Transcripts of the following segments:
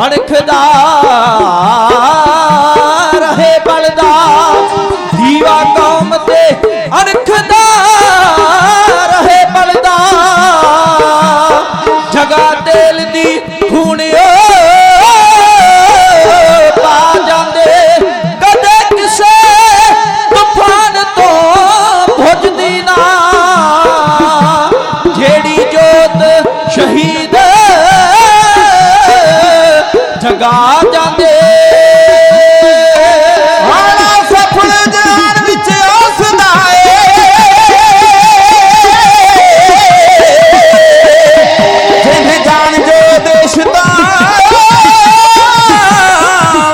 अणखदा रहे बलदा दीवा कौम ते अणखदा रहे बलदा जगा तेल दी खूनियो पा जांदे कदे किसे तूफान तो भुजदी ना जेड़ी जोत शहीद जगा जांदे आना सफल जान विच उसदा जिन्हें जान जो देश दा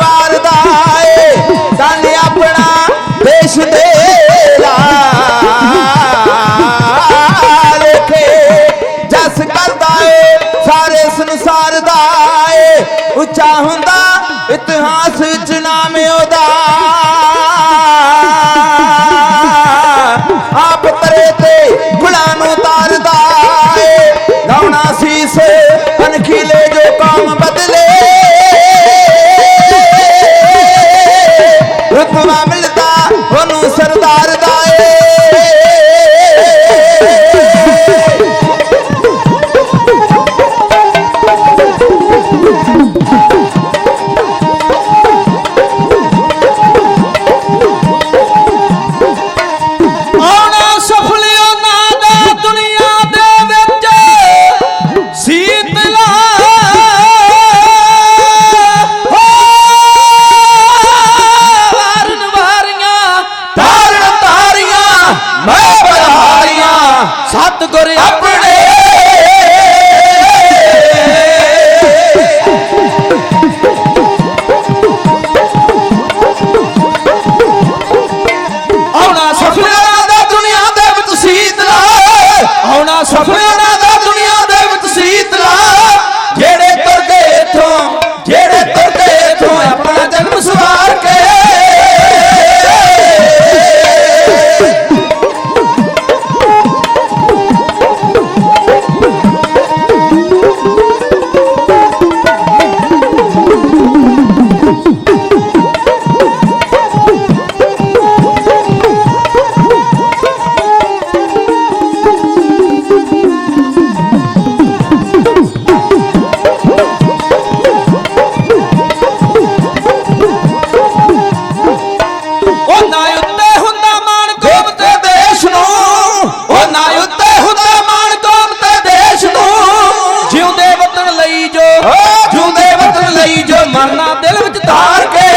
वारदा जान अपना देश दे लेखे जस करदा सारे संसार दा उच्चा हुंदा इतिहास विच नाम ओदा आप तरे ते गुलां नूं तारदा लाउणा सीस अनखीले जो काम बदले रुतबा मिलदा ओनू सरदार दा सतगुर अपने आउणा सफलियां दा दुनिया दे विच सीतला आउणा सफलियां दा दुनिया दे विच सीतला जेड़े तुर गए इथों जेड़े तुर गए इथों अपना जन्म सवार के मरना दिल विच धार के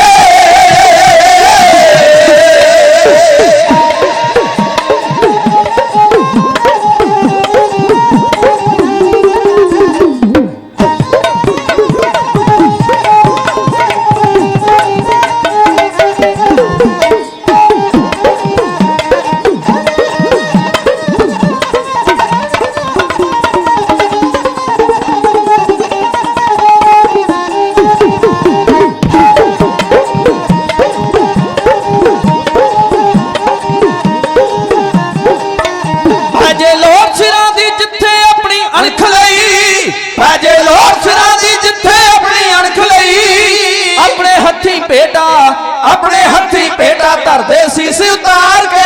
अपने हथी पेटा धर दे सीस उतार के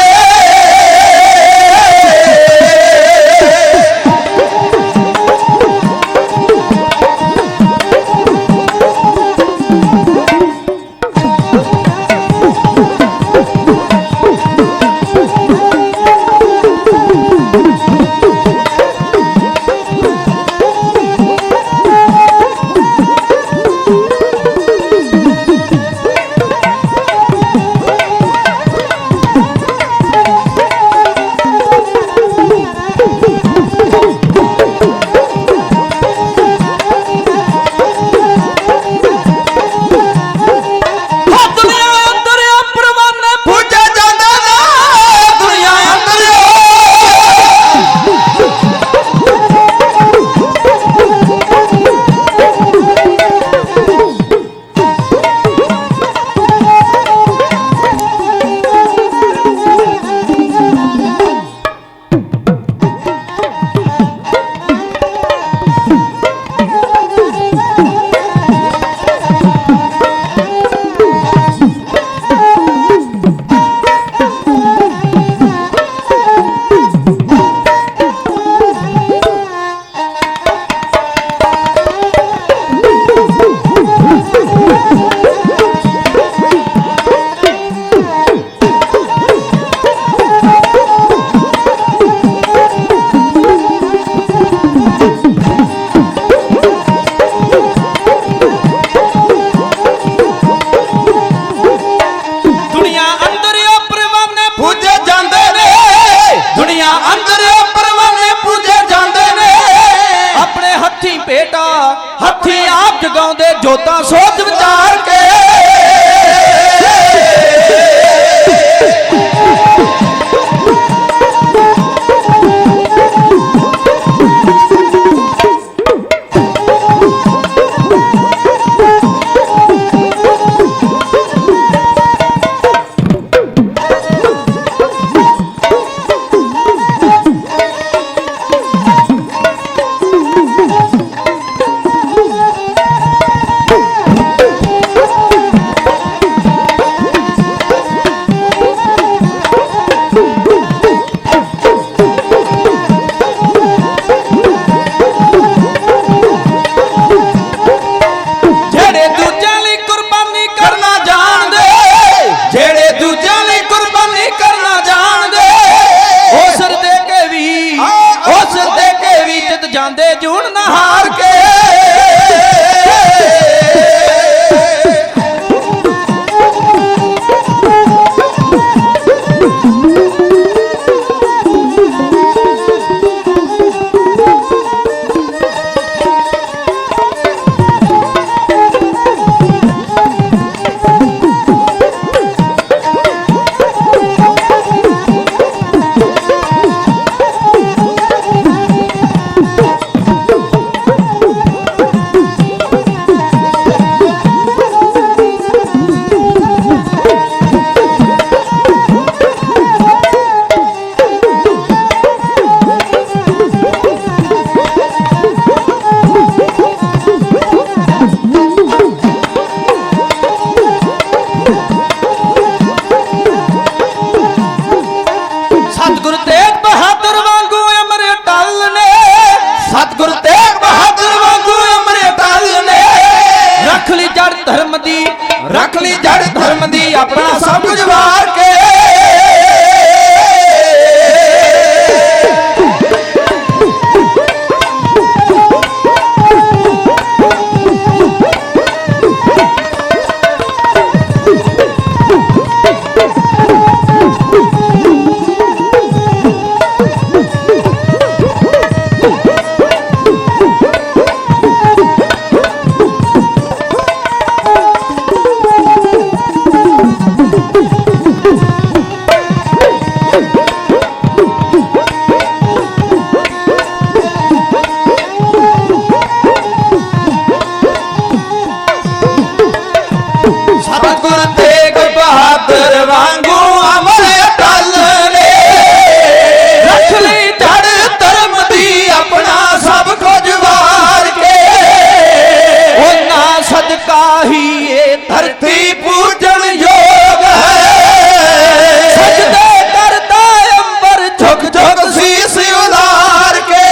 तेग बहादुर वांगू अमर अटल ने रख ली जड़ धर्म दी अपना सब कुछ वार के उन्ना सदका ही ये धरती पूजन योग है सजदे करता अंबर झुक झुक शीस उतार के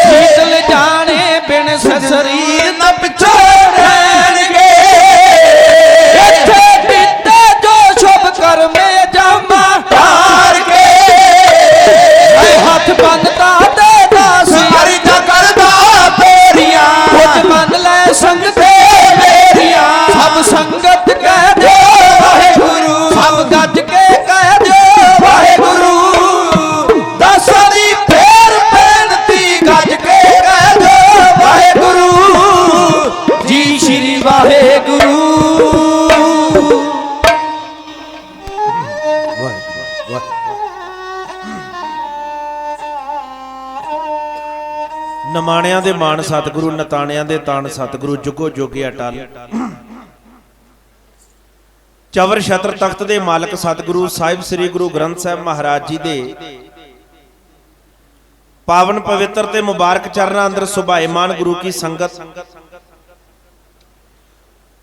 शीतल जाने बिन शरीर न पिछोड़ेंगे इत्थे पीते जो शुभ कर्मे जामा तार के हाथ बनता देता सारी करदा फेरियां कुछ मन ले संगते मेरियां सब संगत कह दे वाहेगुरु सब गज के कह दे वाहेगुरु दसां दी फेर बेनती गज के कह दे वाहेगुरु जी श्री वाहेगुरु। ਨਮਾਣਿਆਂ ਦੇ ਮਾਣ ਸਤਿਗੁਰੂ ਨਤਾਣਿਆਂ ਦੇ ਤਾਣ ਸਤਿਗੁਰੂ ਜੁਗੋ ਜੋਗੇ ਅਟਲ ਚਵਰ ਛਤਰ ਤਖਤ ਦੇ ਮਾਲਕ ਸਤਿਗੁਰੂ ਸਾਹਿਬ ਸ੍ਰੀ ਗੁਰੂ ਗ੍ਰੰਥ ਸਾਹਿਬ ਮਹਾਰਾਜ ਜੀ ਦੇ ਪਾਵਨ ਪਵਿੱਤਰ ਤੇ ਮੁਬਾਰਕ ਚਰਨਾਂ ਅੰਦਰ ਸੁਭਾਏਮਾਨ ਗੁਰੂ ਕੀ ਸੰਗਤ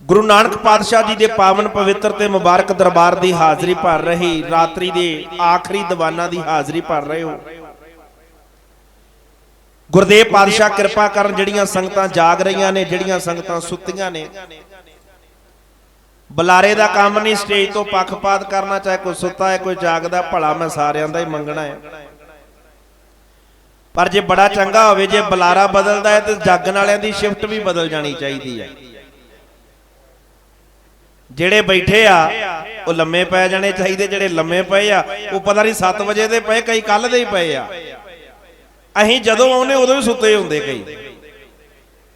ਗੁਰੂ ਨਾਨਕ ਪਾਤਸ਼ਾਹ ਜੀ ਦੇ ਪਾਵਨ ਪਵਿੱਤਰ ਤੇ ਮੁਬਾਰਕ ਦਰਬਾਰ ਦੀ ਹਾਜ਼ਰੀ ਭਰ ਰਹੀ ਰਾਤਰੀ ਦੇ ਆਖਰੀ ਦੀਵਾਨਾਂ ਦੀ ਹਾਜ਼ਰੀ ਭਰ ਰਹੇ ਹੋ ਗੁਰਦੇਵ ਪਾਤਸ਼ਾਹ ਕਿਰਪਾ ਕਰਨ ਜਿਹੜੀਆਂ ਸੰਗਤਾਂ ਜਾਗ ਰਹੀਆਂ ਨੇ ਜਿਹੜੀਆਂ ਸੰਗਤਾਂ ਸੁੱਤੀਆਂ ਨੇ ਬੁਲਾਰੇ ਦਾ ਕੰਮ ਨਹੀਂ ਸਟੇਜ ਤੋਂ ਪੱਖਪਾਤ ਕਰਨਾ ਚਾਹੇ ਕੋਈ ਸੁੱਤਾ ਹੈ ਕੋਈ ਜਾਗਦਾ ਭਲਾ ਮੈਂ ਸਾਰਿਆਂ ਦਾ ਹੀ ਮੰਗਣਾ ਹੈ ਪਰ ਜੇ ਬੜਾ ਚੰਗਾ ਹੋਵੇ ਜੇ ਬੁਲਾਰਾ ਬਦਲਦਾ ਹੈ ਤੇ ਜਾਗਣ ਵਾਲਿਆਂ ਦੀ ਸ਼ਿਫਟ ਵੀ ਬਦਲ ਜਾਣੀ ਚਾਹੀਦੀ ਹੈ ਜਿਹੜੇ ਬੈਠੇ ਆ ਉਹ ਲੰਮੇ ਪੈ ਜਾਣੇ ਚਾਹੀਦੇ ਜਿਹੜੇ ਲੰਮੇ ਪਏ ਆ ਉਹ ਪਤਾ ਨਹੀਂ 7 ਵਜੇ ਦੇ ਪਏ ਕਈ ਕੱਲ ਦੇ ਹੀ ਪਏ ਆ ਅਸੀਂ ਜਦੋਂ ਆਉਨੇ ਉਦੋਂ ਵੀ ਸੁੱਤੇ ਹੁੰਦੇ ਕਈ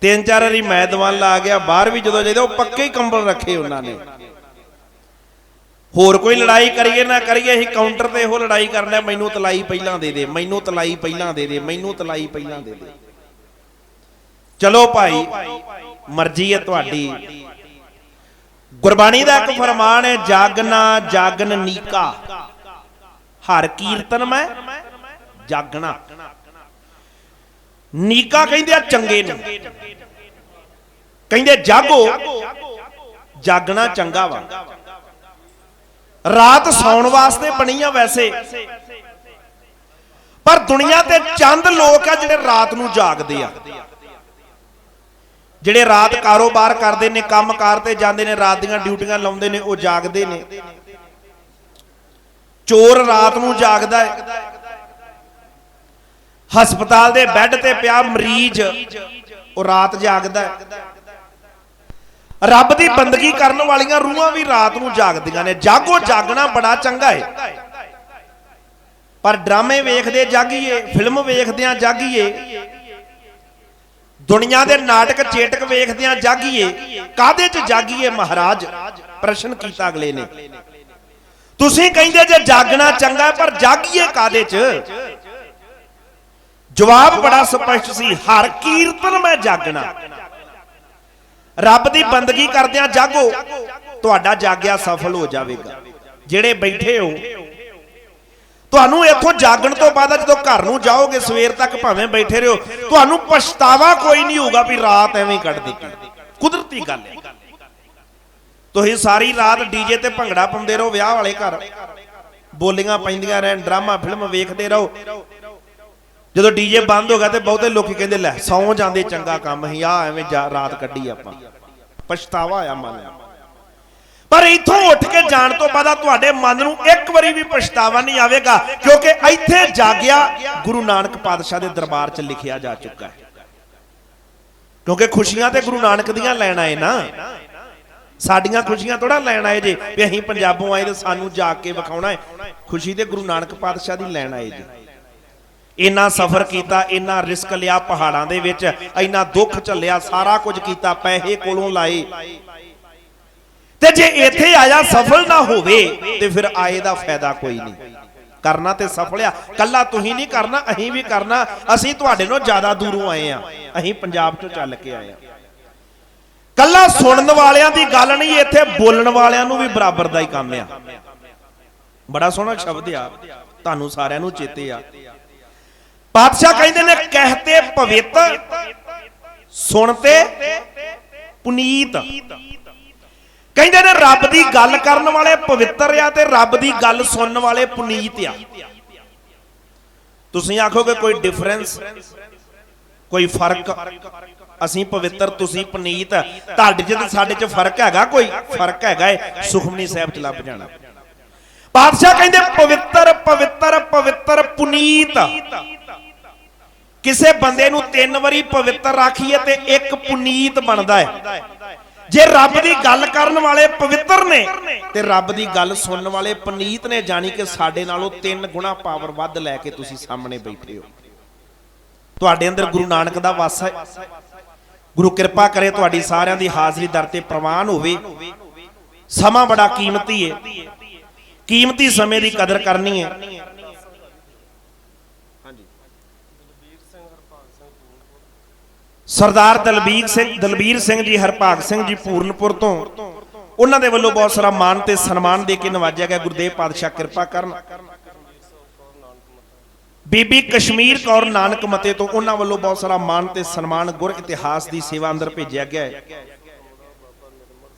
3-4 ਵਾਰੀ ਮੈਂ ਦੀਵਾਨ ਲਾ ਗਿਆ ਬਾਹਰ ਵੀ ਜਦੋਂ ਜਾਈਦਾ ਉਹ ਪੱਕੇ ਹੀ ਕੰਬਲ ਰੱਖੇ ਉਹਨਾਂ ਨੇ ਹੋਰ ਕੋਈ ਲੜਾਈ ਕਰੀਏ ਨਾ ਕਰੀਏ ਅਸੀਂ ਕਾਊਂਟਰ ਤੇ ਇਹੋ ਲੜਾਈ ਕਰਨਾ ਮੈਨੂੰ ਤਲਾਈ ਪਹਿਲਾਂ ਦੇ ਦੇ ਮੈਨੂੰ ਤਲਾਈ ਪਹਿਲਾਂ ਦੇ ਦੇ ਮੈਨੂੰ ਤਲਾਈ ਪਹਿਲਾਂ ਦੇ ਦੇ ਚਲੋ ਭਾਈ ਮਰਜ਼ੀ ਹੈ ਤੁਹਾਡੀ ਗੁਰਬਾਣੀ ਦਾ ਇੱਕ ਫਰਮਾਨ ਹੈ ਜਾਗਣਾ ਜਾਗਨ ਨੀਕਾ ਹਰ ਕੀਰਤਨ ਮੈਂ ਜਾਗਣਾ ਨੀਕਾ ਕਹਿੰਦੇ ਆ ਚੰਗੇ ਨੂੰ ਕਹਿੰਦੇ ਜਾਗੋ ਜਾਗਣਾ ਚੰਗਾ ਵਾ ਰਾਤ ਸੌਣ ਵਾਸਤੇ ਬਣੀ ਆ ਵੈਸੇ ਪਰ ਦੁਨੀਆ ਤੇ ਚੰਦ ਲੋਕ ਆ ਜਿਹੜੇ ਰਾਤ ਨੂੰ ਜਾਗਦੇ ਆ ਜਿਹੜੇ ਰਾਤ ਕਾਰੋਬਾਰ ਕਰਦੇ ਨੇ ਕੰਮਕਾਰ ਤੇ ਜਾਂਦੇ ਨੇ ਰਾਤ ਦੀਆਂ ਡਿਊਟੀਆਂ ਲਾਉਂਦੇ ਨੇ ਉਹ ਜਾਗਦੇ ਨੇ ਚੋਰ ਰਾਤ ਨੂੰ ਜਾਗਦਾ ਹੈ ਹਸਪਤਾਲ ਦੇ ਬੈੱਡ ਤੇ ਪਿਆ ਮਰੀਜ਼ ਉਹ ਰਾਤ ਜਾਗਦਾ ਹੈ ਰੱਬ ਦੀ ਬੰਦਗੀ ਕਰਨ ਵਾਲੀਆਂ ਰੂਹਾਂ ਵੀ ਰਾਤ ਨੂੰ ਜਾਗਦੀਆਂ ਨੇ ਜਾਗੋ ਜਾਗਣਾ ਬੜਾ ਚੰਗਾ ਹੈ ਪਰ ਡਰਾਮੇ ਵੇਖਦੇ ਜਾਗੀਏ ਫਿਲਮ ਵੇਖਦਿਆਂ ਜਾਗੀਏ ਦੁਨੀਆ ਦੇ ਨਾਟਕ ਚੇਟਕ ਵੇਖਦਿਆਂ ਜਾਗੀਏ ਕਾਦੇ ਚ ਜਾਗੀਏ ਮਹਾਰਾਜ ਪ੍ਰਸ਼ਨ ਕੀਤਾ ਅਗਲੇ ਨੇ ਤੁਸੀਂ ਕਹਿੰਦੇ ਜੇ ਜਾਗਣਾ ਚੰਗਾ ਪਰ ਜਾਗੀਏ ਕਾਦੇ ਚ ਜਵਾਬ ਬੜਾ ਸਪਸ਼ਟ ਸੀ ਹਰ ਕੀਰਤਨ ਮੈਂ ਜਾਗਣਾ ਰੱਬ ਦੀ ਬੰਦਗੀ ਕਰਦਿਆਂ ਜਾਗੋ ਤੁਹਾਡਾ ਜਾਗਿਆ ਸਫਲ ਹੋ ਜਾਵੇਗਾ ਜਿਹੜੇ ਬੈਠੇ ਹੋ ਤੁਹਾਨੂੰ ਇੱਥੋਂ ਜਾਗਣ ਤੋਂ ਬਾਅਦ ਜਦੋਂ ਘਰ ਨੂੰ ਜਾਓਗੇ ਸਵੇਰ ਤੱਕ ਭਾਵੇਂ ਬੈਠੇ ਰਹੋ ਤੁਹਾਨੂੰ ਪਛਤਾਵਾ ਕੋਈ ਨਹੀਂ ਹੋਊਗਾ ਵੀ ਰਾਤ ਐਵੇਂ ਕੱਢ ਦਿੱਤੀ ਕੁਦਰਤੀ ਗੱਲ ਹੈ ਤੁਸੀਂ ਸਾਰੀ ਰਾਤ ਡੀਜੇ ਤੇ ਭੰਗੜਾ ਪਾਉਂਦੇ ਰਹੋ ਵਿਆਹ ਵਾਲੇ ਘਰ ਬੋਲੀਆਂ ਪੈਂਦੀਆਂ ਰਹਿਣ ਡਰਾਮਾ ਫਿਲਮ ਵੇਖਦੇ ਰਹੋ ਜਦੋਂ ਡੀਜੇ ਬੰਦ ਹੋ ਗਿਆ ਤੇ ਬਹੁਤੇ ਲੋਕੀ ਕਹਿੰਦੇ ਲੈ ਸੌਂ ਜਾਂਦੇ ਚੰਗਾ ਕੰਮ ਹੀ ਆ ਐਵੇਂ ਰਾਤ ਕੱਢੀ ਆਪਾਂ ਪਛਤਾਵਾ ਆਇਆ ਮਨ ਪਰ ਇੱਥੋਂ ਉੱਠ ਕੇ ਜਾਣ ਤੋਂ ਬਾਅਦ ਤੁਹਾਡੇ ਮਨ ਨੂੰ ਇੱਕ ਵਾਰੀ ਵੀ ਪਛਤਾਵਾ ਨਹੀਂ ਆਵੇਗਾ ਕਿਉਂਕਿ ਇੱਥੇ ਜਾਗਿਆ ਗੁਰੂ ਨਾਨਕ ਪਾਤਸ਼ਾਹ ਦੇ ਦਰਬਾਰ 'ਚ ਲਿਖਿਆ ਜਾ ਚੁੱਕਾ ਹੈ ਕਿਉਂਕਿ ਖੁਸ਼ੀਆਂ ਤੇ ਗੁਰੂ ਨਾਨਕ ਦੀਆਂ ਲੈਣ ਆਏ ਨਾ ਸਾਡੀਆਂ ਖੁਸ਼ੀਆਂ ਥੋੜਾ ਲੈਣ ਆਏ ਜੇ ਵੀ ਅਸੀਂ ਪੰਜਾਬੋਂ ਆਏ ਤੇ ਸਾਨੂੰ ਜਾਗ ਕੇ ਵਿਖਾਉਣਾ ਹੈ ਖੁਸ਼ੀ ਤੇ ਗੁਰੂ ਨਾਨਕ ਪਾਤਸ਼ਾਹ ਦੀ ਲੈਣ ਆਏ ਜੀ ਇੰਨਾ ਸਫ਼ਰ ਕੀਤਾ ਇੰਨਾ ਰਿਸਕ ਲਿਆ ਪਹਾੜਾਂ ਦੇ ਵਿੱਚ ਇੰਨਾ ਦੁੱਖ ਝੱਲਿਆ ਸਾਰਾ ਕੁਝ ਕੀਤਾ ਪੈਸੇ ਕੋਲੋਂ ਲਾਏ ਤੇ ਜੇ ਇੱਥੇ ਆਇਆ ਸਫਲ ਨਾ ਹੋਵੇ ਤੇ ਫਿਰ ਆਏ ਦਾ ਫਾਇਦਾ ਕੋਈ ਨਹੀਂ ਕਰਨਾ ਤੇ ਸਫਲ ਆ ਕੱਲਾ ਤੁਸੀਂ ਨਹੀਂ ਕਰਨਾ ਅਸੀਂ ਵੀ ਕਰਨਾ ਅਸੀਂ ਤੁਹਾਡੇ ਨਾਲੋਂ ਜ਼ਿਆਦਾ ਦੂਰੋਂ ਆਏ ਆ ਅਸੀਂ ਪੰਜਾਬ ਚੋਂ ਚੱਲ ਕੇ ਆਏ ਆ ਕੱਲਾ ਸੁਣਨ ਵਾਲਿਆਂ ਦੀ ਗੱਲ ਨਹੀਂ, ਇੱਥੇ ਬੋਲਣ ਵਾਲਿਆਂ ਨੂੰ ਵੀ ਬਰਾਬਰ ਦਾ ਹੀ ਕੰਮ ਆ। ਬੜਾ ਸੋਹਣਾ ਸ਼ਬਦ ਆ, ਤੁਹਾਨੂੰ ਸਾਰਿਆਂ ਨੂੰ ਚੇਤੇ ਆ। ਪਾਤਸ਼ਾਹ ਕਹਿੰਦੇ ਨੇ ਕਹਿਤੇ ਪਵਿੱਤ ਸੁਣਤੇ ਪੁਨੀਤ। ਕਹਿੰਦੇ ਨੇ ਰੱਬ ਦੀ ਗੱਲ ਕਰਨ ਵਾਲੇ ਪਵਿੱਤਰ ਆ ਤੇ ਰੱਬ ਦੀ ਗੱਲ ਸੁਣਨ ਵਾਲੇ ਪੁਨੀਤ ਆ। ਤੁਸੀਂ ਆਖੋਗੇ ਕੋਈ ਡਿਫਰੈਂਸ, ਕੋਈ ਫਰਕ? ਅਸੀਂ ਪਵਿੱਤਰ, ਤੁਸੀਂ ਪੁਨੀਤ। ਤੁਹਾਡੇ ਚ ਤੇ ਸਾਡੇ ਚ ਫਰਕ ਹੈਗਾ? ਕੋਈ ਫਰਕ ਹੈਗਾ ਏ? ਸੁਖਮਨੀ ਸਾਹਿਬ ਚ ਲੱਭ ਜਾਣਾ। ਪਾਤਸ਼ਾਹ ਕਹਿੰਦੇ ਪਵਿੱਤਰ ਪਵਿੱਤਰ ਪਵਿੱਤਰ ਪੁਨੀਤ। ਕਿਸੇ ਬੰਦੇ ਨੂੰ 3 ਵਾਰੀ ਪਵਿੱਤਰ ਰਾਖੀਏ ਤੇ 1 ਪੁਨੀਤ ਬਣਦਾ ਹੈ। ਜੇ ਰੱਬ ਦੀ ਗੱਲ ਕਰਨ ਵਾਲੇ ਪਵਿੱਤਰ ਨੇ ਤੇ ਰੱਬ ਦੀ ਗੱਲ ਸੁਣਨ ਵਾਲੇ ਪੁਨੀਤ ਨੇ, ਜਾਣੀ ਕਿ ਸਾਡੇ ਨਾਲੋਂ 3 ਗੁਣਾ ਪਾਵਰ ਵੱਧ ਲੈ ਕੇ ਤੁਸੀਂ ਸਾਹਮਣੇ ਬੈਠੇ ਹੋ। ਤੁਹਾਡੇ ਅੰਦਰ ਗੁਰੂ ਨਾਨਕ ਦਾ ਵਾਸਾ ਹੈ। ਗੁਰੂ ਕਿਰਪਾ ਕਰੇ ਤੁਹਾਡੀ ਸਾਰਿਆਂ ਦੀ ਹਾਜ਼ਰੀ ਦਰ ਤੇ ਪ੍ਰਵਾਨ ਹੋਵੇ। ਸਮਾਂ ਬੜਾ ਕੀਮਤੀ ਹੈ, ਕੀਮਤੀ ਸਮੇਂ ਦੀ ਕਦਰ ਕਰਨੀ ਹੈ। ਸਰਦਾਰ ਦਲਬੀਰ ਸਿੰਘ ਜੀ ਹਰਭਾਗ ਸਿੰਘ ਜੀ ਪੂਰਨਪੁਰ ਤੋਂ, ਉਹਨਾਂ ਦੇ ਵੱਲੋਂ ਬਹੁਤ ਸਾਰਾ ਮਾਣ ਤੇ ਸਨਮਾਨ ਦੇ ਕੇ ਨਵਾਜਿਆ ਗਿਆ। ਗੁਰਦੇਵ ਪਾਤਸ਼ਾਹ ਕਿਰਪਾ ਕਰਨ। ਬੀਬੀ ਕਸ਼ਮੀਰ ਕੌਰ ਨਾਨਕ ਮਤੇ ਤੋਂ, ਉਹਨਾਂ ਵੱਲੋਂ ਬਹੁਤ ਸਾਰਾ ਮਾਣ ਤੇ ਸਨਮਾਨ ਗੁਰ ਇਤਿਹਾਸ ਦੀ ਸੇਵਾ ਅੰਦਰ ਭੇਜਿਆ ਗਿਆ ਹੈ।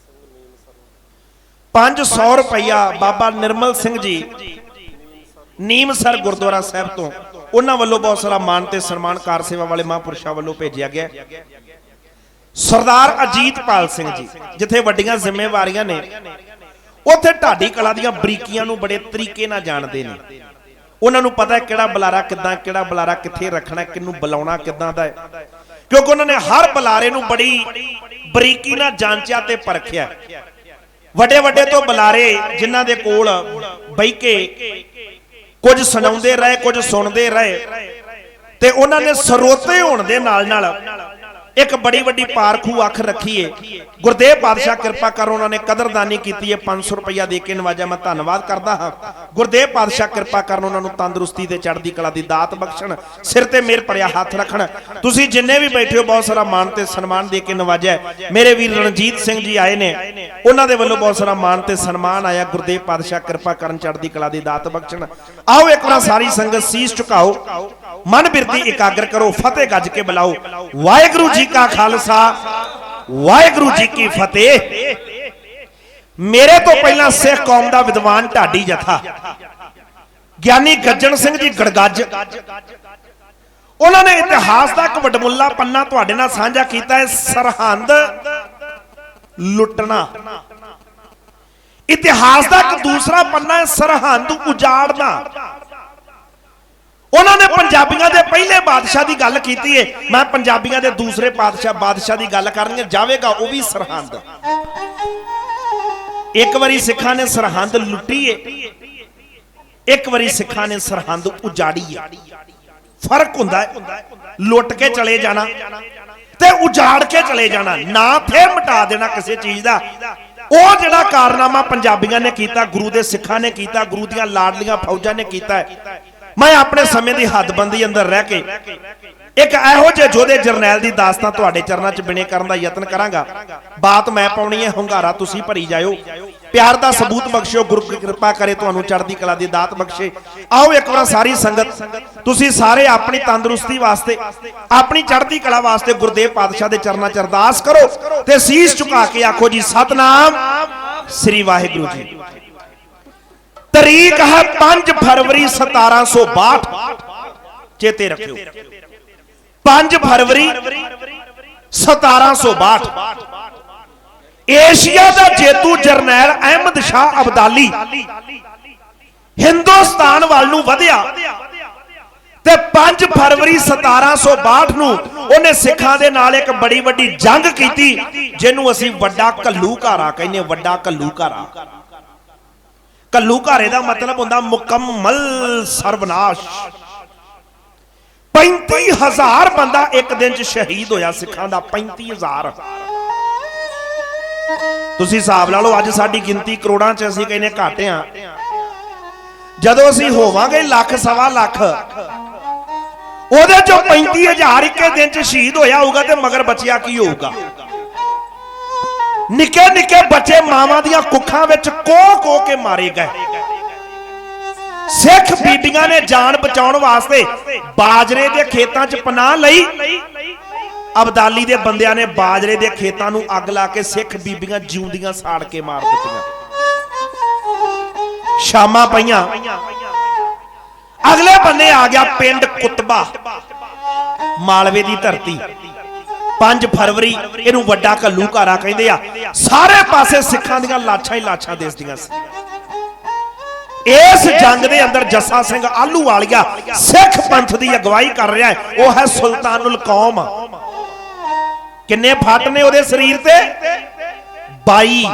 500 ਰੁਪਇਆ ਬਾਬਾ ਨਿਰਮਲ ਸਿੰਘ ਜੀ ਨੀਮਸਰ ਗੁਰਦੁਆਰਾ ਸਾਹਿਬ ਤੋਂ, ਉਹਨਾਂ ਵੱਲੋਂ ਬਹੁਤ ਸਾਰਾ ਮਾਣ ਤੇ ਸਨਮਾਨ ਕਾਰ ਸੇਵਾ ਵਾਲੇ ਮਹਾਂਪੁਰਸ਼ਾਂ ਵੱਲੋਂ ਭੇਜਿਆ ਗਿਆ। ਸਰਦਾਰ ਅਜੀਤਪਾਲ ਸਿੰਘ ਜੀ, ਜਿੱਥੇ ਵੱਡੀਆਂ ਜ਼ਿੰਮੇਵਾਰੀਆਂ ਨੇ ਉੱਥੇ ਢਾਡੀ ਕਲਾ ਦੀਆਂ ਬਰੀਕੀਆਂ ਨੂੰ ਬੜੇ ਤਰੀਕੇ ਨਾਲ ਜਾਣਦੇ ਨੇ। ਉਹਨਾਂ ਨੂੰ ਪਤਾ ਹੈ ਕਿਹੜਾ ਬੁਲਾਰਾ ਕਿੱਦਾਂ, ਕਿਹੜਾ ਬੁਲਾਰਾ ਕਿੱਥੇ ਰੱਖਣਾ, ਕਿਹਨੂੰ ਬੁਲਾਉਣਾ ਕਿੱਦਾਂ ਦਾ ਹੈ, ਕਿਉਂਕਿ ਉਹਨਾਂ ਨੇ ਹਰ ਬੁਲਾਰੇ ਨੂੰ ਬੜੀ ਬਰੀਕੀ ਨਾਲ ਜਾਂਚਿਆ ਤੇ ਪਰਖਿਆ। ਵੱਡੇ ਵੱਡੇ ਤੋਂ ਬੁਲਾਰੇ ਜਿਨ੍ਹਾਂ ਦੇ ਕੋਲ ਬਹਿ ਕੇ ਕੁਝ ਸੁਣਾਉਂਦੇ ਰਹੇ, ਕੁਝ ਸੁਣਦੇ ਰਹੇ, ਤੇ ਉਹਨਾਂ ਨੇ ਸਰੋਤੇ ਹੋਣ ਦੇ ਨਾਲ ਨਾਲ ਇੱਕ ਬੜੀ ਵੱਡੀ ਪਾਰਖੂ ਅੱਖ ਰੱਖੀ ਏ। ਗੁਰਦੇਵ ਪਾਤਸ਼ਾਹ ਕਿਰਪਾ ਕਰ, ਉਹਨਾਂ ਨੇ ਕਦਰਦਾਨੀ ਕੀਤੀ ਹੈ। 500 ਰੁਪਇਆ ਦੇ ਕੇ ਨਵਾਜਿਆ। ਮੈਂ ਧੰਨਵਾਦ ਕਰਦਾ ਹਾਂ। ਗੁਰਦੇਵ ਪਾਤਸ਼ਾਹ ਕਿਰਪਾ ਕਰਨ, ਉਹਨਾਂ ਨੂੰ ਤੰਦਰੁਸਤੀ ਤੇ ਚੜ੍ਹਦੀ ਕਲਾ ਦੀ ਦਾਤ ਬਖਸ਼ਣ, ਸਿਰ ਤੇ ਮੇਰ ਭਰਿਆ ਹੱਥ ਰੱਖਣ। ਤੁਸੀਂ ਜਿੰਨੇ ਵੀ ਬੈਠੇ ਹੋ ਬਹੁਤ ਸਾਰਾ ਮਾਣ ਤੇ ਸਨਮਾਨ ਦੇ ਕੇ ਨਵਾਜਿਆ। ਮੇਰੇ ਵੀਰ ਰਣਜੀਤ ਸਿੰਘ ਜੀ ਆਏ ਨੇ, ਉਹਨਾਂ ਦੇ ਵੱਲੋਂ ਬਹੁਤ ਸਾਰਾ ਮਾਣ ਤੇ ਸਨਮਾਨ ਆਇਆ। ਗੁਰਦੇਵ ਪਾਤਸ਼ਾਹ ਕਿਰਪਾ ਕਰਨ, ਚੜ੍ਹਦੀ ਕਲਾ ਦੀ ਦਾਤ ਬਖਸ਼ਣ। ਆਓ ਇੱਕ ਵਾਰ ਸਾਰੀ ਸੰਗਤ ਸੀਸ ਝੁਕਾਓ, ਮਨ ਬਿਰਤੀ ਇਕਾਗਰ ਕਰੋ, ਫਤਿਹ ਗੱਜ ਕੇ ਬੁਲਾਓ। ਵਾਹਿਗੁਰੂ ਜੀ ਕਾ ਖਾਲਸਾ, ਵਾਹਿਗੁਰੂ ਜੀ ਕੀ ਫਤਿਹ। ਮੇਰੇ ਤੋਂ ਪਹਿਲਾਂ ਸਿੱਖ ਕੌਮ ਦਾ ਵਿਦਵਾਨ ਢਾਡੀ ਜਥਾ ਗਿਆਨੀ ਗੱਜਣ ਸਿੰਘ ਜੀ ਗੜਗੱਜ, ਉਹਨਾਂ ਨੇ ਇਤਿਹਾਸ ਦਾ ਇੱਕ ਵਡਮੁੱਲਾ ਪੰਨਾ ਤੁਹਾਡੇ ਨਾਲ ਸਾਂਝਾ ਕੀਤਾ ਹੈ। ਸਰਹੰਦ ਲੁੱਟਣਾ। ਇਤਿਹਾਸ ਦਾ ਇੱਕ ਦੂਸਰਾ ਪੰਨਾ ਹੈ ਸਰਹੰਦ ਉਜਾੜਨਾ। ਉਹਨਾਂ ਨੇ ਪੰਜਾਬੀਆਂ ਦੇ ਪਹਿਲੇ ਬਾਦਸ਼ਾਹ ਦੀ ਗੱਲ ਕੀਤੀ ਹੈ। ਮੈਂ ਪੰਜਾਬੀਆਂ ਦੇ ਦੂਸਰੇ ਬਾਦਸ਼ਾਹ ਦੀ ਗੱਲ ਕਰਨੀ ਜਾਵੇਗਾ, ਉਹ ਵੀ ਸਰਹੰਦ। ਇੱਕ ਵਾਰੀ ਸਿੱਖਾਂ ਨੇ ਸਰਹੰਦ ਲੁੱਟੀ ਹੈ, ਇੱਕ ਵਾਰੀ ਸਿੱਖਾਂ ਨੇ ਸਰਹੰਦ ਉਜਾੜੀ ਹੈ। ਫਰਕ ਹੁੰਦਾ ਹੈ ਲੁੱਟ ਕੇ ਚਲੇ ਜਾਣਾ ਤੇ ਉਜਾੜ ਕੇ ਚਲੇ ਜਾਣਾ, ਨਾ ਫੇਰ ਮਿਟਾ ਦੇਣਾ ਕਿਸੇ ਚੀਜ਼ ਦਾ। ਉਹ ਜਿਹੜਾ ਕਾਰਨਾਮਾ ਪੰਜਾਬੀਆਂ ਨੇ ਕੀਤਾ, ਗੁਰੂ ਦੇ ਸਿੱਖਾਂ ਨੇ ਕੀਤਾ, ਗੁਰੂ ਦੀਆਂ ਲਾਡਲੀਆਂ ਫੌਜਾਂ ਨੇ ਕੀਤਾ। ਮੈਂ ਆਪਣੇ ਸਮੇਂ ਦੀ ਹੱਦਬੰਦੀ ਅੰਦਰ ਰਹਿ ਕੇ ਇੱਕ ਇਹੋ ਜਿਹੇ ਯੋਧੇ ਜਰਨੈਲ ਦੀ ਦਾਸਤਾਨ ਤੁਹਾਡੇ ਚਰਨਾਂ 'ਚ ਬਿਨੇ ਕਰਨ ਦਾ ਯਤਨ ਕਰਾਂਗਾ। ਬਾਤ ਮੈਂ ਪਾਉਣੀ ਹੈ, ਹੁੰਗਾਰਾ ਤੁਸੀਂ ਭਰੀ ਜਾਇਓ। ਪਿਆਰ ਦਾ ਸਬੂਤ ਬਖਸ਼ਿਓ। ਗੁਰੂ ਕਿਰਪਾ ਕਰੇ ਤੁਹਾਨੂੰ ਚੜ੍ਹਦੀ ਕਲਾ ਦੀ ਦਾਤ ਬਖਸ਼ੇ। ਆਓ ਇੱਕ ਵਾਰ ਸਾਰੀ ਸੰਗਤ, ਤੁਸੀਂ ਸਾਰੇ ਆਪਣੀ ਤੰਦਰੁਸਤੀ ਵਾਸਤੇ, ਆਪਣੀ ਚੜ੍ਹਦੀ ਕਲਾ ਵਾਸਤੇ ਗੁਰਦੇਵ ਪਾਤਸ਼ਾਹ ਦੇ ਚਰਨਾਂ 'ਚ ਅਰਦਾਸ ਕਰੋ ਤੇ ਸੀਸ ਝੁਕਾ ਕੇ ਆਖੋ ਜੀ ਸਤਨਾਮ ਸ੍ਰੀ ਵਾਹਿਗੁਰੂ ਜੀ। ਤਰੀਕ ਹੈ 5 ਫਰਵਰੀ 1762। ਚੇਤੇ ਰੱਖਿਓ 5 ਫਰਵਰੀ 1762। ਏਸ਼ੀਆ ਦਾ ਜੇਤੂ ਜਰਨੈਲ ਅਹਿਮਦ ਸ਼ਾਹ ਅਬਦਾਲੀ ਹਿੰਦੁਸਤਾਨ ਵੱਲ ਨੂੰ ਵਧਿਆ ਤੇ 5 ਫਰਵਰੀ 1762 ਨੂੰ ਉਹਨੇ ਸਿੱਖਾਂ ਦੇ ਨਾਲ ਇੱਕ ਬੜੀ ਵੱਡੀ ਜੰਗ ਕੀਤੀ, ਜਿਹਨੂੰ ਅਸੀਂ ਵੱਡਾ ਘੱਲੂਘਾਰਾ ਕਹਿੰਦੇ। ਵੱਡਾ ਘੱਲੂਘਾਰਾ, ਘੱਲੂਘਾਰੇ ਦਾ ਮਤਲਬ ਹੁੰਦਾ ਮੁਕੰਮਲ ਸਰਬਨਾਸ਼। 35,000 ਬੰਦਾ ਇੱਕ ਦਿਨ ਚ ਸ਼ਹੀਦ ਹੋਇਆ ਸਿੱਖਾਂ ਦਾ। 35,000। ਤੁਸੀਂ ਹਿਸਾਬ ਲਾ ਲਓ, ਅੱਜ ਸਾਡੀ ਗਿਣਤੀ ਕਰੋੜਾਂ ਚ, ਅਸੀਂ ਕਹਿੰਦੇ ਘੱਟ ਆ। ਜਦੋਂ ਅਸੀਂ ਹੋਵਾਂਗੇ ਲੱਖ ਸਵਾ ਲੱਖ, ਉਹਦੇ ਚੋਂ 35,000 ਇੱਕ ਦਿਨ ਚ ਸ਼ਹੀਦ ਹੋਇਆ ਹੋਊਗਾ ਤੇ ਮਗਰ ਬਚਿਆ ਕੀ ਹੋਊਗਾ? निके निके बच्चे मावां दियां कुखां विच को के मारे गए। सिख बीबियां ने जान बचाउण वास्ते बाजरे दे खेतां च पनाह लई। अबदाली दे बंदियां ने बाजरे दे खेतां नूं अग ला के सिख बीबियां जिउंदियां साड़ के मार दित्तियां। शामां पईयां, अगले बन्ने आ गया पिंड कुतबा, मालवे दी धरती। 5 फरवरी इहनूं वड्डा घल्लूघारा कहंदे आ। सारे पासे सिखां दीयां लाशां ही लाशां दिसदियां सी। इस जंग दे अंदर जस्सा सिंह आलूवालिया सिख पंथ दी अगवाई कर रहा है। वह है सुल्तानुल कौम। किन्ने फट ने उहदे शरीर ते? 22।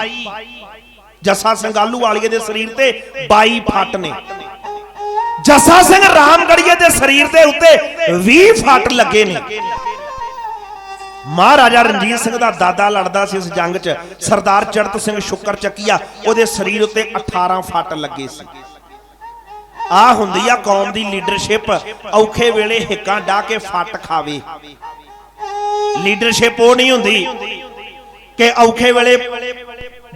जस्सा सिंह आलूवालिया दे शरीर ते 22 फट ने। जस्सा सिंह रामगढ़िए दे शरीर दे उत्ते 20 फट लगे ने। महाराजा रणजीत सिंह दा दादा लड़दा सी इस जंग च, सरदार चड़त सिंह शुकर चकिया, उहदे शरीर उत्ते 18 फट लगे सी। आ हुंदी आ कौम दी लीडरशिप, औखे वेले हिक्कां डाह के फट खावे। लीडरशिप वो नहीं हुंदी कि औखे वेले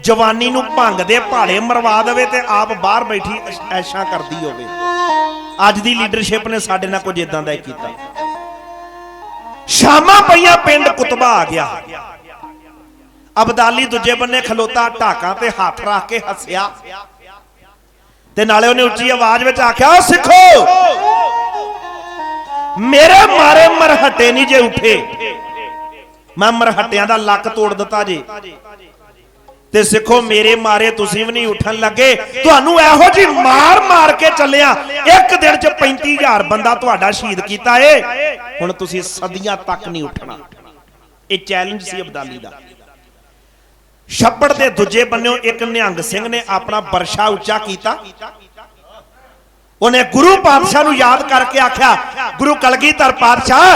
जवानी नूं भंग दे पहाड़े मरवा देवे ते आप बाहर बैठी ऐशा करदी होवे। अज दी लीडरशिप ने साडे नाल कुछ इदां दा कीता। शामां पईयां पिंड कुतबा आ गया। अबदाली दूजे बन्ने खलोता, ढाकां ते हाथ रख के हसिया ते नाले उन्हें उच्ची आवाज में आख्या, सिखो मेरे मारे मरहटे नहीं जे उठे, मैं मरहटियां दा लक तोड़ दिता जे, ते सिखो मेरे मारे तुसीं भी नहीं उठन लगे। तुहानू इहो जी मार मार के चलिया, एक दिन च 35,000 बंदा तुहाडा शहीद कीता है, हुण तुसीं सदियां तक नहीं उठना। ये चैलेंज सी अबदाली दा। छप्पड़ दे दूजे बन्ने एक निहंग सिंह ने अपना बरछा उच्चा किया। उन्हें गुरु पातशाह नूं याद करके आख्या, गुरु कलगीधर पातशाह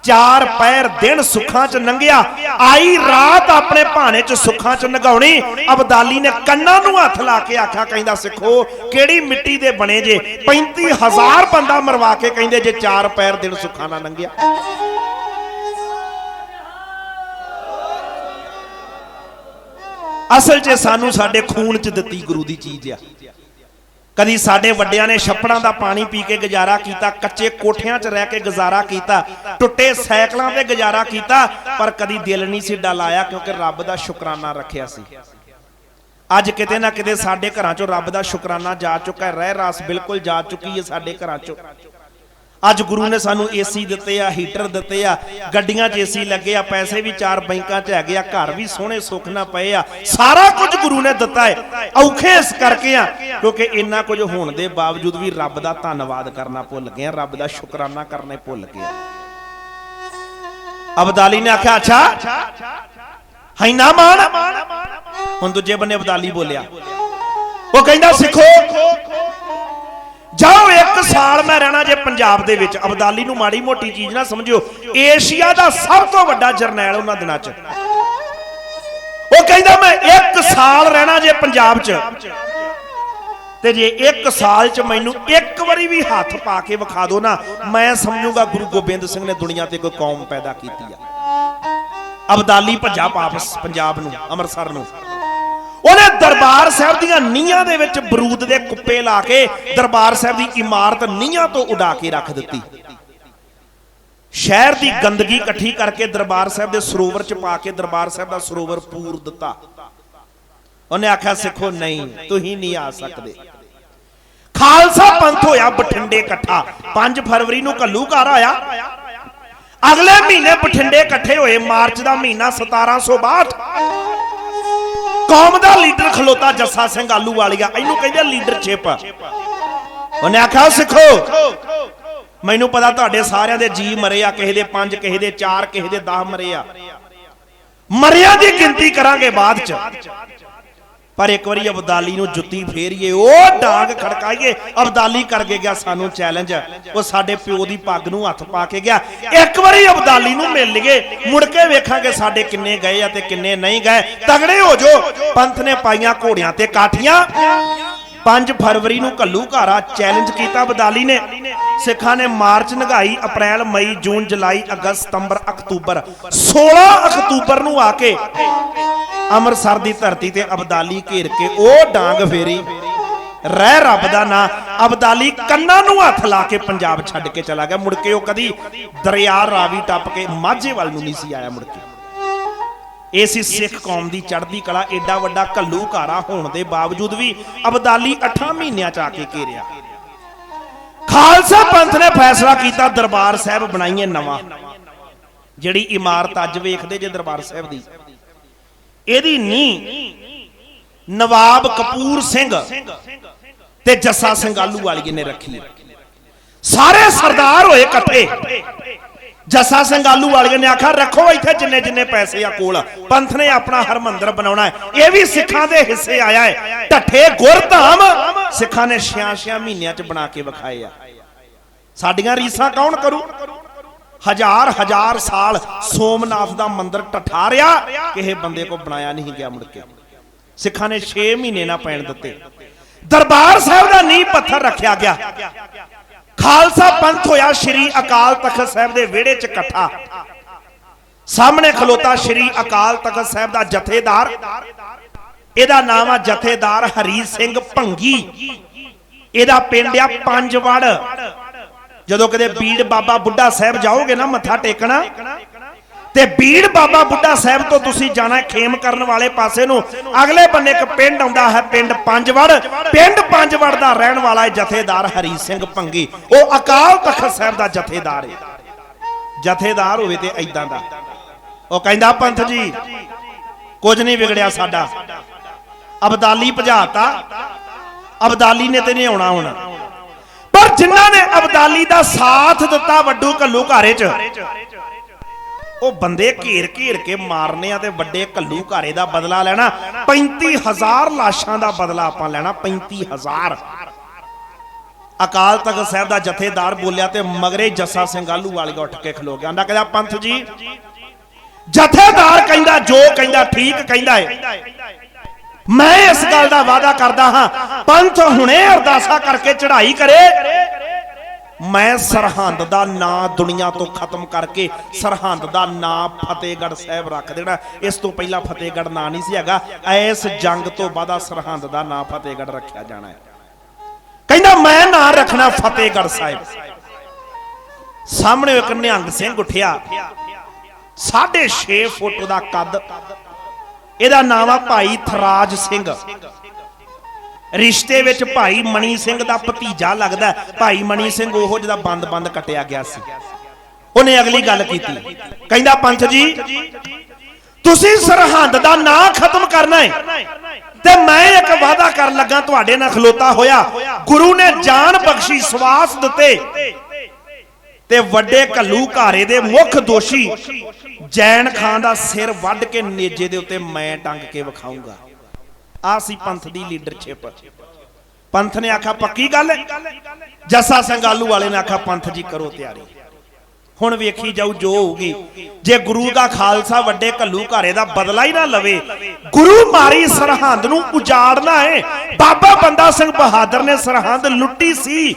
4 पैर दिन सुखां च लंघिया, आई रात अपने भाने च सुखां च नगाउणी। अबदाली ने कन्नां नूं हथ ला के आख्या, कहंदा सिखो केड़ी मिट्टी दे बने जे, 35,000 बंदा मरवा के कहंदे जे 4 पैर दिन सुखां ना लंघिया। असल च सानू साडे खून च दित्ती गुरु दी चीज आ। कदी साडे वड्डियां ने छप्पड़ां दा पानी पी के गुजारा कीता, कच्चे कोठियां च रह के गुजारा कीता, टुੱਟੇ साइकलां ते गुजारा कीता, पर कदी दिल नहीं सी डलाया क्योंकि रब दा शुकराना रखिया सी। अज किते ना किते साडे घरां चों रब दा शुकराना जा चुका है, रह रास बिल्कुल जा चुकी है साडे घरां चों। अज गुरु ने सानू एसी दिते आ, हीटर दिते आ, गड्डियां च एसी लगे आ, पैसे भी 4 बैंकां च हैगे आ, घर भी सोहणे सुख ना पए आ, सारा कुछ गुरु ने दिता है। औखे इस करके आ क्योंकि इन्ना कुछ होने के बावजूद भी रब दा धन्नवाद करना भुल गए, रब दा शुकराना करने भुल गए। अबदाली ने आख्या, अच्छा है ना मान। हुण दूजे बन्ने अबदाली बोलिया, वो कहंदा सिखो जाओ 1 साल मैं रहना जे पंजाब दे विच। अबदाली नूं माड़ी मोटी चीज ना समझियो, एशिया दा सब तो वड्डा जरनैल उन्हां दिनां च। वो कहंदा मैं 1 साल रहना जे पंजाब च, ते जे 1 साल च मैनू एक बारी भी हाथ पा के विखा दो ना, मैं समझूंगा गुरु गोबिंद सिंह ने दुनिया ते कोई कौम पैदा की आ। अबदाली भज्जा वापस पंजाब नूं, अमृतसर नूं। उन्हें दरबार साहब दीयां नीहां दे विच बरूद दे कुप्पे ला के दरबार साहब दी इमारत नीहां तो उड़ा के रख दित्ती। शहर दी गंदगी इकट्ठी करके दरबार साहब दे सरोवर च पा के दरबार साहब दा सरोवर पूर दिता। उन्हें आख्या, सिखो नहीं तुसीं नहीं आ सकदे। खालसा पंथ होया बठिंडे इकट्ठा, 5 फरवरी नूं घल्लूघारा होया। अगले महीने बठिंडे इकट्ठे होए, मार्च दा महीना 1762। कौम दा लीडर खलोता जस्सा सिंह आलूवालिया, इनू कहंदे लीडरशिप। उन्हें आख्या, सिखो मैनू पता तुहाडे सारियां दे जी मरे आ, किसे दे 5, किसे दे 4, किसे दे 10 मरे आ, मरिया दी गिनती करांगे बाद च, पर एक बारी अबदाली नूं जुत्ती फेरीए, ओ डांग खड़काईए। अबदाली करके गया सानू चैलेंज, वो साडे प्यो दी पग नूं हथ पा के गया। एक बारी अबदाली नूं मिल लईए, मुड़ के वेखांगे साडे किन्ने गए आ ते किन्ने नहीं गए। तगड़े हो जो। पंथ ने पाईयां घोड़ियां ते काठियां। 5 फरवरी नूं घल्लूघारा चैलेंज कीता अबदाली ने। ਸਿੱਖਾਂ ਨੇ ਮਾਰਚ ਨਗਾਈ ਅਪ੍ਰੈਲ ਮਈ ਜੂਨ ਜੁਲਾਈ ਅਗਸਤ ਸਤੰਬਰ ਅਕਤੂਬਰ 16 ਅਕਤੂਬਰ ਨੂੰ ਆ ਕੇ ਅੰਮ੍ਰਿਤਸਰ ਦੀ ਧਰਤੀ ਤੇ ਅਬਦਾਲੀ ਘੇਰ ਕੇ ਉਹ ਡਾਂਗ ਫੇਰੀ ਰਹਿ ਰੱਬ ਦਾ ਨਾਂ ਅਬਦਾਲੀ ਕੰਨਾਂ ਨੂੰ ਹੱਥ ਲਾ ਕੇ ਪੰਜਾਬ ਛੱਡ ਕੇ ਚਲਾ ਗਿਆ। ਮੁੜ ਕੇ ਉਹ ਕਦੀ ਦਰਿਆ ਰਾਵੀ ਟੱਪ ਕੇ ਮਾਝੇ ਵੱਲ ਨੂੰ ਨਹੀਂ ਸੀ ਆਇਆ। ਮੁੜ ਕੇ ਇਹ ਸੀ ਸਿੱਖ ਕੌਮ ਦੀ ਚੜ੍ਹਦੀ ਕਲਾ। ਏਡਾ ਵੱਡਾ ਘੱਲੂਘਾਰਾ ਹੋਣ ਦੇ ਬਾਵਜੂਦ ਵੀ ਅਬਦਾਲੀ 8 ਮਹੀਨਿਆਂ ਚ ਆ ਕੇ ਘੇਰਿਆ। ਖਾਲਸਾ ਪੰਥ ਨੇ ਫੈਸਲਾ ਕੀਤਾ ਦਰਬਾਰ ਸਾਹਿਬ ਬਣਾਈਏ ਨਵਾਂ। ਜਿਹੜੀ ਇਮਾਰਤ ਅੱਜ ਵੇਖਦੇ ਜੇ ਦਰਬਾਰ ਸਾਹਿਬ ਦੀ, ਇਹਦੀ ਨੀਂਹ ਨਵਾਬ ਕਪੂਰ ਸਿੰਘ ਤੇ ਜੱਸਾ ਸਿੰਘ ਆਹਲੂਵਾਲੀਏ ਨੇ ਰੱਖੀ। ਸਾਰੇ ਸਰਦਾਰ ਹੋਏ ਇਕੱਠੇ। ਜੱਸਾ ਸਿੰਘ ਆਹਲੂਵਾਲੀਏ ਨੇ ਆਖਿਆ ਰੱਖੋ ਇੱਥੇ ਜਿੰਨੇ ਜਿੰਨੇ ਪੈਸੇ ਆ ਕੋਲ, ਪੰਥ ਨੇ ਆਪਣਾ ਹਰਮੰਦਰ ਬਣਾਉਣਾ ਹੈ। ਇਹ ਵੀ ਸਿੱਖਾਂ ਦੇ ਹਿੱਸੇ ਆਇਆ ਹੈ। ਢੱਠੇ ਗੁਰਧਾਮ ਸਿੱਖਾਂ ਨੇ 6 ਮਹੀਨਿਆਂ ਚ ਬਣਾ ਕੇ ਵਿਖਾਏ ਆ। ਸਾਡੀਆਂ ਰੀਸਾਂ ਕੌਣ ਕਰੂ? ਹਜ਼ਾਰ ਸਾਲ ਸੋਮਨਾਥ ਦਾ ਮੰਦਿਰ ਟੱਠਾ ਰਿਹਾ, ਕਿਸੇ ਬੰਦੇ ਕੋ ਬਣਾਇਆ ਨਹੀਂ ਗਿਆ। ਮੁੜ ਕੇ ਸਿੱਖਾਂ ਨੇ 6 ਮਹੀਨੇ ਨਾ ਪੈਣ ਦਿੱਤੇ। ਦਰਬਾਰ ਸਾਹਿਬ ਦਾ ਨੀਂਹ ਪੱਥਰ ਰੱਖਿਆ ਗਿਆ। ਖਾਲਸਾ ਪੰਥ ਹੋਇਆ ਸ਼੍ਰੀ ਅਕਾਲ ਤਖਤ ਸਾਹਿਬ ਦੇ ਵਿਹੜੇ 'ਚ ਇਕੱਠਾ। ਸਾਹਮਣੇ ਖਲੋਤਾ ਸ਼੍ਰੀ ਅਕਾਲ ਤਖਤ ਸਾਹਿਬ ਦਾ ਜਥੇਦਾਰ, ਇਹਦਾ ਨਾਮ ਆ ਜਥੇਦਾਰ ਹਰੀ ਸਿੰਘ ਭੰਗੀ। ਇਹਦਾ ਪਿੰਡ ਆ ਪੰਜਵੜ। ਜਦੋਂ ਕਦੇ ਬੀੜ ਬਾਬਾ ਬੁੱਢਾ ਸਾਹਿਬ ਜਾਓਗੇ ਨਾ ਮੱਥਾ ਟੇਕਣਾ, ਤੇ ਬੀੜ ਬਾਬਾ ਬੁੱਢਾ ਸਾਹਿਬ ਤੋਂ ਤੁਸੀਂ ਜਾਣਾ ਖੇਮ ਕਰਨ ਵਾਲੇ ਪਾਸੇ ਨੂੰ, ਅਗਲੇ ਬੰਨੇ ਇੱਕ ਪਿੰਡ ਆਉਂਦਾ ਹੈ, ਪਿੰਡ ਪੰਜਵੜ। ਪਿੰਡ ਪੰਜਵੜ ਦਾ ਰਹਿਣ ਵਾਲਾ ਹੈ ਜਥੇਦਾਰ ਹਰੀ ਸਿੰਘ ਭੰਗੀ। ਉਹ ਅਕਾਲ ਤਖਤ ਸਾਹਿਬ ਦਾ ਜਥੇਦਾਰ ਹੈ। ਜਥੇਦਾਰ ਹੋਵੇ ਤੇ ਐਦਾਂ ਦਾ। ਉਹ ਕਹਿੰਦਾ ਪੰਥ ਜੀ ਕੁਝ ਨਹੀਂ ਵਿਗੜਿਆ ਸਾਡਾ, ਅਬਦਾਲੀ ਭਜਾਤਾ, ਅਬਦਾਲੀ ਨੇ ਤੇ ਨਹੀਂ ਆਉਣਾ ਹੁਣ। ਪਰ ਜਿਨ੍ਹਾਂ ਨੇ ਅਬਦਾਲੀ ਦਾ ਸਾਥ ਦਿੱਤਾ ਵੱਡੂ ਘੱਲੂਘਾਰੇ 'ਚ, ਉਹ ਬੰਦੇ ਘੇਰ ਘੇਰ ਕੇ ਮਾਰਨੇ ਆ ਤੇ ਵੱਡੇ ਘੱਲੂਘਾਰੇ ਦਾ ਬਦਲਾ ਲੈਣਾ। 35,000 ਲਾਸ਼ਾਂ ਦਾ ਬਦਲਾ ਆਪਾਂ ਲੈਣਾ। 35,000। ਅਕਾਲ ਤਖਤ ਸਾਹਿਬ ਦਾ ਜਥੇਦਾਰ ਬੋਲਿਆ ਤੇ ਮਗਰੇ ਜੱਸਾ ਸਿੰਘ ਆਹਲੂਵਾਲੀਆ ਉੱਠ ਕੇ ਖਲੋ ਗਿਆ। ਕਹਿੰਦਾ ਪੰਥ ਜੀ, ਜਥੇਦਾਰ ਕਹਿੰਦਾ ਜੋ ਕਹਿੰਦਾ ਠੀਕ ਕਹਿੰਦਾ ਹੈ। ਮੈਂ ਇਸ ਗੱਲ ਦਾ ਵਾਅਦਾ ਕਰਦਾ ਹਾਂ, ਪੰਥ ਹੁਣੇ ਅਰਦਾਸਾ ਕਰਕੇ ਚੜ੍ਹਾਈ ਕਰੇ, ਮੈਂ ਸਰਹੰਦ ਦਾ ਨਾਂ ਦੁਨੀਆ ਤੋਂ ਖਤਮ ਕਰਕੇ ਸਰਹੰਦ ਦਾ ਨਾਂ ਫਤਿਹਗੜ੍ਹ ਸਾਹਿਬ ਰੱਖ ਦੇਣਾ। ਇਸ ਤੋਂ ਪਹਿਲਾਂ ਫਤਿਹਗੜ੍ਹ ਨਾਂ ਨਹੀਂ ਸੀ ਹੈਗਾ। ਇਸ ਜੰਗ ਤੋਂ ਬਾਅਦ ਸਰਹੰਦ ਦਾ ਨਾਂ ਫਤਿਹਗੜ੍ਹ ਰੱਖਿਆ ਜਾਣਾ ਹੈ। ਕਹਿੰਦਾ ਮੈਂ ਨਾਂ ਰੱਖਣਾ ਫਤਿਹਗੜ੍ਹ ਸਾਹਿਬ। ਸਾਹਮਣੇ ਇੱਕ ਨਿਹੰਗ ਸਿੰਘ ਉੱਠਿਆ, 6.5 ਫੁੱਟ ਦਾ ਕੱਦ। ਇਹਦਾ ਨਾਮ ਆ ਭਾਈ ਥਰਾਜ ਸਿੰਘ। ਰਿਸ਼ਤੇ ਵਿੱਚ ਭਾਈ ਮਣੀ ਸਿੰਘ ਦਾ ਭਤੀਜਾ ਲੱਗਦਾ। ਭਾਈ ਮਣੀ ਸਿੰਘ ਉਹ ਜਿਹਦਾ ਬੰਦ ਕੱਟਿਆ ਗਿਆ ਸੀ। ਉਹਨੇ ਅਗਲੀ ਗੱਲ ਕੀਤੀ, ਕਹਿੰਦਾ ਪੰਥ ਜੀ ਤੁਸੀਂ ਸਰਹੰਦ ਦਾ ਨਾਂ ਖਤਮ ਕਰਨਾ ਹੈ, ਤੇ ਮੈਂ ਇੱਕ ਵਾਅਦਾ ਕਰਨ ਲੱਗਾ ਤੁਹਾਡੇ ਨਾਲ ਖਲੋਤਾ ਹੋਇਆ। ਗੁਰੂ ਨੇ ਜਾਨ ਬਖਸ਼ੀ, ਸਵਾਸ ਦਿੱਤੇ, ਤੇ ਵੱਡੇ ਘੱਲੂਘਾਰੇ ਦੇ ਮੁੱਖ ਦੋਸ਼ੀ ਜੈਨ ਖਾਨ ਦਾ ਸਿਰ ਵੱਢ ਕੇ ਨੇਜੇ ਦੇ ਉੱਤੇ ਮੈਂ ਟੰਗ ਕੇ ਵਿਖਾਊਂਗਾ। ਆ ਸੀ ਪੰਥ ਦੀ ਲੀਡਰਸ਼ਿਪ। ਪੰਥ ਨੇ ਆਖਿਆ ਪੱਕੀ ਗੱਲ ਹੈ। ਜੱਸਾ ਸਿੰਘ ਆਹਲੂਵਾਲੇ ਨੇ ਆਖਿਆ ਪੰਥ ਜੀ ਕਰੋ ਤਿਆਰੀ। ਹੁਣ ਵੇਖੀ ਜਾਊ ਜੋ ਹੋਊਗੀ। ਜੇ ਗੁਰੂ ਦਾ ਖਾਲਸਾ ਵੱਡੇ ਘੱਲੂਘਾਰੇ ਦਾ ਬਦਲਾ ਹੀ ਨਾ ਲਵੇ, ਗੁਰੂ ਮਾਰੀ ਸਰਹੰਦ ਨੂੰ ਉਜਾੜਨਾ ਹੈ। ਬਾਬਾ ਬੰਦਾ ਸਿੰਘ ਬਹਾਦਰ ਨੇ ਸਰਹੰਦ ਲੁੱਟੀ ਸੀ,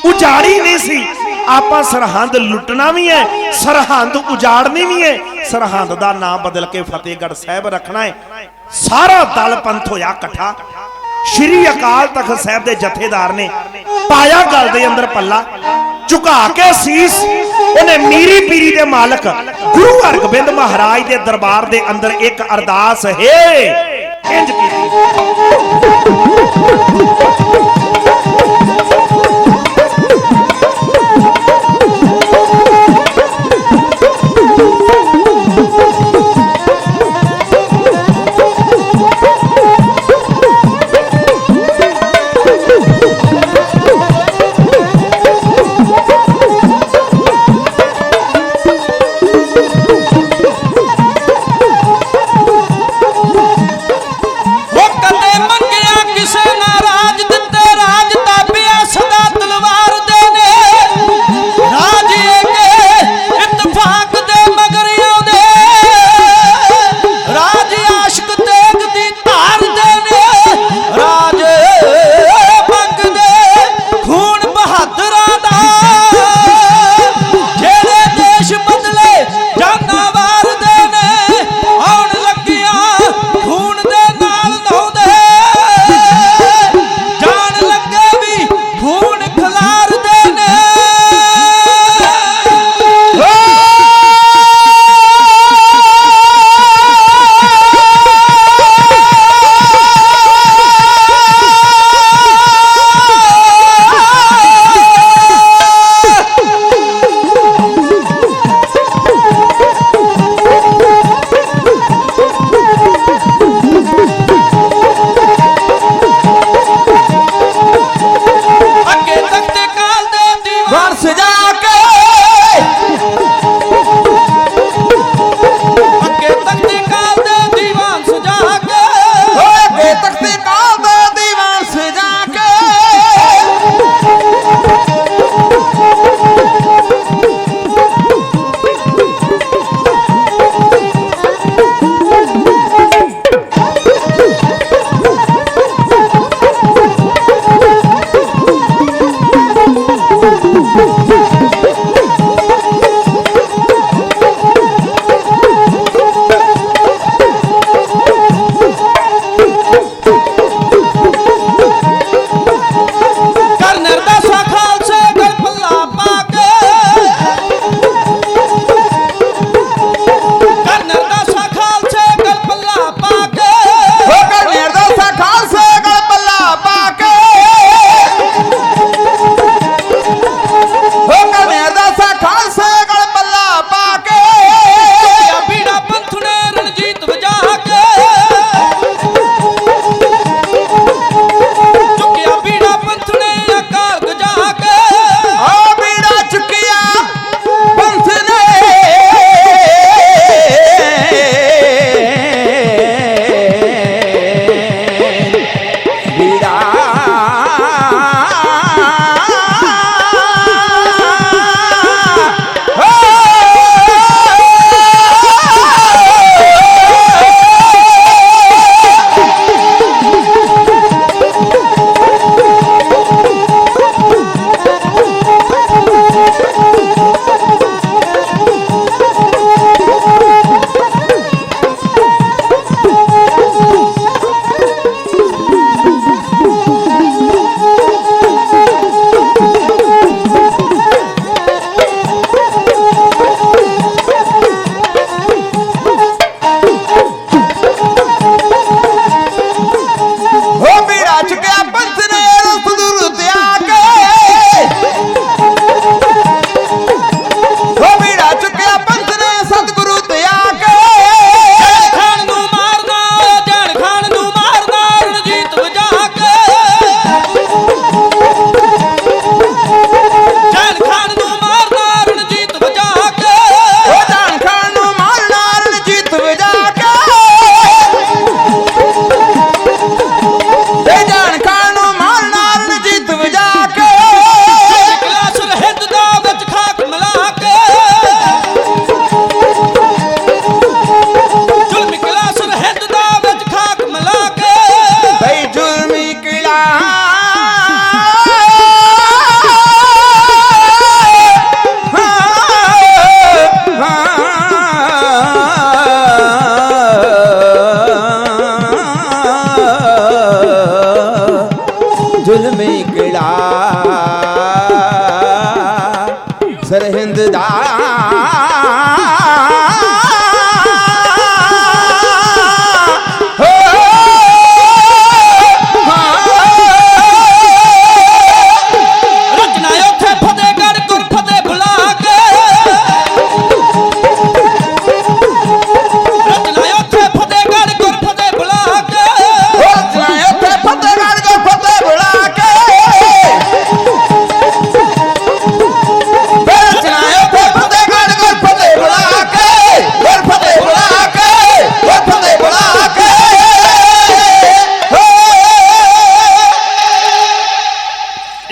ਉਜਾੜੀ ਨਹੀਂ ਸੀ। ਆਪਾਂ ਸਰਹੰਦ ਲੁੱਟਣਾ ਵੀ ਹੈ, ਸਰਹੰਦ ਉਜਾੜਨੀ ਵੀ ਹੈ। ਸਰਹੰਦ ਦਾ ਨਾਮ ਬਦਲ ਕੇ ਫਤਿਹਗੜ੍ਹ ਸਾਹਿਬ ਰੱਖਣਾ ਹੈ। ਸਾਰਾ ਦਲ ਪੰਥ ਹੋਇਆ ਇਕੱਠਾ। ਸ਼੍ਰੀ ਅਕਾਲ ਤਖਤ ਸਾਹਿਬ ਦੇ ਜਥੇਦਾਰ ਨੇ ਪਾਇਆ ਗਲ ਦੇ ਅੰਦਰ ਪੱਲਾ, ਝੁਕਾ ਕੇ ਸੀਸ ਉਹਨੇ ਮੀਰੀ ਪੀਰੀ ਦੇ ਮਾਲਕ ਗੁਰੂ ਹਰਗੋਬਿੰਦ ਮਹਾਰਾਜ ਦੇ ਦਰਬਾਰ ਦੇ ਅੰਦਰ ਇੱਕ ਅਰਦਾਸ ਹੈ ਇੰਜ ਕੀਤੀ। ਉਹ ਕਦੇ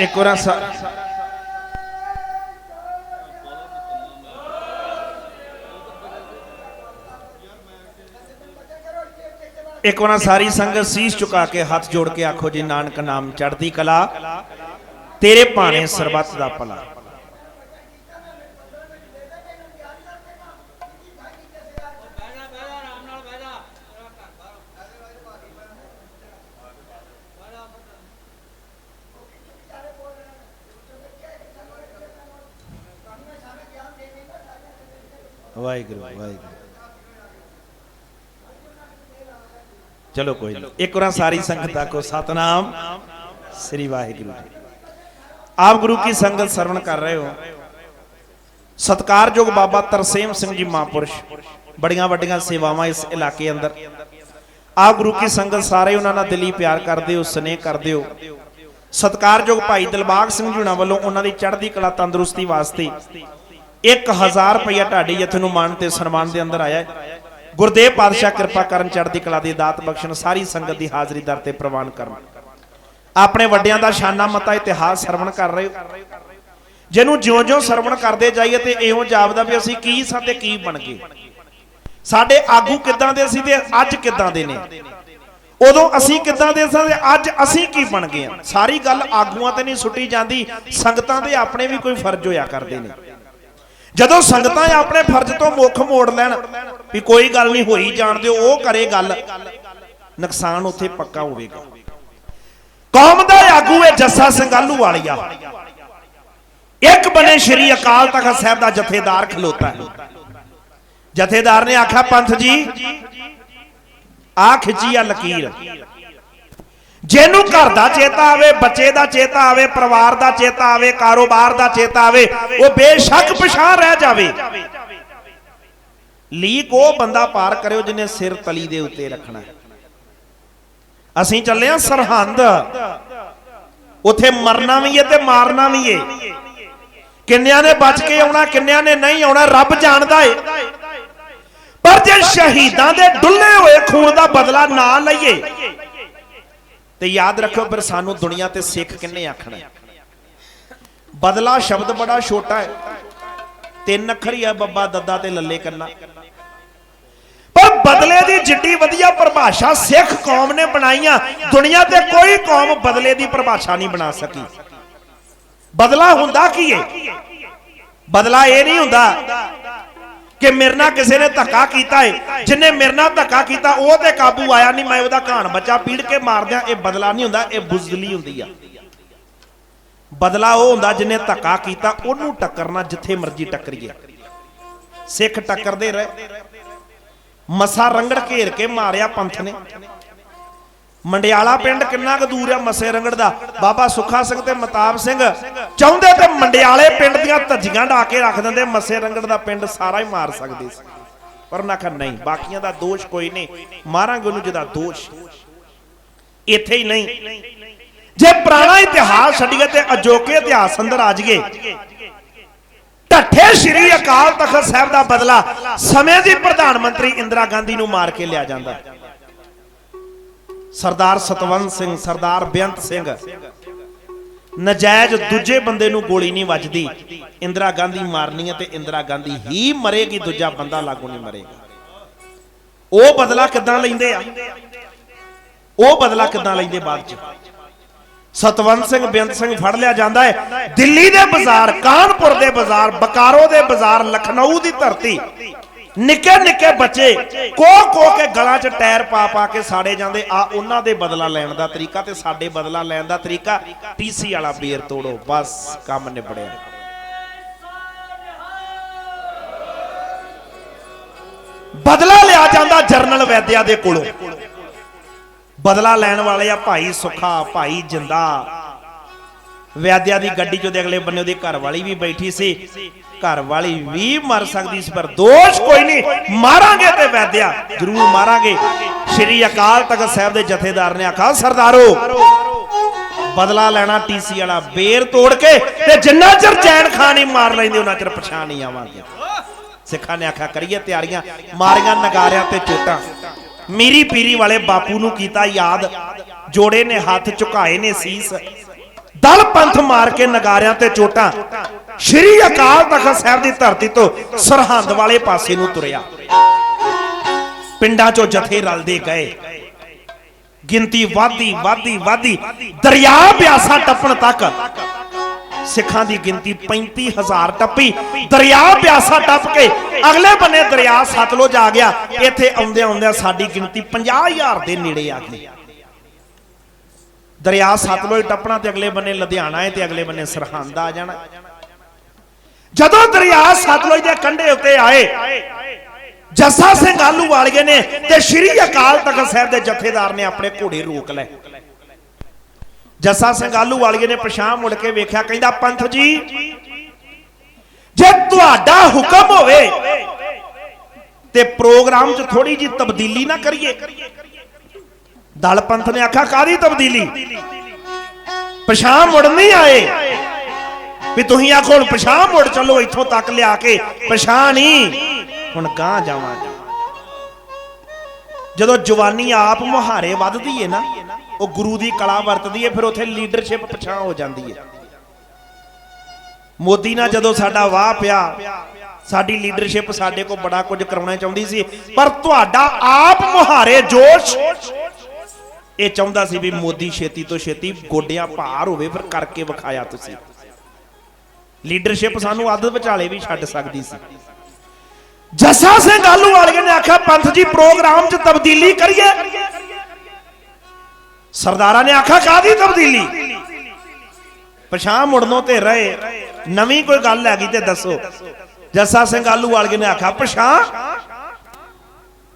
एक बार एक बार सारी संगत शीश झुका के हाथ जोड़ के आखो जी नानक नाम चढ़ती कला तेरे भाने सरबत दा भला। वाहिगुरू वाहिगुरू चलो कोई नहीं एक बार सारी संगत को सतनाम श्री वाहिगुरू। आप गुरु की संगत श्रवण कर रहे हो। सत्कारयोग बाबा तरसेम सिंह जी महापुरुष बड़ियां वड्डियां सेवावां इस इलाके अंदर। आप गुरु की संगत सारे उन्होंने दिली प्यार करते हो स्नेह करते हो। सत्कारयोग भाई दिलबाग सिंह जी उन्होंने वालों उन्होंने चढ़ती कला तंदुरुस्ती वास्ते 1000 रुपया ढाडी जथे नूं मान ते सन्मान दे अंदर आया है। गुरदेव पातशाह कृपा करन चढ़ती कला दी दात बख्शण सारी संगत की हाजरी दर ते प्रवान करन। अपने वड्डियां दा शाना मता इतिहास सरवण कर रहे हो जिन्हों ज्यों ज्यों सरवण करते जाइए तो इहों जापदा भी असीं की सां ते की बन गए। साडे आगू किदां दे सी ते अज किदां दे ने, उदों असीं किदां दे सां ते अज असीं की बन गए। सारी गल आगूआं ते नहीं सुटी जाती, संगतां दे अपने भी कोई फर्ज होया करदे ने। जदों संगतां अपने फर्ज तो मुख मोड़ लैण भी कोई गल नहीं होई जाण दिओ, वो करे गल, नुकसान उत्थे पक्का होवेगा। कौम दा आगू है जस्सा सिंह आलूवालिया, एक बने श्री अकाल तख्त साहब दा जथेदार खलोता है। जथेदार ने आखा पंथ जी आ खिची आ लकीर, जेनू घर दा चेता आवे, बच्चे दा चेता आवे, परिवार दा चेता आवे, कारोबार दा चेता आवे, वो बेशक पछाण रह जावे। लीक वो बंदा पार करियो जिन्हें सिर तली दे उत्ते रखना है। असीं चले हां सरहंद, उथे मरना भी है ते मारना भी है। किन्नियां ने बच के आउणा, किन्नियां ने नहीं आउणा, रब जानदा है। पर जे शहीदां दे डुल्ले होए खून दा बदला ना लईए ते याद रखो फिर सानू दुनिया ते सिख किन्ने आखना। बदला शब्द बड़ा छोटा है, 3 अखर ही है, बब्बा दद्दा ते लल्ले कन्ना। पर बदले दी जिड्डी वधिया परिभाषा सिख कौम ने बनाईया, दुनिया ते कोई कौम बदले दी परिभाषा नहीं बना सकी। बदला हुंदा की है? बदला ये नहीं हुंदा कि मेरे नाल किसी ने धक्का कीता है, जिन्हें मेरे नाल धक्का कीता वो ते काबू आया नहीं, मैं उहदा घाण बच्चा पीड़ के मार दियां। ये बदला नहीं हुंदा, ये बुज़दिली हुंदी आ। बदला वो हुंदा जिन्हें धक्का कीता उहनूं टक्करना, जिथे मर्जी टक्करीए। सिख टक्करदे रहे, मसा रंगड़ घेर के मारिया पंथ ने। मंडियाला पिंड किन्ना क दूर है मसे रंगड़ दा? बाबा सुखा सिंह ते मताब सिंह चाहुंदे ते मंडियाले पिंड दियां धज्जियां ढा के रख दिंदे, मसे रंगड़ दा पिंड सारा ही मार सकदे सी। पर उन्हां आखिया नहीं, बाकियां दा दोष कोई नहीं, मारांगे उहनूं जिहदा दोष। इत्थे ही नहीं, जे पुराना इतिहास छड्डीए ते अजोके इतिहास अंदर आ जाइए। ढट्ठे श्री अकाल तख्त साहब दा बदला समय दी प्रधानमंत्री इंदिरा गांधी नूं मार के लिया जांदा। सरदार सतवंत सिंह, सरदार बेअंत सिंह, नजायज दूजे बंदे नूं गोली नहीं वजदी। इंदिरा गांधी मारनी है ते इंदिरा गांधी ही मरेगी, दूजा बंदा लागू नहीं मरेगा। वो बदला किदां लैंदे आ? वो बदला किदां लैंदे? बाद च सतवंत सिंह बेअंत सिंह फड़ लिया जाता है। दिल्ली दे बाजार, कानपुर दे बाजार, बकारो दे बाजार, लखनऊ दी धरती, निके निके बच्चे को के गलां च टायर पा पा के साड़े जाते। आ उन्हां दे बदला लैण दा तरीका ते साडे बदला लैण दा तरीका। टीसी वाला बेर तोड़ो, बस काम निबड़िया। बदला लिया जाता जरनल वैद्या दे कोलों। बदला लैण वाले आ भाई सुखा, भाई जिंदा। वैद्या दी गड्डी चों दे अगले बन्ने उहदी घर वाली भी बैठी सी, घर वाली भी मर सकती सी, पर दोष कोई नहीं, मारांगे ते वैद्या जरूर मारांगे। श्री अकाल तख्त साहब दे जथेदार ने आखा सरदारो बदला लेना टीसी वाला बेर तोड़ के, ते जिन्ना चਿਰ चैन खान ही मार लेंदे उन्ना चਿਰ पछाण नहीं आवांगे। सिखा ने आखा करिए तैयारियां, मारियां नगारियां ते चोटां। मीरी पीरी वाले बापू नूं कीता याद, जोड़े ने हाथ झुकाए ने सीस, दल पंथ मार के नगारियां ते चोटां श्री अकाल तखत साहिब की धरती तो सरहंद वाले पासे नूं तुरिया। पिंडां चों जथे रलदे गए, गिनती वाधी वाधी वाधी दरिया ब्यासा टप्पण तक सिखां दी गिनती 35,000 टप्पी। दरिया ब्यासा टप के अगले बन्ने दरिया सतलुज आ गया। इत्थे आउंदियां आउंदियां साडी गिनती 50,000 दे नेड़े आ गई। दरिया सतलुज टप्पना ते अगले बन्ने लुधियाना है ते अगले बन्ने सरहंद आ जाना। जदों दरिया सतलुज दे कंढे उत्ते आए, जस्सा सिंह आलूवालिए ने ते श्री अकाल तखत साहिब दे जथेदार ने अपने घोड़े रोक ले। जस्सा सिंह आलूवालिए ने पछाण मुड़ के वेख्या, कहंदा पंथ जी जे तुहाडा हुक्म होवे ते प्रोग्राम च थोड़ी जी तब्दीली ना करिए। दल पंथ ने आखा कादी तब्दीली, पछाण मुड़ नहीं आए भी तुसीं आखो हुण पछाण मुड़ चलो इत्थों तक लिया के पछाण ही हुण गां जावांगे। जदों जवानी आप मुहारे वधदी है ना, वो गुरु की कला वरतदी है, फिर उत्थे लीडरशिप पछाण हो जाती है। मोदी ना जदों साडा वाह पिया, साडी लीडरशिप साडे को बड़ा कुछ कराउणा चाहुंदी सी, पर तुहाडा आप मुहारे जोश ये चाहुंदा सी भी मोदी छेती तो छेती गोडियां भार होवे, फिर करके विखाया तुसीं। लीडरशिप सानू अद विचाले भी छड्ड सकदी सी। जस्सा सिंह आलूवालिए ने आख्या पंथ जी प्रोग्राम च तब्दीली करिए। सरदारा ने आख्या कादी तब्दीली, पछाण मुड़नों ते रहे, नवी कोई गल हैगी ते दसो। जस्सा सिंह आलूवालिए ने आख्या पछाण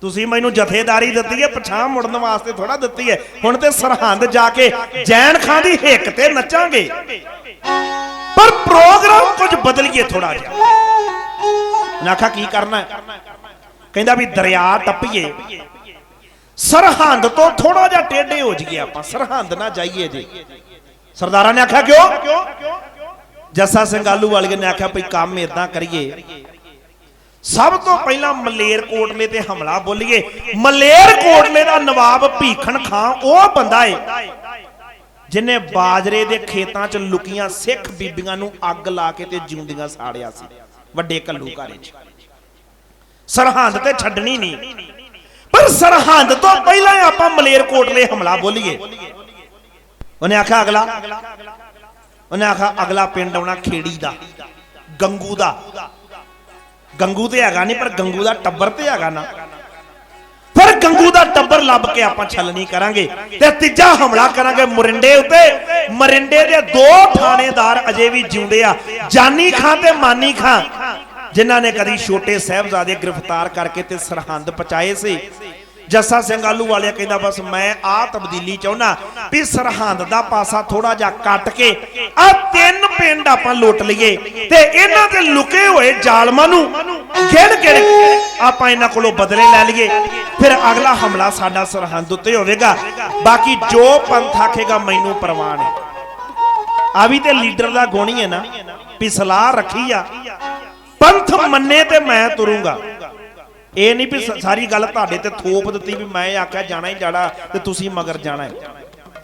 तुसीं मैनूं जथेदारी दित्ती है, पछाण मुड़न वास्ते थोड़ा दित्ती है। हुण ते सरहंद जाके जैन खां दी हिक ते नचांगे, पर प्रोग्राम कुछ बदलिए थोड़ा जिहा। आखा की करना है, कहंदा भी दरिया टप्पीए, सरहंद तो थोड़ा जा टेढ़े हो जाइए, आपां सरहंद ना जाइए जी। सरदारा ने आखा क्यों? जस्सा सिंह आलूवालिए ने आखा भाई काम इदां करिए, सब तो पहला मलेरकोटले ते हमला बोलीए। मलेरकोटले दा नवाब भीखन खां वो बंदा है जिन्हें बाजरे दे खेतां च लुकियां सिख बीबियां नूं अग ला के ते जिउंदियां साड़िया सी वड्डे घल्लूघारे च। सरहंद ते छड्डनी नहीं, पर सरहंद तो पहला आपां मलेरकोटले हमला बोलीए। उन्हें आखा अगला, उन्हें आखा अगला पिंड आउणा खेड़ी दा, गंगू दा। गंगू ते हैगा नहीं, पर गंगू दा टब्बर ते हैगा ना, फिर गंगू दा टब्बर लभ के आपां छलनी करांगे ते तीजा हमला करांगे मोरिंडे उत्ते। मोरिंडे दे 2 थानेदार अजे भी जिउंदे आ, जानी खां ते मानी खां, जिन्हां ने कदी छोटे साहिबजादे गिरफ्तार करके ते सरहंद पहुंचाए सी। जस्सा सिंह आलूवालिया कहंदा बस मैं आ तब्दीली चाहुंदा भी सरहंद दा पासा थोड़ा जा कट के आ 3 पिंड आपां लुट लईए ते इन्हां दे लुके होए जालमां नूं गिण आपां इन्हां कोलों बदले लै लईए, फिर अगला हमला साडा सरहंद उत्ते होवेगा। बाकी जो पंथ आखेगा मैनूं परवाह है। आ भी ते लीडर दा गुण ही है ना भी सलाह रखी आ, पंथ मन्ने ते मैं तुरूंगा। ये नहीं भी सारी गल तुहाडे ते थोप दित्ती भी मैं आख्या जाना ही जाना ते तुसीं मगर जाना है।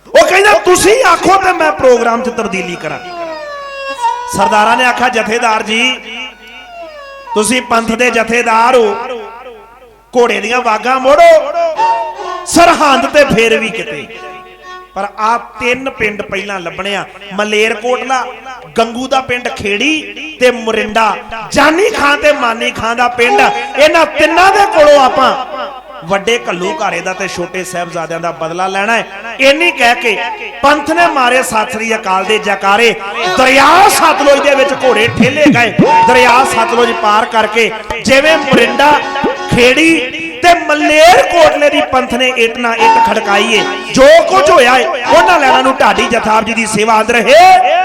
वो कहंदा तुसीं आखो ते मैं प्रोग्राम च तब्दीली करा। सरदारा ने आख्या जथेदार जी तुसीं पंथ दे जथेदार हो, घोड़े दियां वागां मोड़ो, सरहंद ते फेर भी किते। पर आ 3 पिंड पहला लभणे आ, मलेरकोटला, गंगू दा पिंड खेड़ी ते मोरिंडा, जानी खां ते मानी खां दा पिंड। इन्हां तिन्नां दे कोलों आपां वड्डे घल्लूघारे दा ते छोटे साहिबजादियां दा बदला लेना है। इन्नी कह के पंथ ने मारे सत श्री अकाल दे जयकारे। दरिया सतलुज दे विच घोड़े ठेले गए। दरिया सतलुज पार करके जिवें मोरिंडा, खेड़ी ते मलेरकोटले दी पंथ ने इट ना इट खड़काई है। जो कुछ होया है उन्हां लैणां नूं ढाडी जथाब जी दी सेवा अंदर है।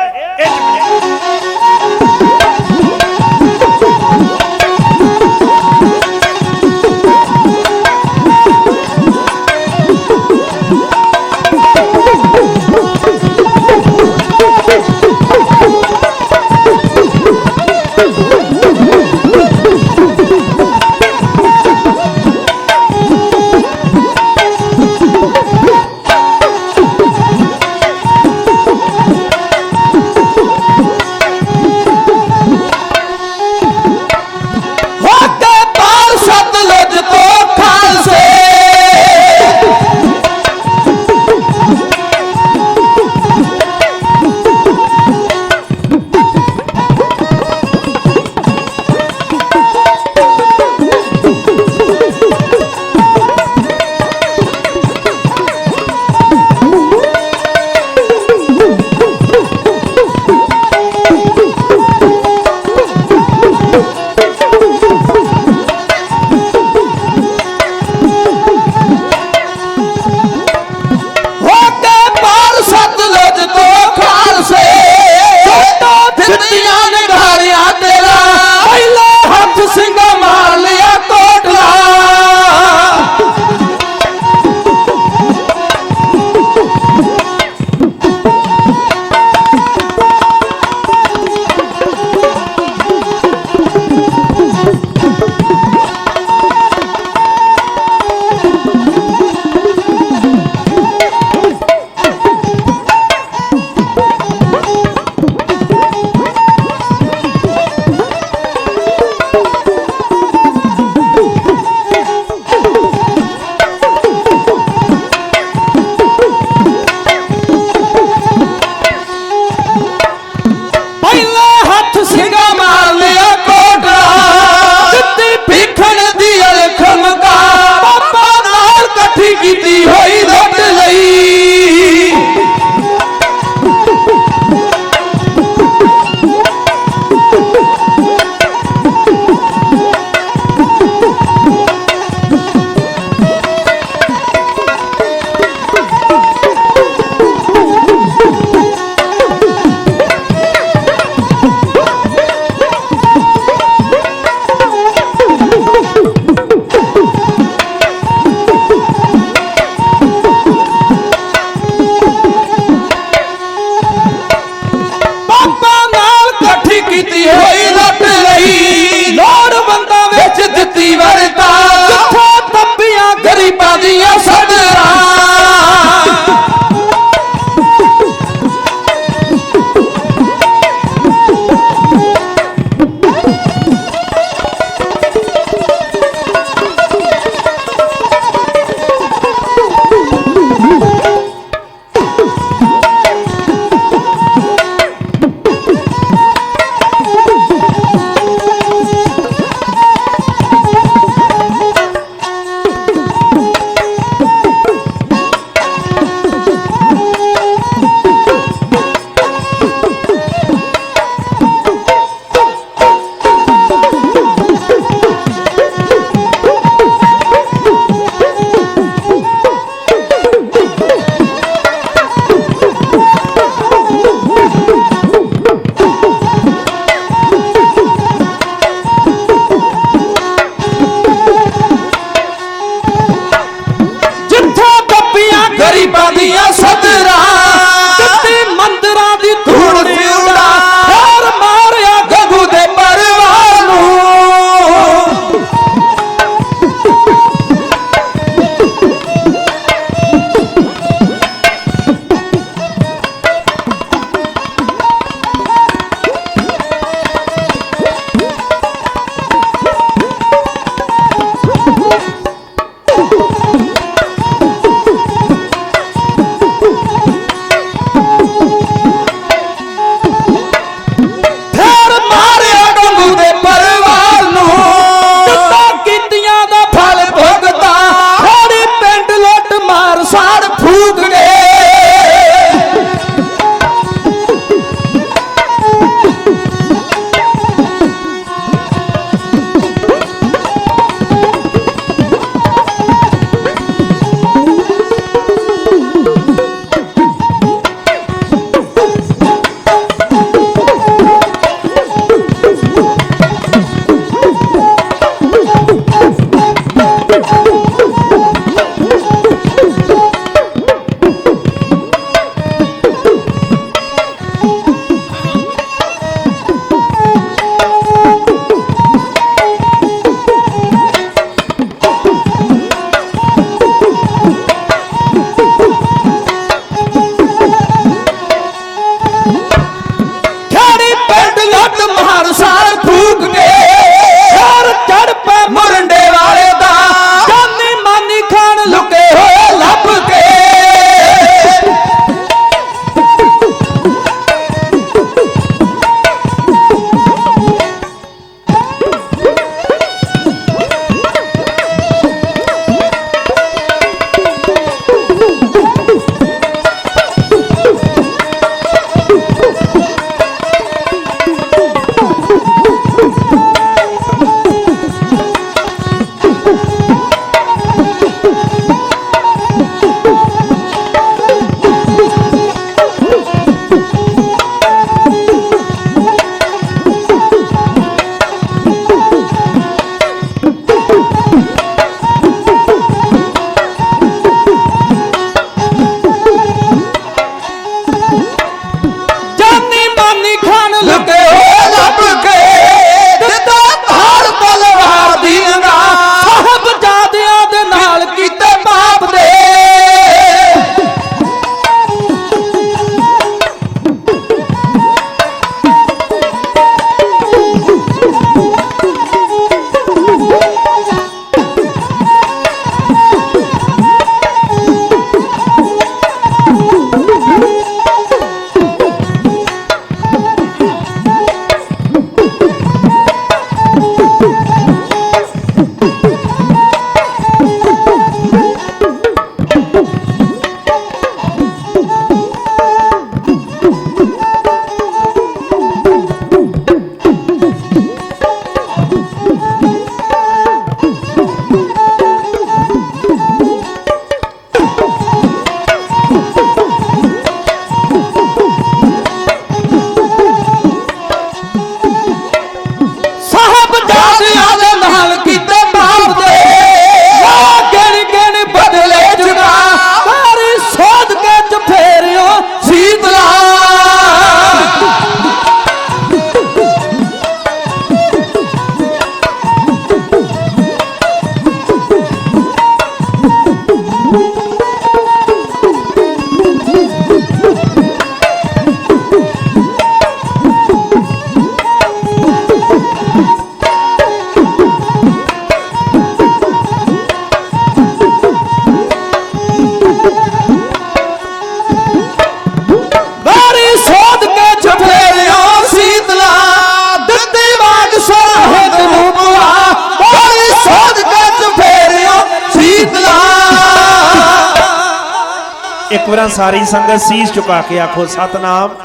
एक बार सारी संगत शीश झुका के आखो सतनाम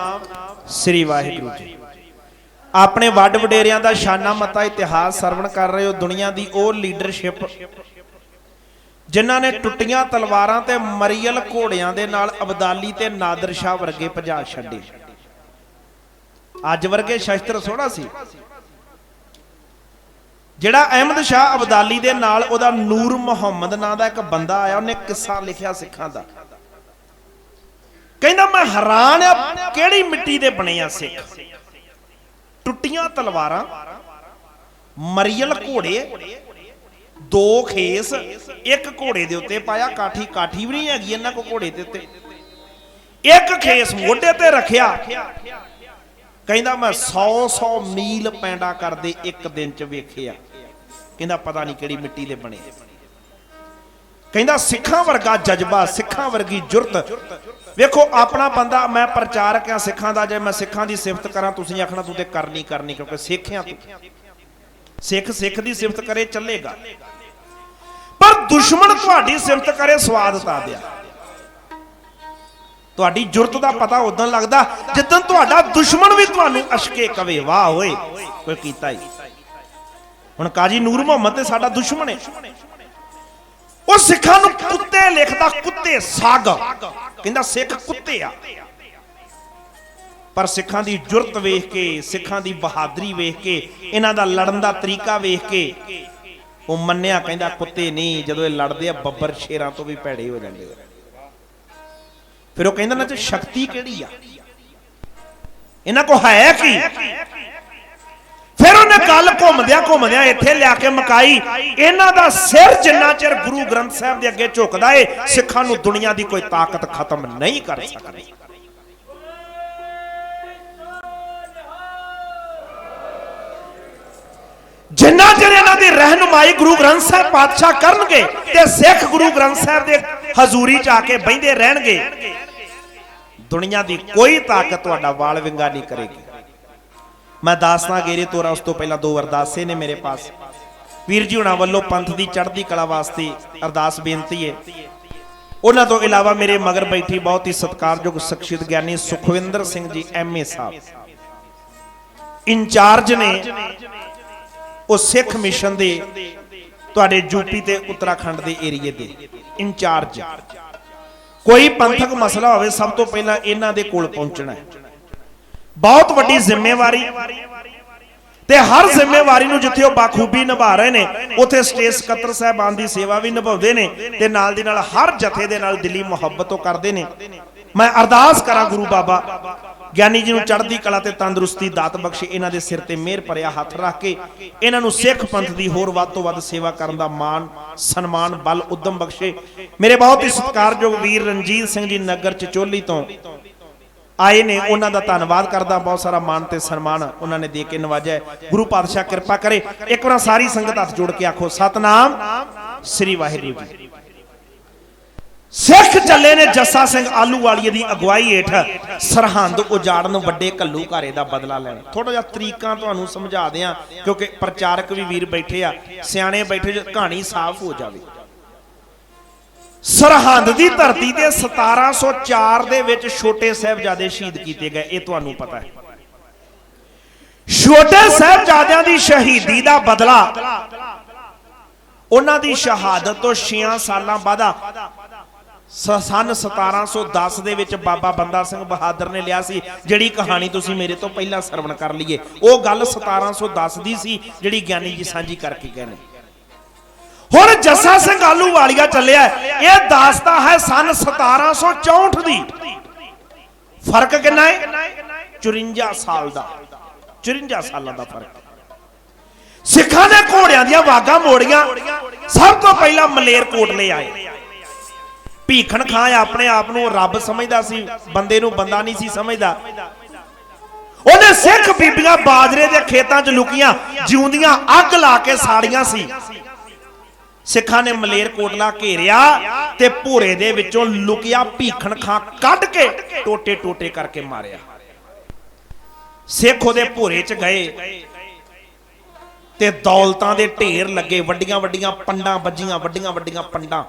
श्री वाहिगुरु जी। अपने वड वडेरियां दा शाना मता इतिहास सरवण कर रहे हो। दुनिया की वो लीडरशिप जिन्हां ने टुटियां तलवारां ते मरीयल घोड़ियां दे नाल अबदाली ते नादर शाह वर्गे भजा छड्डे। अज वर्गे शस्त्र थोड़ा सी। जिहड़ा अहमद शाह अबदाली दे नाल ओदा नूर मुहम्मद नां दा एक बंदा आया, उन्हें किस्सा लिखिया सिखां दा। कहंदा मैं हैरान आ किहड़ी मिट्टी दे बने आ सिख। टुटियां तलवारां, मरीयल घोड़े, दो खेस, एक घोड़े दे उत्ते पाया, काठी काठी भी नहीं हैगी इन्हां को घोड़े दे उत्ते, एक खेस मोढे ते रखिया। कहंदा मैं 100 मील पैंडा करदे एक दिन च वेखिया। कहंदा पता नहीं किहड़ी मिट्टी दे बने। कहंदा सिखां वर्गा जज्बा, सिखां वर्गी जुरत। वेखो अपना बंदा, मैं प्रचारक हां सिखां दा, जे मैं सिखां दी सिफत करां तुसीं आखना तूं ते करनी करनी, क्योंकि सिख हां तूं। सिख सिख दी सिफत करे चलेगा, पर दुश्मन तुहाडी सिफत करे स्वाद ता दिया। तुहाडी जुरत दा पता उदन लगदा जिद्दन तुहाडा दुश्मन भी तुहानू अशके कवे वाह होए कोई कीता ही। हुण काजी नूर मुहम्मद ते साडा दुश्मन है। वो सिखां नू कुत्ते लिखदा, कुत्ते साग। कहंदा सिख कुत्ते आ। पर सिखां दी जुरत वेख के, सिखां दी बहादरी वेख के, इन्हां दा लड़न दा तरीका वेख के वो मन्निया। कहंदा कुत्ते नहीं, जदों ये लड़दे आ बब्बर शेरां तो भी भैड़े हो जांदे। फिर वो कहंदा ना शक्ति किहड़ी आ, इन्हां को है की। फिर उन्हें गल घुमदिया इत्थे लिया के मुकाई। इन्हां दा सिर जिन्ना चिर गुरु ग्रंथ साहिब दे अगे झुकदा है, सिखां नूं दुनिया दी कोई ताकत खत्म नहीं कर सकदी। जिन्ना चिर इन्हां दी रहनुमाई गुरु ग्रंथ साहिब पातशाह करनगे ते सिख गुरु ग्रंथ साहिब दे हजूरी च आके बहिंदे रहणगे, दुनिया दी कोई ताकत तुहाडा वाल विंगा नहीं करेगी। मैं दासना गेरे तोरा, उस तो पहला 2 अरदासे ने मेरे पास। वीर जी हुणां वल्लों पंथ दी चढ़दी कला वास्ते अरदास बेनती है। उन्हां तो इलावा मेरे मगर बैठी बहुत ही सत्कारयोग शख्सियत ज्ञानी सुखविंदर सिंह जी MA साहब इंचार्ज ने वो सिख मिशन दे तुहाडे यूपी ते उत्तराखंड दे एरिए दे इंचार्ज। कोई पंथक मसला होवे सब तो पहला इन्हां दे कोल पहुंचना है। बहुत वड्डी जिम्मेवारी ते हर जिम्मेवारी नूं जिथे बाखूबी निभा रहे ने, उथे स्टेट सकत्तर साहबान दी सेवा भी निभाउंदे ने ते नाल दी नाल हर जथे दे नाल दिली मुहब्बत करदे ने। मैं अरदास करा गुरु बाबा ज्ञानी जी नूं चढ़दी कला ते तंदुरुस्ती दात बख्शे, इन्हां दे सिर ते मेहर भरिया हथ रख के इन्हां नूं सिख पंथ दी होर वध तों वध सेवा करन दा मान सन्मान बल उद्यम बख्शे। मेरे बहुत ही सत्कारयोग वीर रणजीत सिंह जी नगर चचोली तो आए ने, उन्हां दा धन्नवाद करदा। बहुत सारा मान ते सन्मान उन्होंने दे के नवाजा। गुरु पातशाह कृपा करे। एक बार सारी संगत हाथ जोड़ के आखो सतनाम श्री वाहिगुरु जी। सिख चले ने जस्सा सिंह आलूवालिए दी अगुवाई हेठ सरहंद उजाड़न वड्डे घल्लू घारे दा बदला लैना। थोड़ा जिहा तरीका तुहानूं समझा दियां क्योंकि प्रचारक भी वीर बैठे आ, सियाणे बैठे, जो कहानी साफ हो जाए। सरहंद दी धरती ते 1704 दे विच छोटे साहिबजादे शहीद किए गए, ये तुहानूं पता है। छोटे साहिबजादियां दी शहीदी दा बदला उन्हां दी शहादत तो 6 साल बाद सन 1710 दे विच बाबा बंदा सिंह बहादुर ने लिया सी, जिहड़ी कहानी तुसीं मेरे तो पहला सरवण कर लीए। वो गल 1710 दी सी जिहड़ी ज्ञानी जी सांझी करके गए ने। हुण जस्सा सिंह आलूवालिया चलिया, यह दासता है सन 1764 दी। फर्क कितना है? 54 साल का, 54 साल का फर्क। सिखां ने घोड़ियां दी वागां मोड़ियां। सब तो पहला मलेरकोटले आए। भीखण खां अपने आप को रब समझदा सी, बंदे नूं बंदा नहीं सी समझदा। उन्हें सिख बीबियां बाजरे के खेतों च लुकियां जिउंदियां अग ला के साड़ियां सी। सिखां ने मलेरकोटला घेरिया ते भोरे दे विचों लुकिया भीखण खां कढ के टोटे टोटे करके मारिया। सिख उहदे भोरे च गए ते दौलतां दे ढेर लगे, वड्डियां वड्डियां पंडां बजियां, वड्डियां वड्डियां पंडां।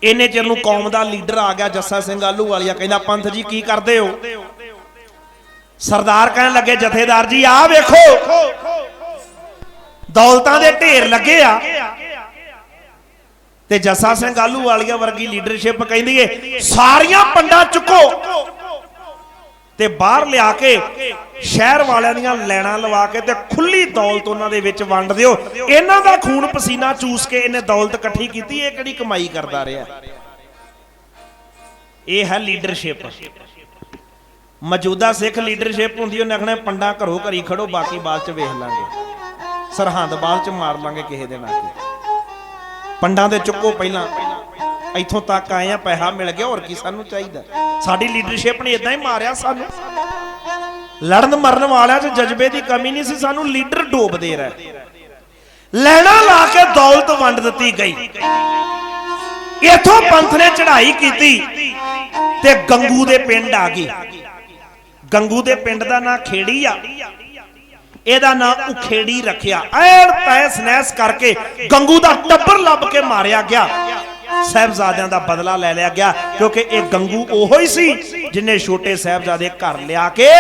इन्ने चिर नूं कौम दा लीडर आ गया जस्सा सिंह आलूवालिया, कहंदा पंथ जी की करदे हो? सरदार कहन लगे जथेदार जी आ वेखो दौलतां दे ढेर लगे आ। ते जस्सा सिंह आलूवालिया वर्गी लीडरशिप कहंदी है सारियां पंडां चुको ते बाहर लिया के शहर वालियां दीयां लैणां लवा के ते खुली दौलत उन्हां दे विच वंड दिओ। इन्हां दा खून पसीना चूस के इन्हें दौलत इकट्ठी कीती, इह किहड़ी कमाई करदा रिहा? यह है लीडरशिप। मौजूदा सिख लीडरशिप हुंदी उन्हें आखना पंडा घरों घरी खड़ो, बाकी बाद च वेख लांगे, सरहंद बाद च मार लांगे किसी दिन आके। पंडा दे चुको पहला, इथों तक आए हैं, पैसा मिल गया, और की सानू चाहिए? साडी लीडरशिप ने इदां ही मारिया सानू। लड़न मरन वालियां च जज्बे की कमी नहीं सी, सानू लीडर डोबदे रहे। लैना ला के दौलत वंड दी गई। इथों पंथ ने चढ़ाई की ते गंगू दे पिंड आ गई। गंगू दे पिंड दा नां खेड़ी आ, एदा नां उखेड़ी रखिया। ऐन तैस नैस करके गंगू दा टब्बर लभ के मारिया गया, साहिबजादियां दा बदला ले लिया गया, क्योंकि एक गंगू ओहो ही सी जिन्हें छोटे साहिबजादे घर लिया के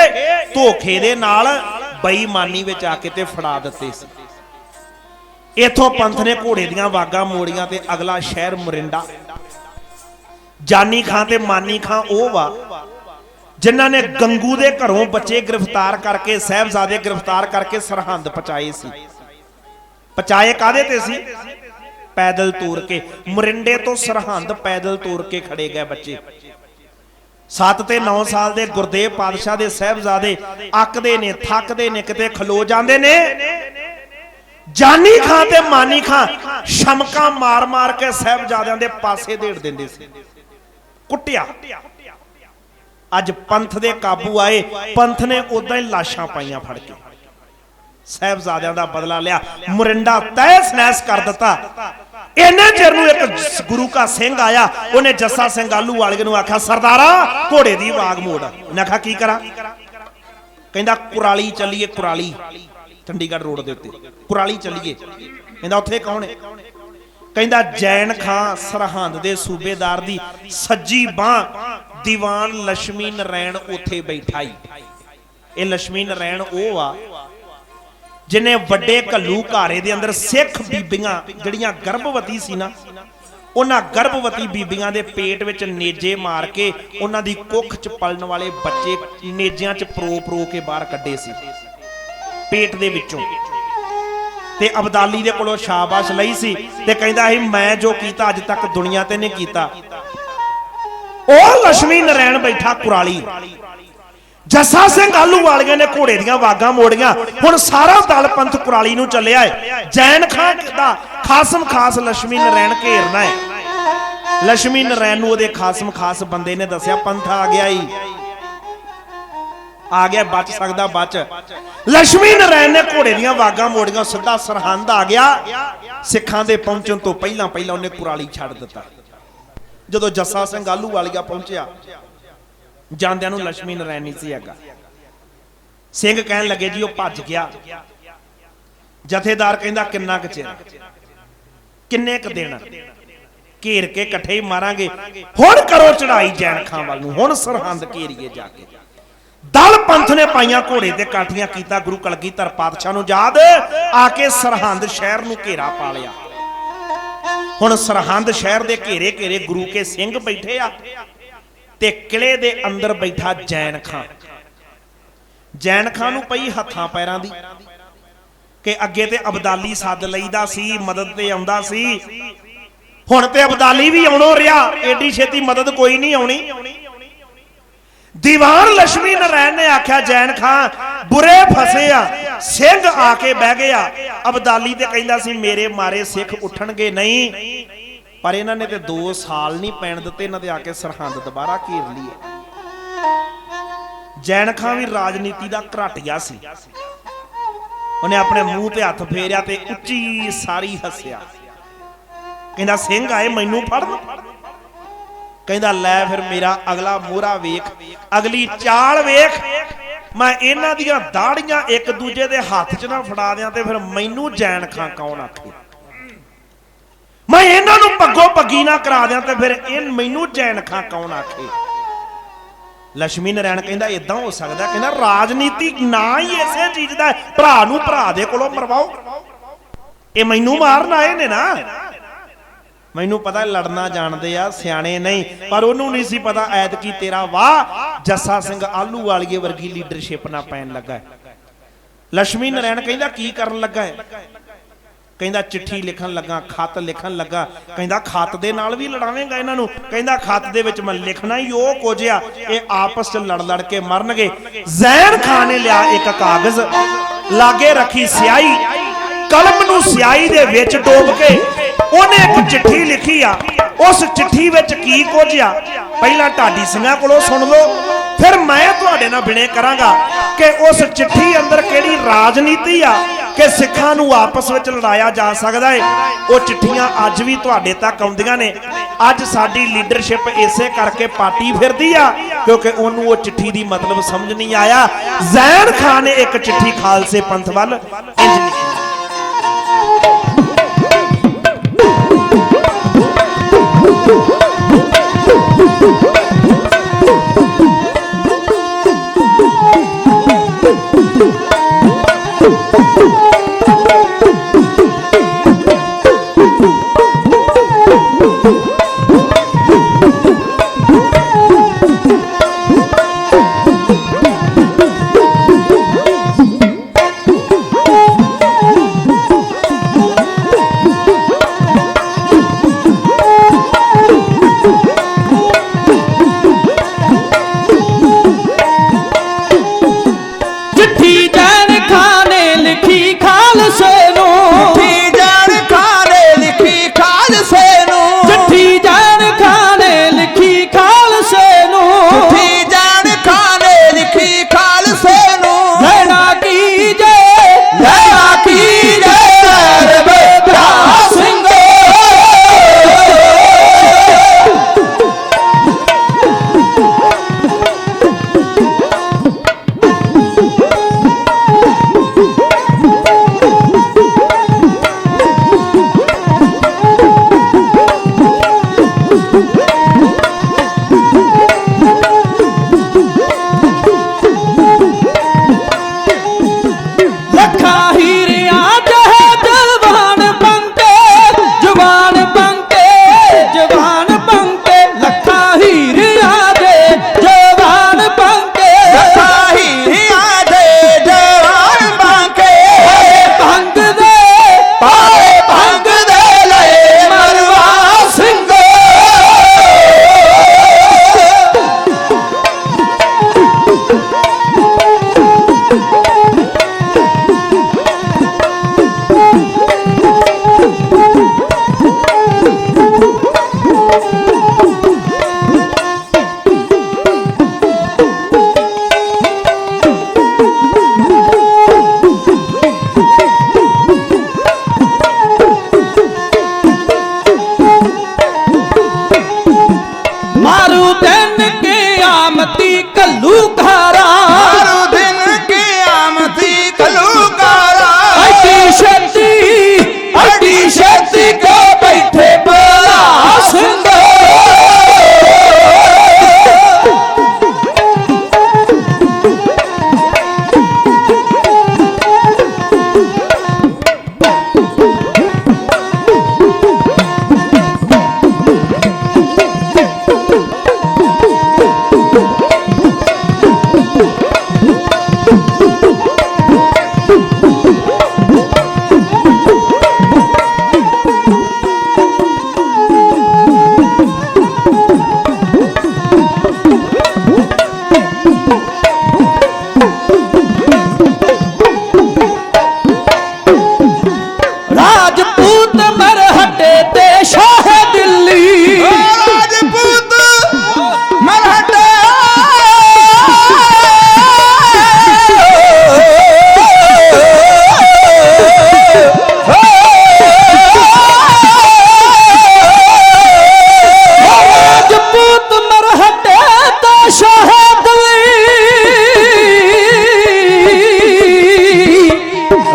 धोखे दे नाल बेईमानी विच आके ते फड़ा दित्ते सी। इथों पंथ ने घोड़े दियां वागां मोड़ियां ते अगला शहर मोरिंडा। जानी खां ते मानी खां ओह वा जिन्हां ने गंगू दे घरों बच्चे गिरफ्तार करके, साहिबजादे गिरफ्तार करके सरहंद पहुंचाए सी। पहुंचाए काहदे ते सी? पैदल तूर के। मोरिंडे तो सरहंद पैदल तूर के खड़े गए बच्चे। 7 ते 9 साल दे गुरदेव पातशाह दे साहिबजादे अकदे ने, थकदे ने, किते खलो जांदे ने। जानी खां ते मानी खां शमका मार मार के साहिबजादियां दे पासे देड़ दिंदे सी, कुटिया। अज पंथ दे काबू आए, पंथ ने उदां ही लाशां पाइयां फड़ के, साहिबजादियां दा बदला लिया, मोरिंडा तैस नैस कर दिता। इन्ने चिर नूं एक गुरु का सिंह आया, उन्हें जस्सा सिंह आलूवालिया नूं आख्या सरदारा घोड़े दी वाग मोड़। उन्हें आख्या की करा? कहंदा कुराली चलीए, कुराली चंडीगढ़ रोड दे उत्ते कुराली चलीए। कहंदा उत्थे कौन है? कहंदा जैन खां सरहंद दे सूबेदार दी सज्जी बांह दीवान लक्ष्मी नारायण उत्थे बैठा ही। ये लक्ष्मी नारायण ओह आ जिन्हें वड्डे घल्लू घारे दे अंदर सिख बीबियां जड़ियां गर्भवती सी ना, उन्हां गर्भवती बीबियां दे पेट विच नेजे मार के उन्हां दी कुख च पलण वाले बच्चे नेजियां च परो परो के बाहर कड्डे सी पेट दे विचों। ते अबदाली दे कोलों शाबाश लई सी ते कहंदा ही मैं जो कीता अज तक दुनिया ते नहीं कीता। ओ लक्ष्मी नारायण बैठा कुराली। जस्सा सिंह आलूवालिया ने घोड़े दियां वागां मोड़ियां। हुण सारा दल पंथ कुराली नूं चलिया है। जैन खां दा खासम खास लक्ष्मी नारायण घेरना है। लक्ष्मी नारायण नूं उहदे खासम खास बंदे ने दस्सिया पंथ आ गया ही, आ गया, बच सकदा बच। लक्ष्मी नारायण ने घोड़े दियां वागां मोड़ियां, सीधा सरहंद आ गया। सिखां दे पहुंचण तो पहला पहला उन्हें कुराली छड्ड दित्ता। जदों जस्सा सिंह आलूवालिया पहुंचिया, जांदियां नूं लक्ष्मी नारायण नहीं सी हैगा। सिंह कहन लगे जी वह भज गया। जथेदार कहंदा किन्ना क चिर, किन्ने क दिन, घेर के इकट्ठे ही मारांगे। हुण करो चढ़ाई जैन खां वाल नूं, हुण सरहंद घेरीए जाके। दल पंथ ने पाइयां घोड़े ते काठियां कीता। गुरु कलगीधर पातशाह नूं याद आके सरहंद शहर नूं घेरा पा लिया। हुण सरहंद शहर दे घेरे घेरे गुरु के सिंह बैठे आ ते किले दे अंदर बैठा जैन खां। जैन खां नूं पई हत्थां पैरां दी कि अगे ते अबदाली सद लईदा सी, मदद ते आउंदा सी। हुण ते अबदाली भी आउणों रिहा, एडी छेती मदद कोई नहीं आउणी। दीवान लक्ष्मी नारायण ने आख्या जैन खां बुरे फसे आ। सिंह आके बह गया। अबदाली ते कहंदा सी मेरे मारे सिख उठणगे नहीं, पर इन्हां ने ते 2 साल नहीं पैण दित्ते, इन्हां दे आके सरहंद दोबारा घेर ली। जैन खां भी राजनीति दा घराटिया सी। उन्हें अपने मुंह ते हथ फेरिया ते उच्ची सारी हसिया। कहंदा सिंह आए मैनू फड़। कहंदा लै फिर मेरा अगला मोहरा वेख, अगली चाल वेख। मैं इन्हां दियां दाड़ियां एक दूजे दे हाथ च ना फड़ा दियां ते फिर मैनू जैन खां कौन आखे। मैं इन्हां नूं पग्गो पग्गी ना करा दियां ते फिर इन मैनू जैनखा कौन आखे। लक्ष्मी नारायण कहंदा इदां हो सकदा, कहंदा राजनीति ना ही इसे चीज दा भरा नूं भरा दे कोलों मरवाओ। ये मैनू मारन आए ने ना, मैनू पता लड़ना जानते आ, सियाणे नहीं, पर उन्होंने नहीं सी पता ऐतकी तेरा वाह जस्सा सिंह आलू वालीए वर्गी लीडरशिप ना पैन लगा है। लक्ष्मी नारायण कहंदा की करन लगा है, कहंदा चिट्ठी लिखन लगा, खत लिखन लगा। कहंदा खत दे नाल भी लड़ावेंगा इन्हां नूं, कहंदा खत दे विच मैं लिखना ही ओ कुछ आ, ये आपस च लड़ लड़ के मरनगे। ज़ैन खान ने लिया एक कागज, लागे रखी स्याही, कलम नूं स्याही दे विच डोब के ਉਹਨੇ एक चिट्ठी लिखी आ। उस चिट्ठी विच की कुछ आ पहला ढाडी ਸਿੰਘਾਂ ਕੋਲੋਂ सुन लो, फिर मैं तुहाडे नाल बिने करांगा कि उस चिट्ठी अंदर किहड़ी राजनीति आ कि सिखां नूं आपस विच लड़ाया जा सकदा है। वो चिट्ठियां अज भी तुहाडे तक आउंदियां ने। अज साडी लीडरशिप इसे करके पार्टी फिरदी आ क्योंकि उन्होंने वो चिट्ठी दी मतलब समझ नहीं आया। ज़ैन खान ने एक चिट्ठी खालसे पंथ वल इंज लिखी,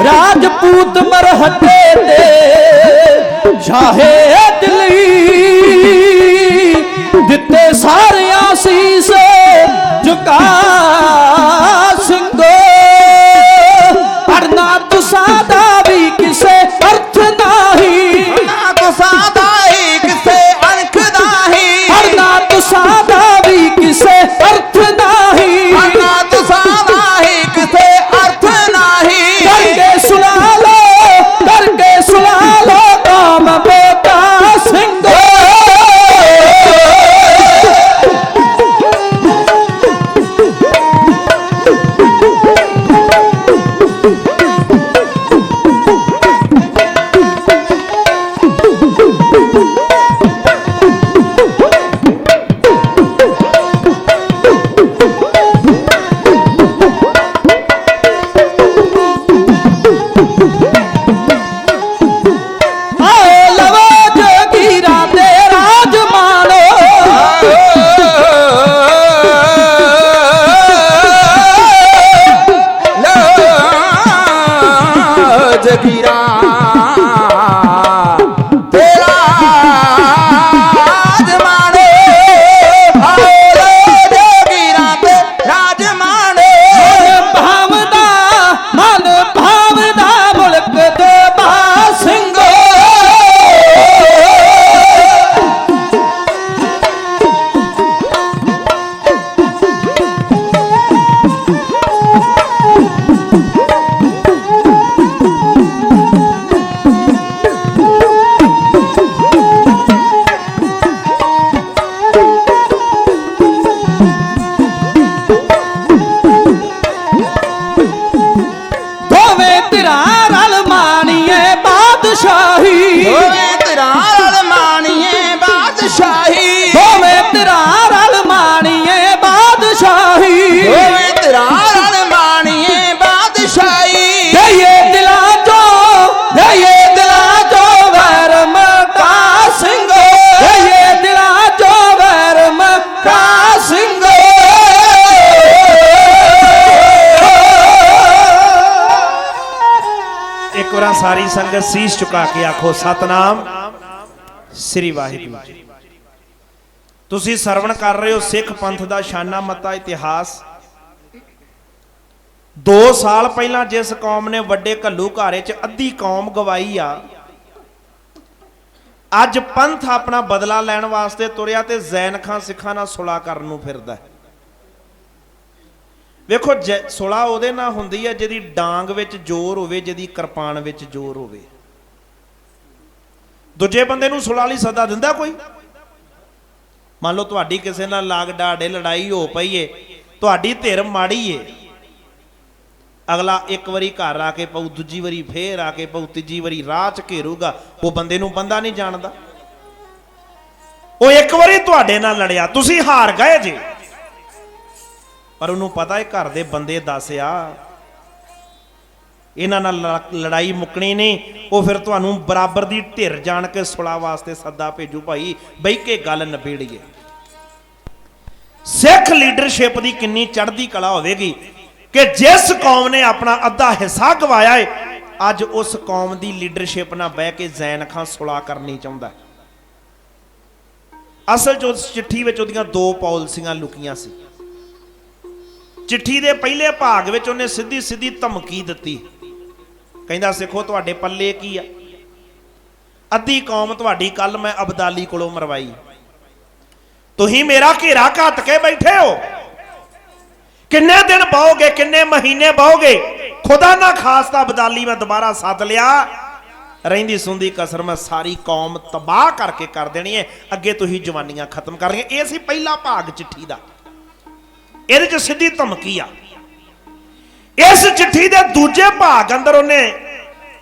राजपूत मरहटे ते शाहे का सिंगो पढ़ना तो सादा भी किसे अर्थ नाही ना तो सादा ही किसे अर्थ नाही पढ़ना तो सादा भी किसे अर्थ नाही ना तो सादा ही किसे अर्थ नाही करके सुना लो काम बेटा सिंगो जगीरा तेरा राजमानो जगीरा ते राजमानो मन भावदा मुल्क दे बासिंगो तेरा मानिए बादशाही तेरा रल मानिए बादशाही तेरा मानिए बादशाही ये दिला जो वरम का सिंगो ये दिला जो वरम का सिंगो एक बार सारी संगत शीश झुका के आखो सतनाम श्री वाहिगुरू जी। तुसी सरवण कर रहे हो सिख पंथ का शाना मता इतिहास। 2 साल पहला जिस कौम ने वड्डे घल्लू घारे च अद्धी कौम गवाई आ, अज पंथ अपना बदला लैण वास्ते तुरिया ते जैन खां सिखां नाल सुलह करन नूं फिरदा है। वेखो सुलह ਉਹਦੇ ਨਾਲ ਹੁੰਦੀ ਹੈ ਜਿਹਦੀ ਡਾਂਗ ਵਿੱਚ ਜ਼ੋਰ ਹੋਵੇ, ਜਿਹਦੀ ਕਿਰਪਾਨ ਵਿੱਚ ਜ਼ੋਰ ਹੋਵੇ। ਦੂਜੇ ਬੰਦੇ ਨੂੰ ਸੁਲਹ ਲਈ ਸੱਦਾ ਦਿੰਦਾ ਕੋਈ? ਮੰਨ ਲਓ ਤੁਹਾਡੀ ਕਿਸੇ ਨਾਲ ਲਾਗ ਡਾੜੇ ਲੜਾਈ ਹੋ ਪਈ ਏ, ਤੁਹਾਡੀ ਧਿਰ ਮਾੜੀ ਏ, ਅਗਲਾ ਇੱਕ ਵਾਰੀ ਘਰ ਆ ਕੇ ਪਊ, ਦੂਜੀ ਵਾਰੀ ਫੇਰ ਆ ਕੇ ਪਊ, ਤੀਜੀ ਵਾਰੀ ਰਾਹ 'ਚ ਘੇਰੂਗਾ। ਉਹ ਬੰਦੇ ਨੂੰ ਬੰਦਾ ਨਹੀਂ ਜਾਣਦਾ। ਉਹ ਇੱਕ ਵਾਰੀ ਤੁਹਾਡੇ ਨਾਲ ਲੜਿਆ, ਤੁਸੀਂ ਹਾਰ ਗਏ ਜੇ, पर उन्होंने पता है घर दे बंदे 10 आ, इन्हां नाल लड़ाई मुकनी नहीं। वो फिर तुहानूं बराबर दी ढिर जान के सुलह वास्ते सद्दा भेजू, भाई बही के गल नबेड़िए। सिख लीडरशिप की किन्नी चढ़दी कला होवेगी कि जिस कौम ने अपना अद्धा हिस्सा गवाया है, अज उस कौम की लीडरशिप नाल बह के जैन खां सुलह करनी चाहुंदा। असल च उस चिट्ठी विच उहदियां 2 पॉलिसियां लुकियां सी। चिट्ठी दे पहले भाग विच उन्हें सीधी सीधी धमकी दित्ती, कहंदा सिखो तुहाडे पल्ले की आ, अद्धी कौम तुहाडी कल मैं अबदाली कोलों मरवाई, तुहीं मेरा घेरा घट के बैठे हो, किन्ने दिन बहोगे, किन्ने महीने बहोगे, खुदा ना खास्ता अबदाली मैं दोबारा सद लिया, रहिंदी सुंदी कसर मैं सारी कौम तबाह करके कर देनी है, अगे तुहीं जवानियां खत्म कर रही। यह सी पहला भाग चिट्ठी का, ਇਹਦੇ ਚ ਸਿੱਧੀ ਧਮਕੀ ਆ। ਇਸ ਚਿੱਠੀ ਦੇ ਦੂਜੇ ਭਾਗ ਅੰਦਰ ਉਹਨੇ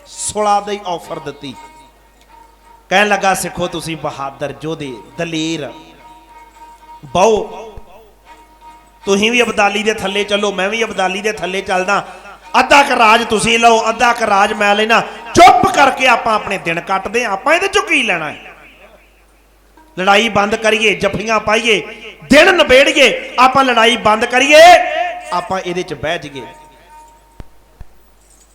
ਸੁਲਹ ਦੀ ਆਫਰ ਦਿੱਤੀ। ਕਹਿਣ ਲੱਗਾ ਸਿੱਖੋ ਤੁਸੀਂ ਬਹਾਦਰ ਯੋਧੇ ਦਲੇਰ ਬਹੁ, ਤੁਸੀਂ ਵੀ ਅਬਦਾਲੀ ਦੇ ਥੱਲੇ ਚੱਲੋ, ਮੈਂ ਵੀ ਅਬਦਾਲੀ ਦੇ ਥੱਲੇ ਚੱਲਦਾ, ਅੱਧਾ ਕ ਰਾਜ ਤੁਸੀਂ ਲਓ, ਅੱਧਾ ਕ ਰਾਜ ਮੈਂ ਲੈਣਾ, ਚੁੱਪ ਕਰਕੇ ਆਪਾਂ ਆਪਣੇ ਦਿਨ ਕੱਟਦੇ ਆਂ, ਆਪਾਂ ਇਹਦੇ ਚੋਂ ਕੀ ਲੈਣਾ ਹੈ। लड़ाई बंद करिए, जफियां पाइए, दिन नबेड़िए, आप लड़ाई बंद करिए, आप ये बह जाइए।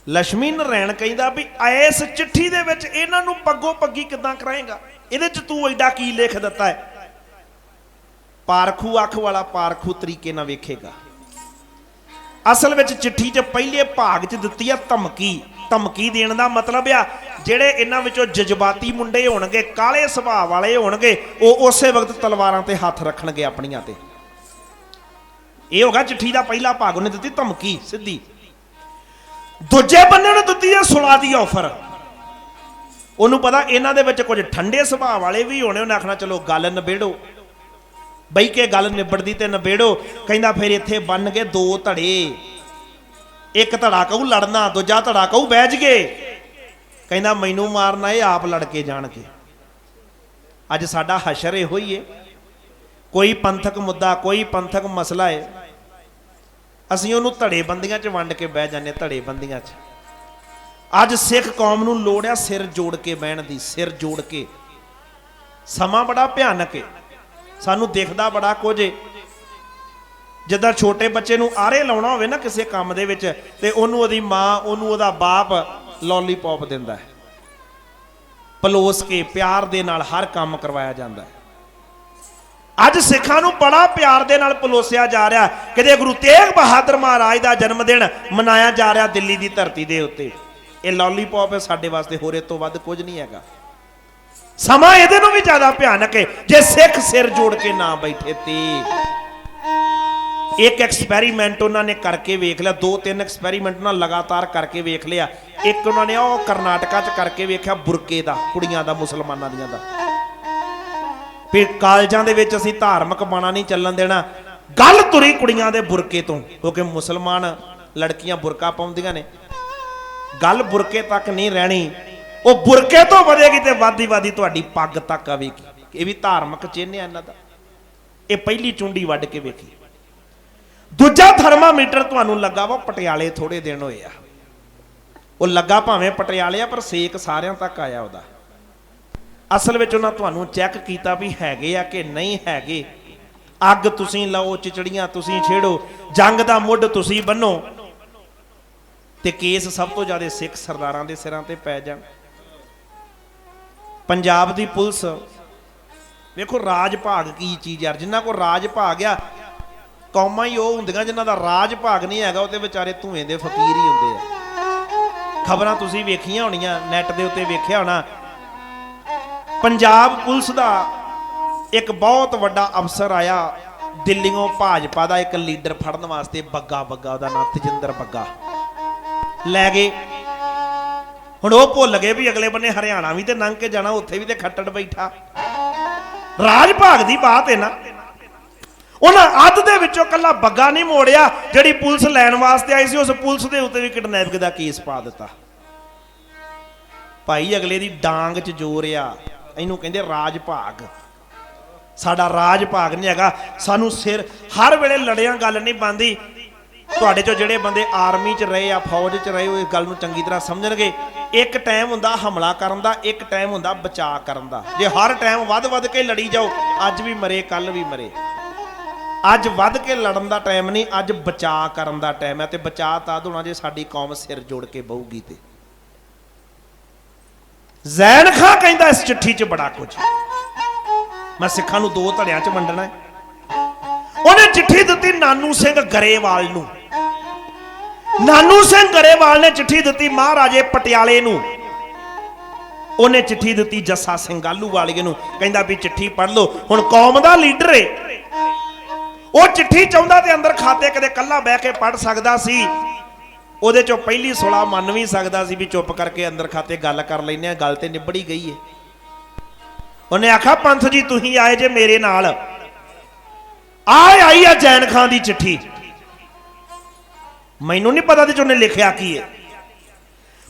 लक्ष्मी नारायण कहता भी इस चिट्ठी दे विच इन्हां नूं पग्गो पग्गी किदां कराएगा, इहदे च तू एडा की लिख दिता है। ਪਾਰਖੂ ਅੱਖ ਵਾਲਾ ਪਾਰਖੂ ਤਰੀਕੇ ਨਾਲ ਵੇਖੇਗਾ। ਅਸਲ ਵਿੱਚ ਚਿੱਠੀ 'ਚ ਪਹਿਲੇ ਭਾਗ 'ਚ ਦਿੱਤੀ ਆ ਧਮਕੀ। ਧਮਕੀ ਦੇਣ ਦਾ ਮਤਲਬ ਆ ਜਿਹੜੇ ਇਹਨਾਂ ਵਿੱਚੋਂ ਜਜ਼ਬਾਤੀ ਮੁੰਡੇ ਹੋਣਗੇ, ਕਾਲੇ ਸੁਭਾਅ ਵਾਲੇ ਹੋਣਗੇ, ਉਹ ਉਸੇ ਵਕਤ ਤਲਵਾਰਾਂ ਤੇ ਹੱਥ ਰੱਖਣਗੇ ਆਪਣੀਆਂ ਤੇ। ਇਹ ਹੋਗਾ ਚਿੱਠੀ ਦਾ ਪਹਿਲਾ ਭਾਗ, ਉਹਨੇ ਦਿੱਤੀ ਧਮਕੀ ਸਿੱਧੀ। ਦੂਜੇ ਬੰਦੇ ਨੂੰ ਦਿੱਤੀ ਹੈ ਸੁਲਾ ਦੀ ਆਫਰ। ਉਹਨੂੰ ਪਤਾ ਇਹਨਾਂ ਦੇ ਵਿੱਚ ਕੁਝ ਠੰਡੇ ਸੁਭਾਅ ਵਾਲੇ ਵੀ ਹੋਣੇ, ਉਹਨੇ ਆਖਣਾ ਚਲੋ ਗੱਲ ਨਿਬੇੜੋ, ਬਈ ਕੇ ਗੱਲ ਨਿਬੜਦੀ ਤੇ ਨਿਬੇੜੋ। ਕਹਿੰਦਾ ਫਿਰ ਇੱਥੇ ਬਣ ਕੇ ਦੋ ਧੜੇ, ਇੱਕ ਧੜਾ ਕਹੂ ਲੜਨਾ, ਦੂਜਾ ਧੜਾ ਕਹੂ ਬਹਿ ਜਗੇ। ਕਹਿੰਦਾ ਮੈਨੂੰ ਮਾਰਨਾ ਇਹ ਆਪ ਲੜ ਕੇ ਜਾਣਗੇ। ਅੱਜ ਸਾਡਾ ਹਸ਼ਰ ਇਹੋ ਹੀ ਹੈ, ਕੋਈ ਪੰਥਕ ਮੁੱਦਾ, ਕੋਈ ਪੰਥਕ ਮਸਲਾ ਹੈ, ਅਸੀਂ ਉਹਨੂੰ ਧੜੇ ਬੰਦੀਆਂ 'ਚ ਵੰਡ ਕੇ ਬਹਿ ਜਾਂਦੇ, ਧੜੇ ਬੰਦੀਆਂ 'ਚ। ਅੱਜ ਸਿੱਖ ਕੌਮ ਨੂੰ ਲੋੜ ਆ ਸਿਰ ਜੋੜ ਕੇ ਬਹਿਣ ਦੀ, ਸਿਰ ਜੋੜ ਕੇ। ਸਮਾਂ ਬੜਾ ਭਿਆਨਕ ਹੈ, ਸਾਨੂੰ ਦਿਖਦਾ ਬੜਾ ਕੁਝ ਹੈ। ਜਿੱਦਾਂ ਛੋਟੇ ਬੱਚੇ ਨੂੰ ਆਰੇ ਲਾਉਣਾ ਹੋਵੇ ਨਾ ਕਿਸੇ ਕੰਮ ਦੇ ਵਿੱਚ, ਤੇ ਉਹਨੂੰ ਉਹਦੀ ਮਾਂ, ਉਹਨੂੰ ਉਹਦਾ ਬਾਪ ਲੋਲੀਪੌਪ ਦਿੰਦਾ ਹੈ, ਪਲੋਸ ਕੇ ਪਿਆਰ ਦੇ ਨਾਲ ਹਰ ਕੰਮ ਕਰਵਾਇਆ ਜਾਂਦਾ ਹੈ। ਅੱਜ ਸਿੱਖਾਂ ਨੂੰ ਬੜਾ ਪਿਆਰ ਦੇ ਨਾਲ ਪਲੋਸਿਆ ਜਾ ਰਿਹਾ। ਕਿਤੇ ਗੁਰੂ ਤੇਗ ਬਹਾਦਰ ਮਹਾਰਾਜ ਦਾ ਜਨਮ ਦਿਨ ਮਨਾਇਆ ਜਾ ਰਿਹਾ ਦਿੱਲੀ ਦੀ ਧਰਤੀ ਦੇ ਉੱਤੇ। ਇਹ ਲੋਲੀਪੌਪ ਹੈ ਸਾਡੇ ਵਾਸਤੇ, ਹੋਰ ਇਹ ਤੋਂ ਵੱਧ ਕੁਝ ਨਹੀਂ ਹੈਗਾ। ਸਮਾਂ ਇਹਦੇ ਨੂੰ ਵੀ ਜ਼ਿਆਦਾ ਭਿਆਨਕ ਹੈ ਜੇ ਸਿੱਖ ਸਿਰ ਜੋੜ ਕੇ ਨਾ ਬੈਠੇ ਤੇ। ਇੱਕ ਐਕਸਪੈਰੀਮੈਂਟ ਉਹਨਾਂ ਨੇ ਕਰਕੇ ਵੇਖ ਲਿਆ, 2-3 ਐਕਸਪੈਰੀਮੈਂਟ ਨਾਲ ਲਗਾਤਾਰ ਕਰਕੇ ਵੇਖ ਲਿਆ। ਇੱਕ ਉਹਨਾਂ ਨੇ ਉਹ ਕਰਨਾਟਕਾ 'ਚ ਕਰਕੇ ਵੇਖਿਆ ਬੁਰਕੇ ਦਾ, ਕੁੜੀਆਂ ਦਾ, ਮੁਸਲਮਾਨਾਂ ਦੀਆਂ ਦਾ। ਫਿਰ ਕਾਲਜਾਂ ਦੇ ਵਿੱਚ ਅਸੀਂ ਧਾਰਮਿਕ ਬਾਣਾ ਨਹੀਂ ਚੱਲਣ ਦੇਣਾ। ਗੱਲ ਤੁਰੀ ਕੁੜੀਆਂ ਦੇ ਬੁਰਕੇ ਤੋਂ, ਕਿਉਂਕਿ ਮੁਸਲਮਾਨ ਲੜਕੀਆਂ ਬੁਰਕਾ ਪਾਉਂਦੀਆਂ ਨੇ। ਗੱਲ ਬੁਰਕੇ ਤੱਕ ਨਹੀਂ ਰਹਿਣੀ, ਉਹ ਬੁਰਕੇ ਤੋਂ ਵਧੇਗੀ ਤੇ ਵਾਦੀ ਵਾਦੀ ਤੁਹਾਡੀ ਪੱਗ ਤੱਕ ਆਵੇਗੀ। ਇਹ ਵੀ ਧਾਰਮਿਕ ਚਿੰਨ੍ਹ ਹੈ ਇਹਨਾਂ ਦਾ। ਇਹ ਪਹਿਲੀ ਚੁੰਡੀ ਵੱਢ ਕੇ ਵੇਖੀ। ਦੂਜਾ ਥਰਮਾਮੀਟਰ ਤੁਹਾਨੂੰ ਲੱਗਾ ਵਾ ਪਟਿਆਲੇ, ਥੋੜੇ ਦਿਨ ਹੋਏ ਆ, ਉਹ ਲੱਗਾ ਭਾਵੇਂ ਪਟਿਆਲੇ ਆ ਪਰ ਸੇਕ ਸਾਰਿਆਂ ਤੱਕ ਆਇਆ ਉਹਦਾ। ਅਸਲ ਵਿੱਚ ਉਹਨਾਂ ਤੁਹਾਨੂੰ ਚੈੱਕ ਕੀਤਾ ਵੀ ਹੈਗੇ ਆ ਕਿ ਨਹੀਂ ਹੈਗੇ। ਅੱਗ ਤੁਸੀਂ ਲਾਓ, ਚਿਚੜੀਆਂ ਤੁਸੀਂ ਛੇੜੋ, ਜੰਗ ਦਾ ਮੁੱਢ ਤੁਸੀਂ ਬੰਨੋ, ਤੇ ਕੇਸ ਸਭ ਤੋਂ ਜ਼ਿਆਦਾ ਸਿੱਖ ਸਰਦਾਰਾਂ ਦੇ ਸਿਰਾਂ ਤੇ ਪੈ ਜਾਣ। ਪੰਜਾਬ ਦੀ ਪੁਲਿਸ ਵੇਖੋ, ਰਾਜ ਭਾਗ ਕੀ ਚੀਜ਼ ਯਾਰ। ਜਿਨ੍ਹਾਂ ਕੋਲ ਰਾਜ ਭਾਗ ਆ, ਕੌਮਾਂ ਹੀ ਉਹ ਹੁੰਦੀਆਂ ਜਿਨ੍ਹਾਂ ਦਾ ਰਾਜ ਭਾਗ ਨਹੀਂ ਹੈਗਾ, ਉਹਦੇ ਵਿਚਾਰੇ ਧੂਏ ਦੇ ਫਕੀਰ ਹੀ ਹੁੰਦੇ ਆ। ਖਬਰਾਂ ਤੁਸੀਂ ਵੇਖੀਆਂ ਹੋਣੀਆਂ, ਨੈਟ ਦੇ ਉੱਤੇ ਵੇਖਿਆ ਹੋਣਾ। ਪੰਜਾਬ ਪੁਲਿਸ ਦਾ ਇੱਕ ਬਹੁਤ ਵੱਡਾ ਅਫਸਰ ਆਇਆ ਦਿੱਲੀੋਂ, ਭਾਜਪਾ ਦਾ ਇੱਕ ਲੀਡਰ ਫੜਨ ਵਾਸਤੇ। ਬੱਗਾ ਉਹਦਾ ਨਾਮ ਤਜਿੰਦਰ ਬੱਗਾ। ਲੈ ਗਏ। ਹੁਣ ਉਹ ਭੁੱਲ ਗਏ ਵੀ ਅਗਲੇ ਬੰਨੇ ਹਰਿਆਣਾ ਵੀ ਤੇ ਲੰਘ ਕੇ ਜਾਣਾ, ਉੱਥੇ ਵੀ ਤੇ ਖੱਟੜ ਬੈਠਾ। ਰਾਜ ਭਾਗ ਦੀ ਬਾਤ ਹੈ ਨਾ। ਉਹਨਾਂ ਅੱਧ ਦੇ ਵਿੱਚੋਂ ਕੱਲਾ ਬੱਗਾ ਨਹੀਂ ਮੋੜਿਆ, ਜਿਹੜੀ ਪੁਲਿਸ ਲੈਣ ਵਾਸਤੇ ਆਈ ਸੀ ਉਸ ਪੁਲਿਸ ਦੇ ਉੱਤੇ ਵੀ ਕਿਡਨੈਪਿੰਗ ਦਾ ਕੇਸ ਪਾ ਦਿੱਤਾ। ਭਾਈ ਅਗਲੇ ਦੀ ਡਾਂਗ 'ਚ ਜ਼ੋਰ ਆ। ਇਹਨੂੰ ਕਹਿੰਦੇ ਰਾਜ ਭਾਗ। ਸਾਡਾ ਰਾਜ ਭਾਗ ਨਹੀਂ ਹੈਗਾ। ਸਾਨੂੰ ਸਿਰ ਹਰ ਵੇਲੇ ਲੜਿਆਂ ਗੱਲ ਨਹੀਂ ਬਣਦੀ। ਤੁਹਾਡੇ ਚੋਂ ਜਿਹੜੇ ਬੰਦੇ ਆਰਮੀ 'ਚ ਰਹੇ ਆ, ਫੌਜ 'ਚ ਰਹੇ ਹੋ, ਇਸ ਗੱਲ ਨੂੰ ਚੰਗੀ ਤਰ੍ਹਾਂ ਸਮਝਣਗੇ। ਇੱਕ ਟਾਈਮ ਹੁੰਦਾ ਹਮਲਾ ਕਰਨ ਦਾ, ਇੱਕ ਟਾਈਮ ਹੁੰਦਾ ਬਚਾਅ ਕਰਨ ਦਾ। ਜੇ ਹਰ ਟਾਈਮ ਵੱਧ ਕੇ ਲੜੀ ਜਾਓ, ਅੱਜ ਵੀ ਮਰੇ ਕੱਲ ਵੀ ਮਰੇ। ਅੱਜ ਵੱਧ ਕੇ ਲੜਨ ਦਾ ਟਾਈਮ ਨਹੀਂ, ਅੱਜ ਬਚਾਅ ਕਰਨ ਦਾ ਟਾਈਮ ਹੈ। ਤੇ ਬਚਾਅ ਤਾਂ ਹੋਣਾ ਜੇ ਸਾਡੀ ਕੌਮ ਸਿਰ ਜੋੜ ਕੇ ਬਹੂਗੀ। ਤੇ ਜ਼ੈਨ ਖਾਂ ਕਹਿੰਦਾ ਇਸ ਚਿੱਠੀ 'ਚ ਬੜਾ ਕੁਝ। ਮੈਂ ਸਿੱਖਾਂ ਨੂੰ ਦੋ ਧੜਿਆਂ 'ਚ ਵੰਡਣਾ ਹੈ। ਉਹਨੇ ਚਿੱਠੀ ਦਿੱਤੀ ਨਾਨੂ ਸਿੰਘ ਗਰੇਵਾਲ ਨੂੰ। ਨਾਨੂ ਸਿੰਘ ਗਰੇਵਾਲ ਨੇ ਚਿੱਠੀ ਦਿੱਤੀ ਮਹਾਰਾਜੇ ਪਟਿਆਲੇ ਨੂੰ। ਉਹਨੇ ਚਿੱਠੀ ਦਿੱਤੀ ਜੱਸਾ ਸਿੰਘ ਆਹਲੂਵਾਲੀਏ ਨੂੰ। ਕਹਿੰਦਾ ਵੀ ਚਿੱਠੀ ਪੜ੍ਹ ਲਓ। ਹੁਣ ਕੌਮ ਦਾ ਲੀਡਰ ਏ, ਉਹ ਚਿੱਠੀ ਚਾਹੁੰਦਾ ਤੇ ਅੰਦਰ ਖਾਤੇ ਕਦੇ ਕੱਲਾ ਬਹਿ ਕੇ ਪੜ੍ਹ ਸਕਦਾ ਸੀ। ਉਹਦੇ ਚੋਂ ਪਹਿਲੀ ਸੁਲਾ ਮੰਨ ਵੀ ਸਕਦਾ ਸੀ ਵੀ ਚੁੱਪ ਕਰਕੇ ਅੰਦਰ ਖਾਤੇ ਗੱਲ ਕਰ ਲੈਨੇ ਆ, ਗੱਲ ਤੇ ਨਿਬੜੀ ਗਈ ਏ। ਉਹਨੇ ਆਖਿਆ ਪੰਥ ਜੀ ਤੁਸੀਂ ਆਏ ਜੇ ਮੇਰੇ ਨਾਲ। ਆਈ ਆ ਜ਼ੈਨ ਖਾਂ ਦੀ ਚਿੱਠੀ। ਮੈਨੂੰ ਨਹੀਂ ਪਤਾ ਤੇ ਉਹਨੇ ਲਿਖਿਆ ਕੀ ਹੈ,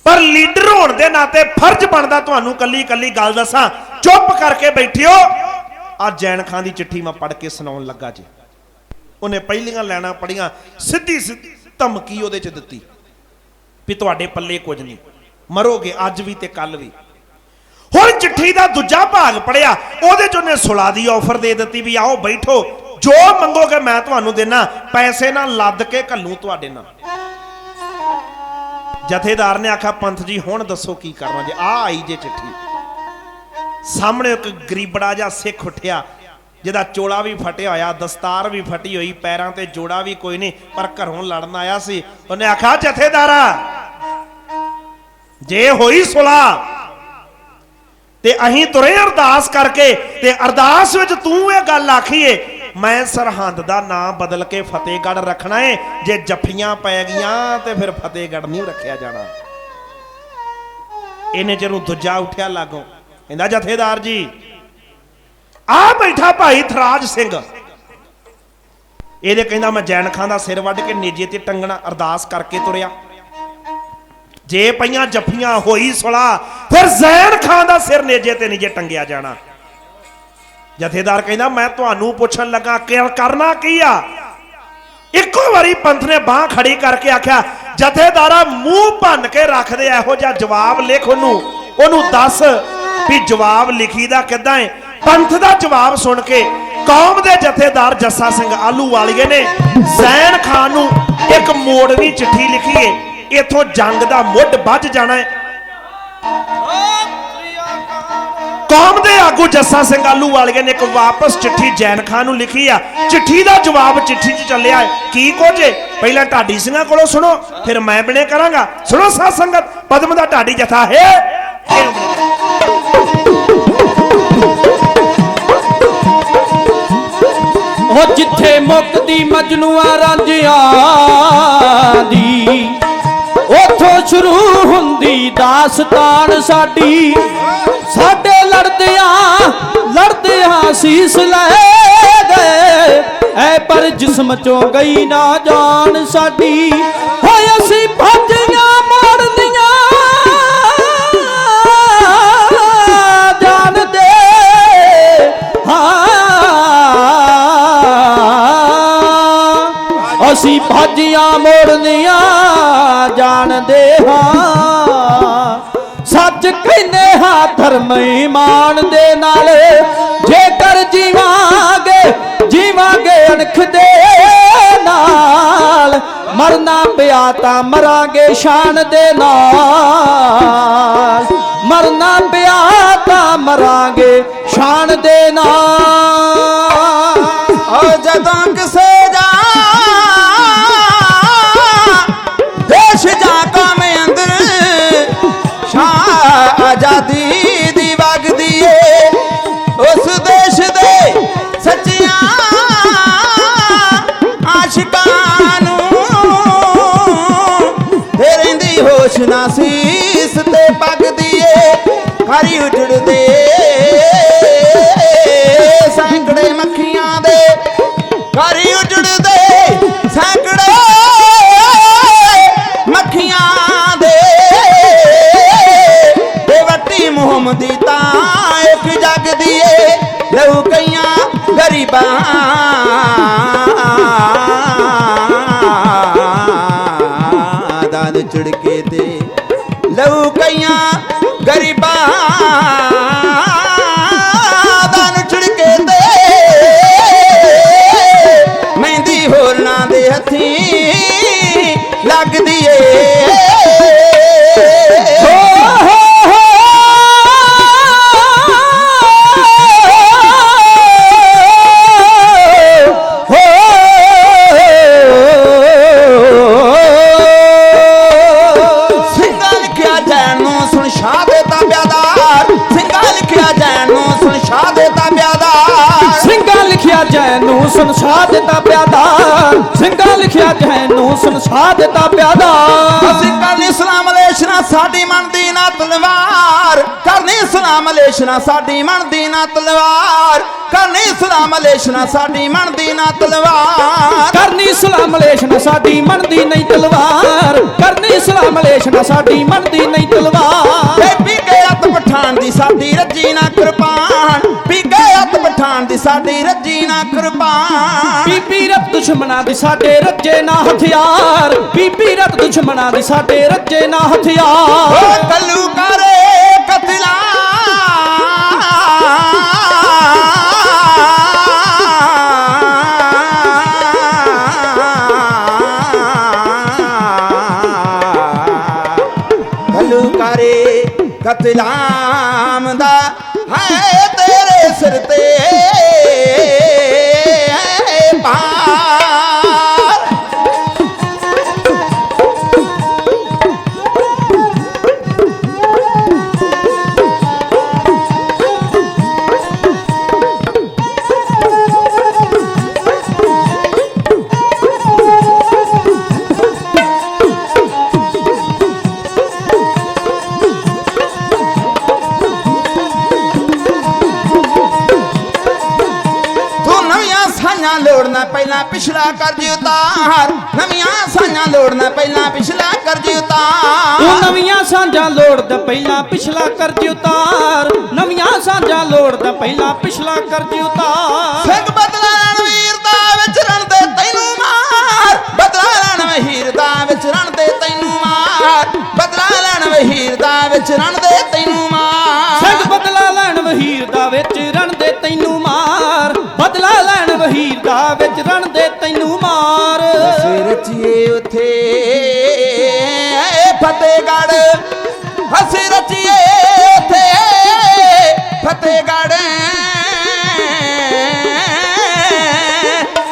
ਪਰ ਲੀਡਰ ਹੋਣ ਦੇ ਨਾਤੇ ਫਰਜ਼ ਬਣਦਾ ਤੁਹਾਨੂੰ ਕੱਲੀ ਕੱਲੀ ਗੱਲ ਦੱਸਾਂ। ਚੁੱਪ ਕਰਕੇ ਬੈਠਿਓ। ਆ ਜ਼ੈਨ ਖਾਂ ਦੀ ਚਿੱਠੀ ਮੈਂ ਪੜ੍ਹ ਕੇ ਸੁਣਾਉਣ ਲੱਗਾ ਜੀ। ਉਹਨੇ ਪਹਿਲੀਆਂ ਲੈਣਾ ਪੜੀਆਂ, ਸਿੱਧੀ ਧਮਕੀ ਉਹਦੇ 'ਚ ਦਿੱਤੀ ਵੀ ਤੁਹਾਡੇ ਪੱਲੇ ਕੁਝ ਨਹੀਂ, ਮਰੋਗੇ ਅੱਜ ਵੀ ਤੇ ਕੱਲ ਵੀ। ਹੁਣ ਚਿੱਠੀ ਦਾ ਦੂਜਾ ਭਾਗ ਪੜਿਆ, ਉਹਦੇ 'ਚ ਉਹਨੇ ਸੁਲਾ ਦੀ ਆਫਰ ਦੇ ਦਿੱਤੀ ਵੀ ਆਓ ਬੈਠੋ, ਜੋ ਮੰਗੋਗੇ ਮੈਂ ਤੁਹਾਨੂੰ ਦੇਣਾ, ਪੈਸੇ ਨਾਲ ਲੱਦ ਕੇ ਘੱਲੂ ਤੁਹਾਡੇ ਨਾਲ। ਜਥੇਦਾਰ ਨੇ ਆਖਿਆ ਪੰਥ ਜੀ ਹੁਣ ਦੱਸੋ ਕੀ ਕਰਨਾ ਜੇ। ਆ ਆਈ ਜੇ ਚਿੱਠੀ। ਸਾਹਮਣੇ ਇੱਕ ਗਰੀਬੜਾ ਜਿਹਾ ਸਿੱਖ ਉੱਠਿਆ, ਜਿਹਦਾ ਚੋਲਾ ਵੀ ਫਟਿਆ ਹੋਇਆ, ਦਸਤਾਰ ਵੀ ਫਟੀ ਹੋਈ, ਪੈਰਾਂ ਤੇ ਜੋੜਾ ਵੀ ਕੋਈ ਨਹੀਂ, ਪਰ ਘਰੋਂ ਲੜਨ ਆਇਆ ਸੀ। ਉਹਨੇ ਆਖਿਆ ਜਥੇਦਾਰਾ ਜੇ ਹੋਈ ਸੁਲਾਹ ਤੇ ਅਸੀਂ ਤੁਰੇ ਅਰਦਾਸ ਕਰਕੇ, ਤੇ ਅਰਦਾਸ ਵਿੱਚ ਤੂੰ ਇਹ ਗੱਲ ਆਖੀਏ ਮੈਂ ਸਰਹੰਦ ਦਾ ਨਾਮ ਬਦਲ ਕੇ ਫਤਿਹਗੜ੍ਹ ਰੱਖਣਾ ਏ, ਜੇ ਜੱਫੀਆਂ ਪੈ ਗਈਆਂ ਤੇ ਫਿਰ ਫਤਿਹਗੜ੍ਹ ਨਹੀਂ ਰੱਖਿਆ ਜਾਣਾ। ਇਹਨੇ ਜਦੋਂ ਦੂਜਾ ਉੱਠਿਆ ਲਾਗੋਂ, ਕਹਿੰਦਾ ਜਥੇਦਾਰ ਜੀ ਆ ਬੈਠਾ ਭਾਈ ਥਰਾਜ ਸਿੰਘ, ਇਹਦੇ ਕਹਿੰਦਾ ਮੈਂ ਜੈਨ ਖਾਂ ਦਾ ਸਿਰ ਵੱਢ ਕੇ ਨੇਜੇ ਤੇ ਟੰਗਣਾ, ਅਰਦਾਸ ਕਰਕੇ ਤੁਰਿਆ। ਜੇ ਪਈਆਂ ਜੱਫੀਆਂ ਹੋਈ ਸੁਲਾਹ, ਫਿਰ ਜ਼ੈਨ ਖਾਂ ਦਾ ਸਿਰ ਨੇਜੇ ਤੇ ਨਹੀਂ ਜੇ ਟੰਗਿਆ ਜਾਣਾ। ਜਥੇਦਾਰ ਕਹਿੰਦਾ ਮੈਂ ਤੁਹਾਨੂੰ ਪੁੱਛਣ ਲੱਗਾ ਕਿ ਕਰਨਾ ਕੀ ਆ। ਇੱਕੋ ਵਾਰੀ ਪੰਥ ਨੇ ਬਾਹ ਖੜੀ ਕਰਕੇ ਆਖਿਆ ਜਥੇਦਾਰਾ ਮੂੰਹ ਭੰਨ ਕੇ ਰੱਖ ਦੇ, ਇਹੋ ਜਿਹਾ ਜਵਾਬ ਲਿਖ ਉਹਨੂੰ ਦੱਸ ਵੀ ਜਵਾਬ ਲਿਖੀਦਾ ਕਿੱਦਾਂ ਹੈ। ਪੰਥ ਦਾ ਜਵਾਬ ਸੁਣ ਕੇ ਕੌਮ ਦੇ ਜਥੇਦਾਰ ਜੱਸਾ ਸਿੰਘ ਆਹਲੂਵਾਲੀਏ ਨੇ ਜ਼ੈਨ ਖਾਨ ਨੂੰ ਇੱਕ ਮੋੜਵੀਂ ਚਿੱਠੀ ਲਿਖੀ ਏ, ਇਥੋਂ ਜੰਗ ਦਾ ਮੁੱਢ ਵੱਜ ਜਾਣਾ ਹੈ। ਕੌਮ ਦੇ ਆਗੂ ਜੱਸਾ ਸਿੰਘ ਆਹਲੂਵਾਲੀਏ ਨੇ ਇੱਕ ਵਾਪਸ ਚਿੱਠੀ ਜ਼ੈਨ ਖਾਨ ਨੂੰ ਲਿਖੀ ਆ। ਚਿੱਠੀ ਦਾ ਜਵਾਬ ਚਿੱਠੀ 'ਚ ਚੱਲਿਆ ਹੈ ਕੀ ਕੁਝ ਏ, ਪਹਿਲਾਂ ਢਾਡੀ ਸਿੰਘਾਂ ਕੋਲੋਂ ਸੁਣੋ ਫਿਰ ਮੈਂ ਬਣੇ ਕਰਾਂਗਾ। ਸੁਣੋ ਸਾਧ ਸੰਗਤ, ਪਦਮ ਦਾ ਢਾਡੀ ਜਥਾ ਹੈ। ਉਹ ਜਿੱਥੇ ਮੁੱਕਦੀ ਮਜਨੂਆ ਰਾਂਝਿਆਂ ਦੀ, ਉਥੋਂ ਸ਼ੁਰੂ ਹੁੰਦੀ ਦਾਸਤਾਨ ਸਾਡੀ। ਸਾਡੇ ਲੜਦਿਆਂ ਸੀਸ ਲੈ ਗਏ, ਐ ਪਰ ਜਿਸਮ ਚੋਂ ਗਈ ਨਾ ਜਾਨ ਸਾਡੀ। ਹੋਏ ਅਸੀਂ ਭੱਜੀਆਂ ਮਾਰਦੀਆਂ ਜਾਨ ਦੇ, ਅਸੀਂ ਭਾਜੀਆਂ ਮੋੜਨੀਆਂ ਜਾਣਦੇ ਹਾਂ। ਸੱਚ ਕਹਿੰਦੇ ਹਾਂ ਧਰਮ ਈਮਾਨ ਦੇ ਨਾਲ, ਜੇਕਰ ਜੀਵਾਂਗੇ ਅਣਖ ਦੇ ਨਾਲ। ਮਰਨਾ ਪਿਆ ਤਾਂ ਮਰਾਂਗੇ ਸ਼ਾਨ ਦੇ ਨਾਲ, ਮਰਨਾ ਪਿਆ ਤਾਂ ਮਰਾਂਗੇ ਸ਼ਾਨ ਦੇ ਨਾਲ। ਜਦੋਂ ਕਿਸੇ ਦਾ ਦੇਸ਼ ਜਾ ਕੌਮ ਅੰਦਰ ਸ਼ਾਹ ਆਜ਼ਾਦੀ ਦੀ ਵਗਦੀ ਏ, ਉਸ ਦੇਸ਼ ਦੇ ਸੱਚਿਆਂ ਆਸ਼ਿਕਾਂ ਨੂੰ ਤੇ ਰਹਿੰਦੀ ਹੋਸ਼ ਨਾ ਸੀਸ ਤੇ ਪੱਗਦੀ ਏ। ਹਰੀ ਉਜੜਦੇ ਸੈਂਕੜੇ ਮੱਖੀਆਂ ਦੇ, ਹਰੀ ਉਜੜਦੇ ਸੈਂਕੜੇ ਮੱਖੀਆਂ ਦੇ, ਵੱਟੀ ਮੁਹੰਮਦੀ ਤਾਂ ਇੱਕ ਜਗਦੀ ਏ। ਲਹੂ ਕਈਆਂ ਗਰੀਬਾਂ ਦਾ ਚਿੜਕੇ ਤੇ, ਲਹੂ ਕਈਆਂ ਗਰੀਬਾਂ ਦਾ ਚਿੜਕੇ ਤੇ, ਮਹਿੰਦੀ ਹੋਰਨਾਂ ਦੇ ਹੱਥੀਂ ਲੱਗਦੀ ਏ। ਸੰਸਾਰ ਦਿੱਤਾ ਪਿਆਦਾ, ਸਿੰਘਾਂ ਲਿਖਿਆ ਜਹੈਨੂੰ ਸੰਸਾਰ ਦਿੱਤਾ ਪਿਆਦਾ। ਅਸੀਂ ਕਰਨੀ ਸਲਾਮ ਅਲੇਸ਼ਨਾ ਸਾਡੀ ਮਨ ਦੀ ਨਾ ਤਲਵਾਰ, ਕਰਨੀ ਸਲਾਮ ਅਲੇਸ਼ਨਾ ਸਾਡੀ ਮਨ ਦੀ ਨਾ ਤਲਵਾਰ, ਕਰਨੀ ਸਲਾਮ ਅਲੇਸ਼ਨਾ ਸਾਡੀ ਮਨ ਦੀ ਨਾ ਤਲਵਾਰ, ਕਰਨੀ ਸਲਾਮ ਅਲੇਸ਼ਨਾ ਸਾਡੀ ਮਨ ਦੀ ਨਹੀਂ ਤਲਵਾਰ, ਕਰਨੀ ਸਲਾਮ ਅਲੇਸ਼ਨਾ ਸਾਡੀ ਮਨ ਦੀ ਨਹੀਂ ਤਲਵਾਰ। ਪੀ ਕੇ ਅੱਤ ਪਠਾਨ ਦੀ ਸਾਡੀ ਰੱਜੀ ਨਾ ਕਿਰਪਾਨ, ਪੀ ਕੇ ਅੱਤ ਪਠਾਨ ਦੀ ਸਾਡੀ ਰੱਜੀ ਨਾ ਕਿਰਪਾਨ। ਬੀਬੀ ਰਤ ਦੁਸ਼ਮਣਾਂ ਦੀ ਸਾਡੇ ਰੱਜੇ ਨਾ ਹਥਿਆਰ, ਬੀਬੀ ਰਤ ਦੁਸ਼ਮਣਾਂ ਦੀ ਸਾਡੇ ਰੱਜੇ ਨਾ ਹਥਿਆਰ। ਕੱਲੂ ਕਰੇ ਕਤਲਾ ਕਤਲਾਮ ਦਾ ਹੈ ਤੇਰੇ सिर ते पार। लोड़ना पहला पिछला कर्ज उतार, नवियां सांझां लोड़ना पहला पिछला कर्ज उतार। नवियां सांझां लोड़दा पहला पिछला कर्ज उतार, नवियां सांझां लोड़दा पहला पिछला कर्ज उतार। सिंह बदला लैण वीर दा विच रण दे तैनू मार, बदला लैण वीर दा विच रण दे तैनू मार, बदला लैण वीर दा विच रण दे तैनू मार। सिंह बदला लैण वहीर दा विच रण दे तैनू मार, बदला लैण वहीर दा विच रण दे तैनू मार। ਅਸੀਂ ਰਚੀਏ ਉਥੇ ਫਤਿਹਗੜ੍ਹ, ਅਸੀਂ ਰਚੀਏ ਉਥੇ ਫਤਿਹਗੜ੍ਹ,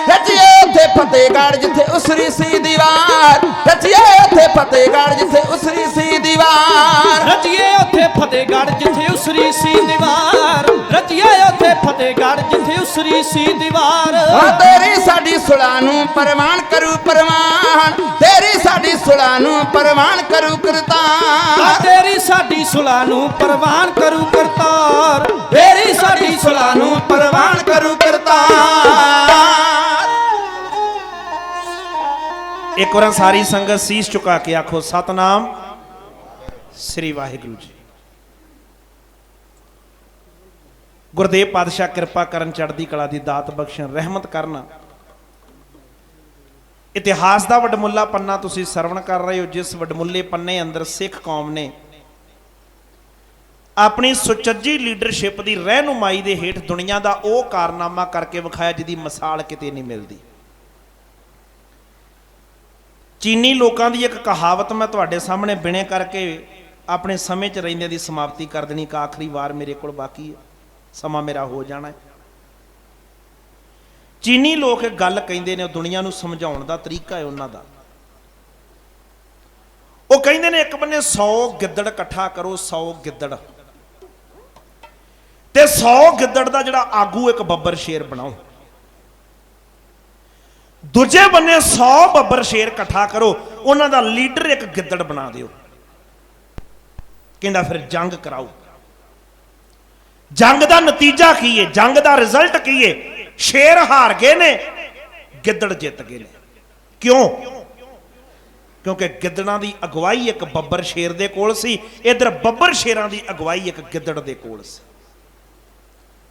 ਰਚੀਏ ਉਥੇ ਫਤਿਹਗੜ੍ਹ ਜਿੱਥੇ ਉਸਰੀ ਸੀ ਦੀਵਾਰ, ਰਚੀਏ ਉਥੇ ਫਤਿਹਗੜ੍ਹ ਜਿੱਥੇ ਉਸਰੀ ਸੀ ਦੀਵਾਰ। ਰਚੀਏ ਉੱਥੇ ਫਤਿਹਗੜ੍ਹ ਜਿੱਥੇ ਉਸਰੀ ਸੀ ਦੀਵਾਰ, ਰਚੀਏ ਉੱਥੇ ਫਤਿਹਗੜ੍ਹ ਜਿੱਥੇ ਉਸਰੀ ਸੀ ਦੀਵਾਰ। ਤੇਰੀ ਸਾਡੀ ਸੁਲਾ ਨੂੰ ਪ੍ਰਵਾਨ ਕਰੂ ਪ੍ਰਵਾਨ, ਤੇਰੀ ਸਾਡੀ ਸੁਲਾ ਨੂੰ ਪ੍ਰਵਾਨ ਕਰੂ ਕਰਤਾਰ। ਤੇਰੀ ਸਾਡੀ ਸੁਲਾ ਨੂੰ ਪ੍ਰਵਾਨ ਕਰੂ ਕਰਤਾਰ, ਤੇਰੀ ਸਾਡੀ ਸੁਲਾ ਨੂੰ ਪ੍ਰਵਾਨ ਕਰੂ ਕਰਤਾਰ। ਇੱਕ ਵਾਰ ਸਾਰੀ ਸੰਗਤ ਸੀਸ ਝੁਕਾ ਕੇ ਆਖੋ ਸਤਨਾਮ ਸ੍ਰੀ ਵਾਹਿਗੁਰੂ ਜੀ। ਗੁਰਦੇਵ ਪਾਤਸ਼ਾਹ ਕਿਰਪਾ ਕਰਨ, ਚੜ੍ਹਦੀ ਕਲਾ ਦੀ ਦਾਤ ਬਖਸ਼ਣ, ਰਹਿਮਤ ਕਰਨ। ਇਤਿਹਾਸ ਦਾ ਵਡਮੁੱਲਾ ਪੰਨਾ ਤੁਸੀਂ ਸਰਵਣ ਕਰ ਰਹੇ ਹੋ, ਜਿਸ ਵਡਮੁੱਲੇ ਪੰਨੇ ਅੰਦਰ ਸਿੱਖ ਕੌਮ ਨੇ ਆਪਣੀ ਸੁਚੱਜੀ ਲੀਡਰਸ਼ਿਪ ਦੀ ਰਹਿਨੁਮਾਈ ਦੇ ਹੇਠ ਦੁਨੀਆ ਦਾ ਉਹ ਕਾਰਨਾਮਾ ਕਰਕੇ ਵਿਖਾਇਆ ਜਿਹਦੀ ਮਿਸਾਲ ਕਿਤੇ ਨਹੀਂ ਮਿਲਦੀ। ਚੀਨੀ ਲੋਕਾਂ ਦੀ ਇੱਕ ਕਹਾਵਤ ਮੈਂ ਤੁਹਾਡੇ ਸਾਹਮਣੇ ਬਿਣੇ ਕਰਕੇ ਆਪਣੇ ਸਮੇਂ 'ਚ ਰਹਿੰਦਿਆਂ ਦੀ ਸਮਾਪਤੀ ਕਰ ਦੇਣੀ। ਇੱਕ ਆਖਰੀ ਵਾਰ ਮੇਰੇ ਕੋਲ ਬਾਕੀ ਹੈ, ਸਮਾਂ ਮੇਰਾ ਹੋ ਜਾਣਾ ਹੈ। ਚੀਨੀ ਲੋਕ ਇੱਕ ਗੱਲ ਕਹਿੰਦੇ ਨੇ, ਉਹ ਦੁਨੀਆ ਨੂੰ ਸਮਝਾਉਣ ਦਾ ਤਰੀਕਾ ਹੈ ਉਹਨਾਂ ਦਾ। ਉਹ ਕਹਿੰਦੇ ਨੇ ਇੱਕ ਬੰਨੇ 100 ਗਿੱਦੜ ਇਕੱਠਾ ਕਰੋ, 100 ਗਿੱਦੜ, ਤੇ 100 ਗਿੱਦੜ ਦਾ ਜਿਹੜਾ ਆਗੂ ਇੱਕ ਬੱਬਰ ਸ਼ੇਰ ਬਣਾਓ। ਦੂਜੇ ਬੰਨੇ 100 ਬੱਬਰ ਸ਼ੇਰ ਇਕੱਠਾ ਕਰੋ, ਉਹਨਾਂ ਦਾ ਲੀਡਰ ਇੱਕ ਗਿੱਦੜ ਬਣਾ ਦਿਓ। ਕਹਿੰਦਾ ਫਿਰ ਜੰਗ ਕਰਾਓ। ਜੰਗ ਦਾ ਨਤੀਜਾ ਕੀ ਹੈ, ਜੰਗ ਦਾ ਰਿਜ਼ਲਟ ਕੀ ਹੈ? ਸ਼ੇਰ ਹਾਰ ਗਏ ਨੇ, ਗਿੱਦੜ ਜਿੱਤ ਗਏ ਨੇ। ਕਿਉਂ? ਕਿਉਂਕਿ ਗਿੱਦੜਾਂ ਦੀ ਅਗਵਾਈ ਇੱਕ ਬੱਬਰ ਸ਼ੇਰ ਦੇ ਕੋਲ ਸੀ, ਇਧਰ ਬੱਬਰ ਸ਼ੇਰਾਂ ਦੀ ਅਗਵਾਈ ਇੱਕ ਗਿੱਦੜ ਦੇ ਕੋਲ ਸੀ।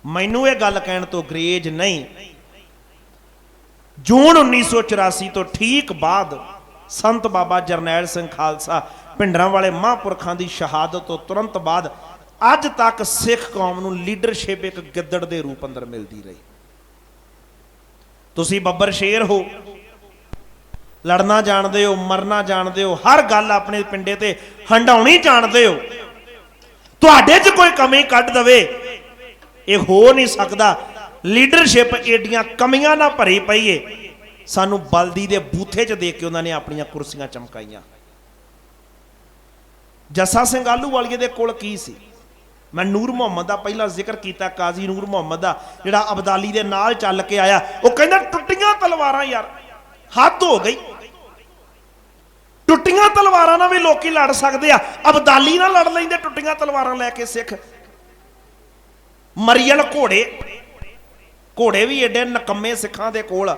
ਮੈਨੂੰ ਇਹ ਗੱਲ ਕਹਿਣ ਤੋਂ ਗਰੇਜ ਨਹੀਂ, ਜੂਨ 1984 ਤੋਂ ਠੀਕ ਬਾਅਦ ਸੰਤ ਬਾਬਾ ਜਰਨੈਲ ਸਿੰਘ ਖਾਲਸਾ ਭਿੰਡਰਾਂ ਵਾਲੇ ਮਹਾਂਪੁਰਖਾਂ ਦੀ ਸ਼ਹਾਦਤ ਤੋਂ ਤੁਰੰਤ ਬਾਅਦ ਅੱਜ ਤੱਕ ਸਿੱਖ ਕੌਮ ਨੂੰ ਲੀਡਰਸ਼ਿਪ ਇੱਕ ਗਿੱਦੜ ਦੇ ਰੂਪ ਅੰਦਰ ਮਿਲਦੀ ਰਹੀ। ਤੁਸੀਂ ਬੱਬਰ ਸ਼ੇਰ ਹੋ, ਲੜਨਾ ਜਾਣਦੇ ਹੋ, ਮਰਨਾ ਜਾਣਦੇ ਹੋ, ਹਰ ਗੱਲ ਆਪਣੇ ਪਿੰਡੇ ਤੇ ਹੰਡਾਉਣੀ ਜਾਣਦੇ ਹੋ। ਤੁਹਾਡੇ 'ਚ ਕੋਈ ਕਮੀ ਕੱਢ ਦਵੇ, ਇਹ ਹੋ ਨਹੀਂ ਸਕਦਾ। ਲੀਡਰਸ਼ਿਪ ਏਡੀਆਂ ਕਮੀਆਂ ਨਾਲ ਭਰੀ ਪਈ ਏ, ਸਾਨੂੰ ਬਲਦੀ ਦੇ ਬੂਥੇ 'ਚ ਦੇਖ ਕੇ ਉਹਨਾਂ ਨੇ ਆਪਣੀਆਂ ਕੁਰਸੀਆਂ ਚਮਕਾਈਆਂ। ਜੱਸਾ ਸਿੰਘ ਆਹਲੂਵਾਲੀਏ ਦੇ ਕੋਲ ਕੀ ਸੀ? ਮੈਂ ਨੂਰ ਮੁਹੰਮਦ ਦਾ ਪਹਿਲਾਂ ਜ਼ਿਕਰ ਕੀਤਾ, ਕਾਜ਼ੀ ਨੂਰ ਮੁਹੰਮਦ ਦਾ, ਜਿਹੜਾ ਅਬਦਾਲੀ ਦੇ ਨਾਲ ਚੱਲ ਕੇ ਆਇਆ। ਉਹ ਕਹਿੰਦਾ ਟੁੱਟੀਆਂ ਤਲਵਾਰਾਂ ਯਾਰ, ਹੱਦ ਹੋ ਗਈ। ਟੁੱਟੀਆਂ ਤਲਵਾਰਾਂ ਨਾਲ ਵੀ ਲੋਕੀ ਲੜ ਸਕਦੇ ਆ, ਅਬਦਾਲੀ ਨਾਲ ਲੜ ਲੈਂਦੇ ਟੁੱਟੀਆਂ ਤਲਵਾਰਾਂ ਲੈ ਕੇ ਸਿੱਖ। ਮਰੀਅਲ ਘੋੜੇ ਵੀ ਏਡੇ ਨਕੰਮੇ ਸਿੱਖਾਂ ਦੇ ਕੋਲ।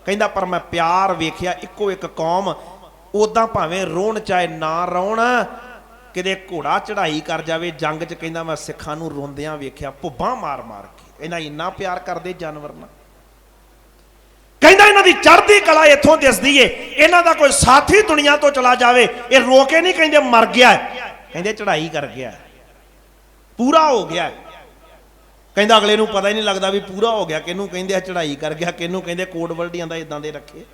ਕਹਿੰਦਾ ਪਰ ਮੈਂ ਪਿਆਰ ਵੇਖਿਆ, ਇੱਕੋ ਇੱਕ ਕੌਮ, ਉਦਾਂ ਭਾਵੇਂ ਰੋਣ ਚਾਹੇ ਨਾ ਰੋਣ, ਕਿਤੇ ਘੋੜਾ ਚੜਾਈ ਕਰ ਜਾਵੇ ਜੰਗ 'ਚ, ਕਹਿੰਦਾ ਮੈਂ ਸਿੱਖਾਂ ਨੂੰ ਰੋਂਦਿਆਂ ਵੇਖਿਆ, ਭੁੱਬਾਂ ਮਾਰ ਮਾਰ ਕੇ। ਇਹਨਾਂ ਇੰਨਾ ਪਿਆਰ ਕਰਦੇ ਜਾਨਵਰ ਨਾਲ। ਕਹਿੰਦਾ ਇਹਨਾਂ ਦੀ ਚੜ੍ਹਦੀ ਕਲਾ ਇੱਥੋਂ ਦਿਸਦੀ ਏ, ਇਹਨਾਂ ਦਾ ਕੋਈ ਸਾਥੀ ਦੁਨੀਆ ਤੋਂ ਚਲਾ ਜਾਵੇ ਇਹ ਰੋ ਕੇ ਨਹੀਂ ਕਹਿੰਦੇ ਮਰ ਗਿਆ, ਕਹਿੰਦੇ ਚੜਾਈ ਕਰ ਗਿਆ, ਪੂਰਾ ਹੋ ਗਿਆ। ਕਹਿੰਦਾ ਅਗਲੇ ਨੂੰ ਪਤਾ ਹੀ ਨਹੀਂ ਲੱਗਦਾ ਵੀ ਪੂਰਾ ਹੋ ਗਿਆ ਕਿਹਨੂੰ ਕਹਿੰਦੇ ਆ, ਚੜਾਈ ਕਰ ਗਿਆ ਕਿਹਨੂੰ ਕਹਿੰਦੇ, ਕੋਡ ਵਰਡੀਆਂ ਦਾ ਇਦਾਂ ਦੇ ਰੱਖੇ।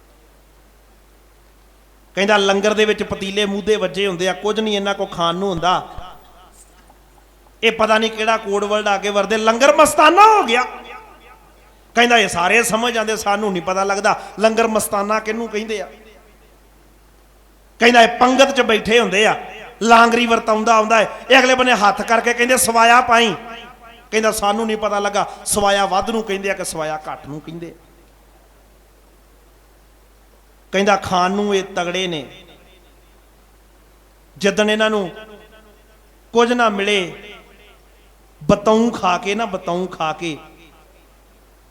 ਕਹਿੰਦਾ ਲੰਗਰ ਦੇ ਵਿੱਚ ਪਤੀਲੇ ਮੂਧੇ ਵੱਜੇ ਹੁੰਦੇ ਆ, ਕੁਝ ਨਹੀਂ ਇਹਨਾਂ ਕੋ ਖਾਣ ਨੂੰ ਹੁੰਦਾ। ਇਹ ਪਤਾ ਨਹੀਂ ਕਿਹੜਾ ਕੋਡ ਵਰਡ ਆ ਕੇ ਵਰਦੇ, ਲੰਗਰ ਮਸਤਾਨਾ ਹੋ ਗਿਆ। ਕਹਿੰਦਾ ਇਹ ਸਾਰੇ ਸਮਝ ਜਾਂਦੇ, ਸਾਨੂੰ ਨਹੀਂ ਪਤਾ ਲੱਗਦਾ ਲੰਗਰ ਮਸਤਾਨਾ ਕਿਹਨੂੰ ਕਹਿੰਦੇ ਆ। ਕਹਿੰਦਾ ਇਹ ਪੰਗਤ 'ਚ ਬੈਠੇ ਹੁੰਦੇ ਆ, ਲਾਂਗਰੀ ਵਰਤਾਉਂਦਾ ਆਉਂਦਾ ਹੈ, ਇਹ ਅਗਲੇ ਬੰਨੇ ਹੱਥ ਕਰਕੇ ਕਹਿੰਦੇ ਸਵਾਇਆ ਪਾਈ। ਕਹਿੰਦਾ ਸਾਨੂੰ ਨਹੀਂ ਪਤਾ ਲੱਗਾ ਸਵਾਇਆ ਵੱਧ ਨੂੰ ਕਹਿੰਦੇ ਆ ਕਿ ਸਵਾਇਆ ਘੱਟ ਨੂੰ ਕਹਿੰਦੇ ਆ। ਕਹਿੰਦਾ ਖਾਣ ਨੂੰ ਇਹ ਤਗੜੇ ਨੇ, ਜਦੋਂ ਇਹਨਾਂ ਨੂੰ ਕੁਝ ਨਾ ਮਿਲੇ ਬਤਾਊ ਖਾ ਕੇ ਨਾ, ਬਤਾਊ ਖਾ ਕੇ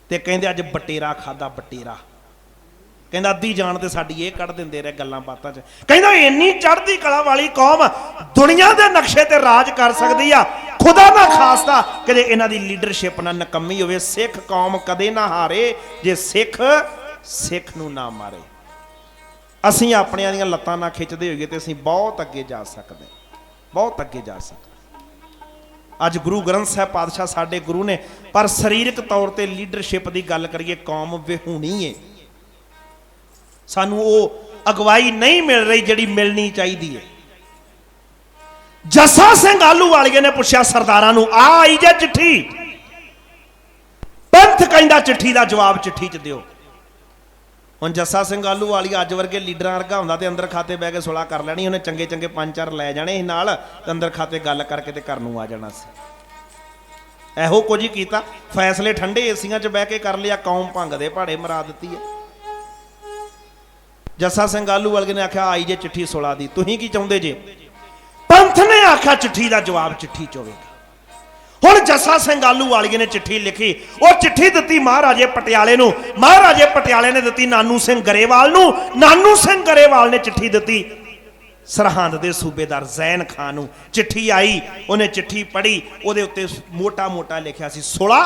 ਤੇ ਕਹਿੰਦੇ ਅੱਜ ਬਟੇਰਾ ਖਾਦਾ, ਬਟੇਰਾ। ਕਹਿੰਦਾ ਅੱਧੀ ਜਾਣ ਤੇ ਸਾਡੀ ਇਹ ਕੱਢ ਦਿੰਦੇ ਰਹੇ ਗੱਲਾਂ ਬਾਤਾਂ 'ਚ। ਕਹਿੰਦਾ ਇੰਨੀ ਚੜ੍ਹਦੀ ਕਲਾ ਵਾਲੀ ਕੌਮ ਦੁਨੀਆ ਦੇ ਨਕਸ਼ੇ ਤੇ ਰਾਜ ਕਰ ਸਕਦੀ ਆ, ਖੁਦਾ ਨਾ ਖਾਸਤਾ ਕਦੇ ਇਹਨਾਂ ਦੀ ਲੀਡਰਸ਼ਿਪ ਨਾ ਨਕੰਮੀ ਹੋਵੇ। ਸਿੱਖ ਕੌਮ ਕਦੇ ਨਾ ਹਾਰੇ ਜੇ ਸਿੱਖ ਸਿੱਖ ਨੂੰ ਨਾ ਮਾਰੇ। ਅਸੀਂ ਆਪਣਿਆਂ ਦੀਆਂ ਲੱਤਾਂ ਨਾ ਖਿੱਚਦੇ ਹੋਈਏ ਤੇ ਅਸੀਂ ਬਹੁਤ ਅੱਗੇ ਜਾ ਸਕਦੇ, ਬਹੁਤ ਅੱਗੇ ਜਾ ਸਕਦੇ। ਅੱਜ ਗੁਰੂ ਗ੍ਰੰਥ ਸਾਹਿਬ ਪਾਤਸ਼ਾਹ ਸਾਡੇ ਗੁਰੂ ਨੇ, ਪਰ ਸਰੀਰਕ ਤੌਰ ਤੇ ਲੀਡਰਸ਼ਿਪ ਦੀ ਗੱਲ ਕਰੀਏ ਕੌਮ ਵਿਹੂਣੀ ਹੈ। ਸਾਨੂੰ ਉਹ ਅਗਵਾਈ ਨਹੀਂ ਮਿਲ ਰਹੀ ਜਿਹੜੀ ਮਿਲਣੀ ਚਾਹੀਦੀ ਹੈ। ਜੱਸਾ ਸਿੰਘ ਆਹਲੂਵਾਲੀਏ ਨੇ ਪੁੱਛਿਆ ਸਰਦਾਰਾਂ ਨੂੰ, ਆ ਆਈ ਜੇ ਚਿੱਠੀ। ਪੰਥ ਕਹਿੰਦਾ ਚਿੱਠੀ ਦਾ ਜਵਾਬ ਚਿੱਠੀ 'ਚ ਦਿਓ। ਹੁਣ ਜੱਸਾ ਸਿੰਘ ਆਹਲੂਵਾਲੀਆ ਅੱਜ ਵਰਗੇ ਲੀਡਰਾਂ ਵਰਗਾ ਹੁੰਦਾ ਤੇ ਅੰਦਰ ਖਾਤੇ ਬਹਿ ਕੇ ਸੁਲਾਹ ਕਰ ਲੈਣੀ, ਉਹਨੇ ਚੰਗੇ ਚੰਗੇ 5-4 ਲੈ ਜਾਣੇ ਸੀ ਨਾਲ ਤੇ ਅੰਦਰ ਖਾਤੇ ਗੱਲ ਕਰਕੇ ਤੇ ਘਰ ਨੂੰ ਆ ਜਾਣਾ ਸੀ। ਇਹੋ ਕੁਝ ਹੀ ਕੀਤਾ, ਫੈਸਲੇ ਠੰਡੇ ਏਸੀਆਂ 'ਚ ਬਹਿ ਕੇ ਕਰ ਲਿਆ, ਕੌਮ ਭੰਗ ਦੇ ਪਹਾੜੇ ਮਰਾ ਦਿੱਤੀ ਹੈ। ਜੱਸਾ ਸਿੰਘ ਆਹਲੂਵਾਲੀਏ ਨੇ ਆਖਿਆ ਆਈ ਜੇ ਚਿੱਠੀ ਸੁਲਾ ਦੀ, ਤੁਸੀਂ ਕੀ ਚਾਹੁੰਦੇ ਜੇ? ਪੰਥ ਨੇ ਆਖਿਆ ਚਿੱਠੀ ਦਾ ਜਵਾਬ ਚਿੱਠੀ 'ਚ ਹੋਵੇਗਾ। ਹੁਣ ਜੱਸਾ ਸਿੰਘ ਆਹਲੂਵਾਲੀਏ ਨੇ ਚਿੱਠੀ ਲਿਖੀ, ਉਹ ਚਿੱਠੀ ਦਿੱਤੀ ਮਹਾਰਾਜੇ ਪਟਿਆਲੇ ਨੂੰ, ਮਹਾਰਾਜੇ ਪਟਿਆਲੇ ਨੇ ਦਿੱਤੀ ਨਾਨੂ ਸਿੰਘ ਗਰੇਵਾਲ ਨੂੰ, ਨਾਨੂ ਸਿੰਘ ਗਰੇਵਾਲ ਨੇ ਚਿੱਠੀ ਦਿੱਤੀ ਸਰਹੰਦ ਦੇ ਸੂਬੇਦਾਰ ਜ਼ੈਨ ਖਾਨ ਨੂੰ। ਚਿੱਠੀ ਆਈ, ਉਹਨੇ ਚਿੱਠੀ ਪੜ੍ਹੀ, ਉਹਦੇ ਉੱਤੇ ਮੋਟਾ ਮੋਟਾ ਲਿਖਿਆ ਸੀ ਸੁਲਾ।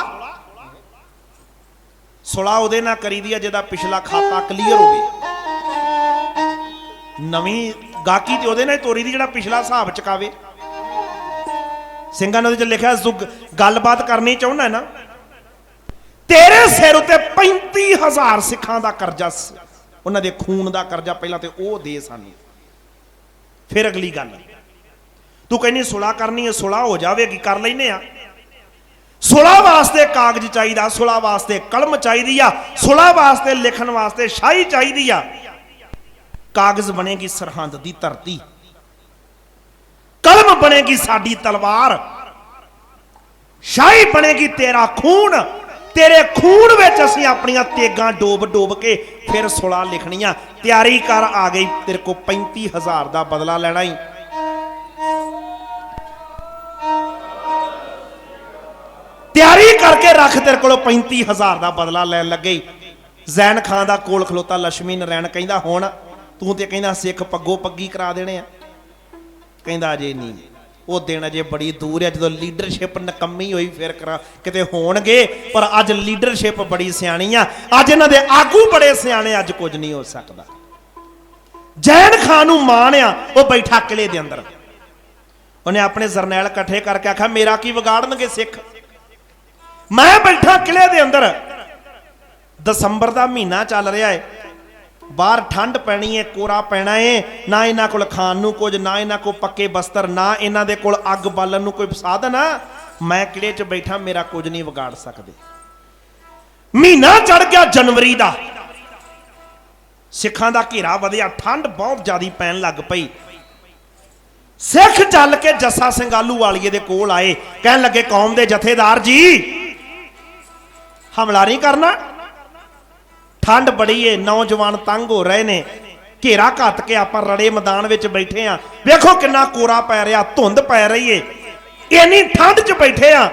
ਸੁਲਾ ਉਹਦੇ ਨਾਲ ਕਰੀਦੀ ਆ ਜਿਹਦਾ ਪਿਛਲਾ ਖਾਤਾ ਕਲੀਅਰ ਹੋਵੇ। ਨਵੀਂ ਗਾਕੀ ਤੇ ਉਹਦੇ ਨਾਲ ਤੋਰੀ ਦੀ ਜਿਹੜਾ ਪਿਛਲਾ ਹਿਸਾਬ ਚਕਾਵੇ। ਸਿੰਘਾਂ ਨੇ ਉਹਦੇ ਚ ਲਿਖਿਆ ਗੱਲਬਾਤ ਕਰਨੀ ਚਾਹੁੰਦਾ ਨਾ, ਤੇਰੇ ਸਿਰ ਉੱਤੇ 35,000 ਸਿੱਖਾਂ ਦਾ ਕਰਜ਼ਾ, ਉਹਨਾਂ ਦੇ ਖੂਨ ਦਾ ਕਰਜ਼ਾ ਪਹਿਲਾਂ ਤੇ ਉਹ ਦੇ ਸਾਨੂੰ, ਫਿਰ ਅਗਲੀ ਗੱਲ। ਤੂੰ ਕਹਿੰਦੀ ਸੁਲਾਹ ਕਰਨੀ ਹੈ, ਸੁਲਾਹ ਹੋ ਜਾਵੇਗੀ, ਕਰ ਲੈਨੇ ਆ। ਸੁਲਾਹ ਵਾਸਤੇ ਕਾਗਜ਼ ਚਾਹੀਦਾ, ਸੁਲਾਹ ਵਾਸਤੇ ਕਲਮ ਚਾਹੀਦੀ ਆ, ਸੁਲਾਹ ਵਾਸਤੇ ਲਿਖਣ ਵਾਸਤੇ ਸ਼ਾਹੀ ਚਾਹੀਦੀ ਆ। ਕਾਗਜ਼ ਬਣੇਗੀ ਸਰਹੰਦ ਦੀ ਧਰਤੀ, ਕਲਮ ਬਣੇਗੀ ਸਾਡੀ ਤਲਵਾਰ, ਸ਼ਾਹੀ ਬਣੇਗੀ ਤੇਰਾ ਖੂਨ। ਤੇਰੇ ਖੂਨ ਵਿੱਚ ਅਸੀਂ ਆਪਣੀਆਂ ਤੇਗਾਂ ਡੋਬ ਡੋਬ ਕੇ ਫਿਰ ਸੁਲਾਹ ਲਿਖਣੀਆਂ। ਤਿਆਰੀ ਕਰ, ਆ ਗਈ ਤੇਰੇ ਕੋ 35,000 ਦਾ ਬਦਲਾ ਲੈਣਾ ਹੀ। ਤਿਆਰੀ ਕਰਕੇ ਰੱਖ, ਤੇਰੇ ਕੋਲੋਂ 35,000 ਦਾ ਬਦਲਾ ਲੈਣ ਲੱਗੇ। ਜ਼ੈਨ ਖਾਨ ਦਾ ਕੋਲ ਖਲੋਤਾ ਲక్ష్ਮੀ ਨਾਰਾਇਣ ਕਹਿੰਦਾ ਹੁਣ ਤੂੰ ਤੇ ਕਹਿੰਦਾ ਸਿੱਖ ਪੱਗੋ ਪੱਗੀ ਕਰਾ ਦੇਣੇ ਆ। ਕਹਿੰਦਾ ਅਜੇ ਨਹੀਂ, ਉਹ ਦਿਨ ਅਜੇ ਬੜੀ ਦੂਰ ਹੈ ਜਦੋਂ ਲੀਡਰਸ਼ਿਪ ਨਕੰਮੀ ਹੋਈ ਫਿਰ ਕਰਾ ਕਿਤੇ ਹੋਣਗੇ। ਪਰ ਅੱਜ ਲੀਡਰਸ਼ਿਪ ਬੜੀ ਸਿਆਣੀ ਆ, ਅੱਜ ਇਹਨਾਂ ਦੇ ਆਗੂ ਬੜੇ ਸਿਆਣੇ, ਅੱਜ ਕੁਝ ਨਹੀਂ ਹੋ ਸਕਦਾ। ਜ਼ੈਨ ਖਾਨ ਨੂੰ ਮਾਣ ਆ, ਉਹ ਬੈਠਾ ਕਿਲੇ ਦੇ ਅੰਦਰ, ਉਹਨੇ ਆਪਣੇ ਜਰਨੈਲ ਇਕੱਠੇ ਕਰਕੇ ਆਖਿਆ ਮੇਰਾ ਕੀ ਵਿਗਾੜਨਗੇ ਸਿੱਖ, ਮੈਂ ਬੈਠਾ ਕਿਲੇ ਦੇ ਅੰਦਰ। ਦਸੰਬਰ ਦਾ ਮਹੀਨਾ ਚੱਲ ਰਿਹਾ ਹੈ, ਬਾਹਰ ਠੰਡ ਪੈਣੀ ਹੈ, ਕੋਰਾ ਪੈਣਾ ਹੈ, ਨਾ ਇਹਨਾਂ ਕੋਲ ਖਾਣ ਨੂੰ ਕੁਝ, ਨਾ ਇਹਨਾਂ ਕੋਲ ਪੱਕੇ ਬਸਤਰ, ਨਾ ਇਹਨਾਂ ਦੇ ਕੋਲ ਅੱਗ ਬਾਲਣ ਨੂੰ ਕੋਈ ਸਾਧਨ ਆ। ਮੈਂ ਕਿਲੇ 'ਚ ਬੈਠਾ, ਮੇਰਾ ਕੁਝ ਨਹੀਂ ਵਿਗਾੜ ਸਕਦੇ। ਮਹੀਨਾ ਚੜ ਗਿਆ ਜਨਵਰੀ ਦਾ, ਸਿੱਖਾਂ ਦਾ ਘੇਰਾ ਵਧਿਆ, ਠੰਡ ਬਹੁਤ ਜ਼ਿਆਦਾ ਪੈਣ ਲੱਗ ਪਈ। ਸਿੱਖ ਚੱਲ ਕੇ ਜੱਸਾ ਸਿੰਘ ਆਹਲੂਵਾਲੀਏ ਦੇ ਕੋਲ ਆਏ, ਕਹਿਣ ਲੱਗੇ ਕੌਮ ਦੇ ਜਥੇਦਾਰ ਜੀ ਹਮਲਾ ਨਹੀਂ ਕਰਨਾ, ਠੰਡ ਬੜੀ ਏ, ਨੌਜਵਾਨ ਤੰਗ ਹੋ ਰਹੇ ਨੇ, ਘੇਰਾ ਘੱਤ ਕੇ ਆਪਾਂ ਰੜੇ ਮੈਦਾਨ ਵਿੱਚ ਬੈਠੇ ਆ, ਵੇਖੋ ਕਿੰਨਾ ਕੋਰਾ ਪੈ ਰਿਹਾ, ਧੁੰਦ ਪੈ ਰਹੀ ਏ, ਇੰਨੀ ਠੰਡ 'ਚ ਬੈਠੇ ਆ,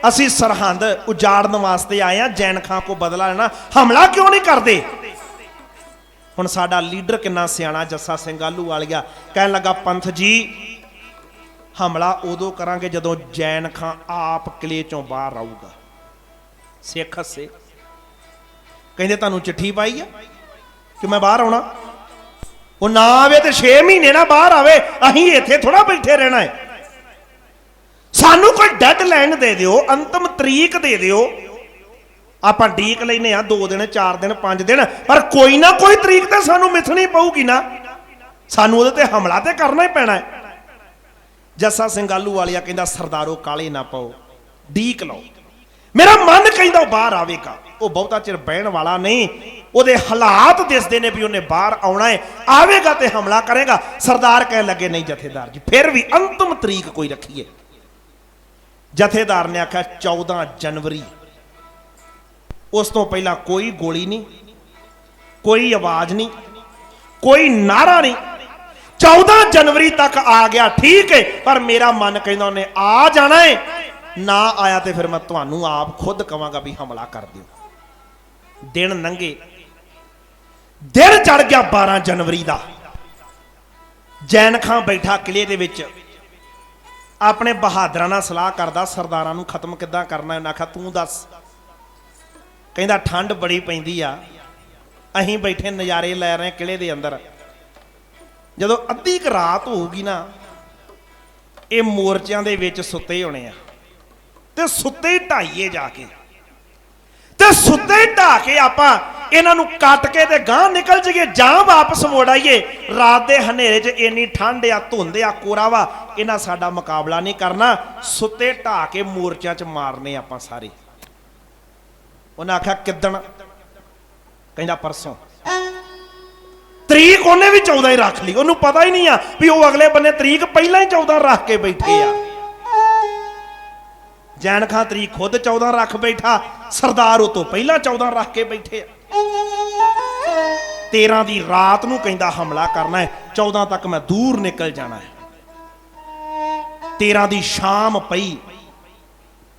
ਅਸੀਂ ਸਰਹੰਦ ਉਜਾੜਨ ਵਾਸਤੇ ਆਏ ਆ, ਜ਼ੈਨ ਖਾਨ ਕੋ ਬਦਲਾ ਲੈਣਾ, ਹਮਲਾ ਕਿਉਂ ਨਹੀਂ ਕਰਦੇ? ਹੁਣ ਸਾਡਾ ਲੀਡਰ ਕਿੰਨਾ ਸਿਆਣਾ ਜੱਸਾ ਸਿੰਘ ਆਹਲੂਵਾਲੀਆ ਕਹਿਣ ਲੱਗਾ ਪੰਥ ਜੀ ਹਮਲਾ ਉਦੋਂ ਕਰਾਂਗੇ ਜਦੋਂ ਜ਼ੈਨ ਖਾਨ ਆਪ ਕਿਲੇ ਚੋਂ ਬਾਹਰ ਆਊਗਾ। ਸਿੱਖ ਹੱਸੇ, ਕਹਿੰਦੇ ਤੁਹਾਨੂੰ ਚਿੱਠੀ ਪਾਈ ਆ ਕਿ ਮੈਂ ਬਾਹਰ ਆਉਣਾ? ਉਹ ਨਾ ਆਵੇ ਤੇ 6 ਮਹੀਨੇ ਨਾ ਬਾਹਰ ਆਵੇ, ਅਸੀਂ ਇੱਥੇ ਥੋੜਾ ਬੈਠੇ ਰਹਿਣਾ ਹੈ। ਸਾਨੂੰ ਕੋਈ ਡੈਡਲਾਈਨ ਦੇ ਦਿਓ, ਅੰਤਮ ਤਰੀਕ ਦੇ ਦਿਓ, ਆਪਾਂ ਡੀਕ ਲੈਨੇ ਆ 2 ਦਿਨ 4 ਦਿਨ 5 ਦਿਨ, ਪਰ ਕੋਈ ਨਾ ਕੋਈ ਤਰੀਕ ਤਾਂ ਸਾਨੂੰ ਮਿਥਣੀ ਪਊਗੀ ਨਾ, ਸਾਨੂੰ ਉਹਦੇ ਤੇ ਹਮਲਾ ਤੇ ਕਰਨਾ ਹੀ ਪੈਣਾ ਹੈ। ਜੱਸਾ ਸਿੰਘ ਆਹਲੂਵਾਲੀਆ ਕਹਿੰਦਾ ਸਰਦਾਰੋ ਕਾਲੇ ਨਾ ਪਾਓ, ਡੀਕ ਲਓ। ਮੇਰਾ ਮਨ ਕਹਿੰਦਾ ਬਾਹਰ ਆਵੇਗਾ। ਉਹ ਬਹੁਤਾ ਚਿਰ ਬਹਿਣ ਵਾਲਾ ਨਹੀਂ, ਉਹਦੇ ਹਾਲਾਤ ਦਿਸਦੇ ਨੇ ਵੀ ਉਹਨੇ ਬਾਹਰ ਆਉਣਾ ਹੈ, ਆਵੇਗਾ ਤੇ ਹਮਲਾ ਕਰੇਗਾ। ਸਰਦਾਰ ਕਹਿਣ ਲੱਗੇ ਨਹੀਂ ਜਥੇਦਾਰ ਜੀ, ਫਿਰ ਵੀ ਅੰਤਮ ਤਰੀਕ ਕੋਈ ਰੱਖੀਏ। ਜਥੇਦਾਰ ਨੇ ਆਖਿਆ 14 ਜਨਵਰੀ, ਉਸ ਤੋਂ ਪਹਿਲਾਂ ਕੋਈ ਗੋਲੀ ਨਹੀਂ, ਕੋਈ ਆਵਾਜ਼ ਨਹੀਂ, ਕੋਈ ਨਾਰਾ ਨਹੀਂ। 14 ਜਨਵਰੀ ਤੱਕ ਆ ਗਿਆ ਠੀਕ ਹੈ, ਪਰ ਮੇਰਾ ਮਨ ਕਹਿੰਦਾ ਉਹਨੇ ਆ ਜਾਣਾ ਹੈ। ਨਾ ਆਇਆ ਤੇ ਫਿਰ ਮੈਂ ਤੁਹਾਨੂੰ ਆਪ ਖੁਦ ਕਵਾਂਗਾ ਵੀ ਹਮਲਾ ਕਰ ਦਿਓ। ਦਿਨ ਲੰਘੇ, ਦਿਨ ਚੜ ਗਿਆ 12 ਜਨਵਰੀ ਦਾ। ਜੈਨ ਖਾਂ ਬੈਠਾ ਕਿਲੇ ਦੇ ਵਿੱਚ, ਆਪਣੇ ਬਹਾਦਰਾਂ ਨਾਲ ਸਲਾਹ ਕਰਦਾ ਸਰਦਾਰਾਂ ਨੂੰ ਖਤਮ ਕਿੱਦਾਂ ਕਰਨਾ। ਉਹਨਾਂ ਆਖਿਆ ਤੂੰ ਦੱਸ। ਕਹਿੰਦਾ ਠੰਡ ਬੜੀ ਪੈਂਦੀ ਆ, ਅਸੀਂ ਬੈਠੇ ਨਜ਼ਾਰੇ ਲੈ ਰਹੇ ਕਿਲੇ ਦੇ ਅੰਦਰ। ਜਦੋਂ ਅੱਧੀ ਕੁ ਰਾਤ ਹੋਊਗੀ ਨਾ, ਇਹ ਮੋਰਚਿਆਂ ਦੇ ਵਿੱਚ ਸੁੱਤੇ ਹੋਣੇ ਆ, ਤੇ ਸੁੱਤੇ ਹੀ ਢਾਈਏ ਜਾ ਕੇ, ਤੇ ਸੁੱਤੇ ਹੀ ਢਾ ਕੇ ਆਪਾਂ ਇਹਨਾਂ ਨੂੰ ਕੱਟ ਕੇ ਤੇ ਗਾਂ ਨਿਕਲ ਜਾਈਏ ਜਾਂ ਵਾਪਸ ਮੋੜ ਆਈਏ। ਰਾਤ ਦੇ ਹਨੇਰੇ 'ਚ ਇੰਨੀ ਠੰਡ ਆ, ਧੁੰਦ ਆ, ਕੋਰਾ ਵਾ, ਇਹਨਾਂ ਸਾਡਾ ਮੁਕਾਬਲਾ ਨਹੀਂ ਕਰਨਾ। ਸੁੱਤੇ ਢਾ ਕੇ ਮੋਰਚਿਆਂ 'ਚ ਮਾਰਨੇ ਆਪਾਂ ਸਾਰੇ। ਉਹਨਾਂ ਆਖਿਆ ਕਿੱਦਣ? ਕਹਿੰਦਾ ਪਰਸੋਂ। ਤਰੀਕ ਉਹਨੇ ਵੀ 14 ਹੀ ਰੱਖ ਲਈ। ਉਹਨੂੰ ਪਤਾ ਹੀ ਨਹੀਂ ਆ ਵੀ ਉਹ ਅਗਲੇ ਬੰਨੇ ਤਰੀਕ ਪਹਿਲਾਂ ਹੀ 14 ਰੱਖ ਕੇ ਬੈਠੇ ਆ। ਜੈਨ ਖਾਂ ਤਰੀਕ ਖੁਦ 14 ਰੱਖ ਬੈਠਾ, ਸਰਦਾਰ ਉਹ ਤੋਂ ਪਹਿਲਾਂ 14 ਰੱਖ ਕੇ ਬੈਠੇ ਆ। 13 ਦੀ ਰਾਤ ਨੂੰ ਕਹਿੰਦਾ ਹਮਲਾ ਕਰਨਾ ਹੈ, 14 ਤੱਕ ਮੈਂ ਦੂਰ ਨਿਕਲ ਜਾਣਾ ਹੈ। 13 ਦੀ ਸ਼ਾਮ ਪਈ,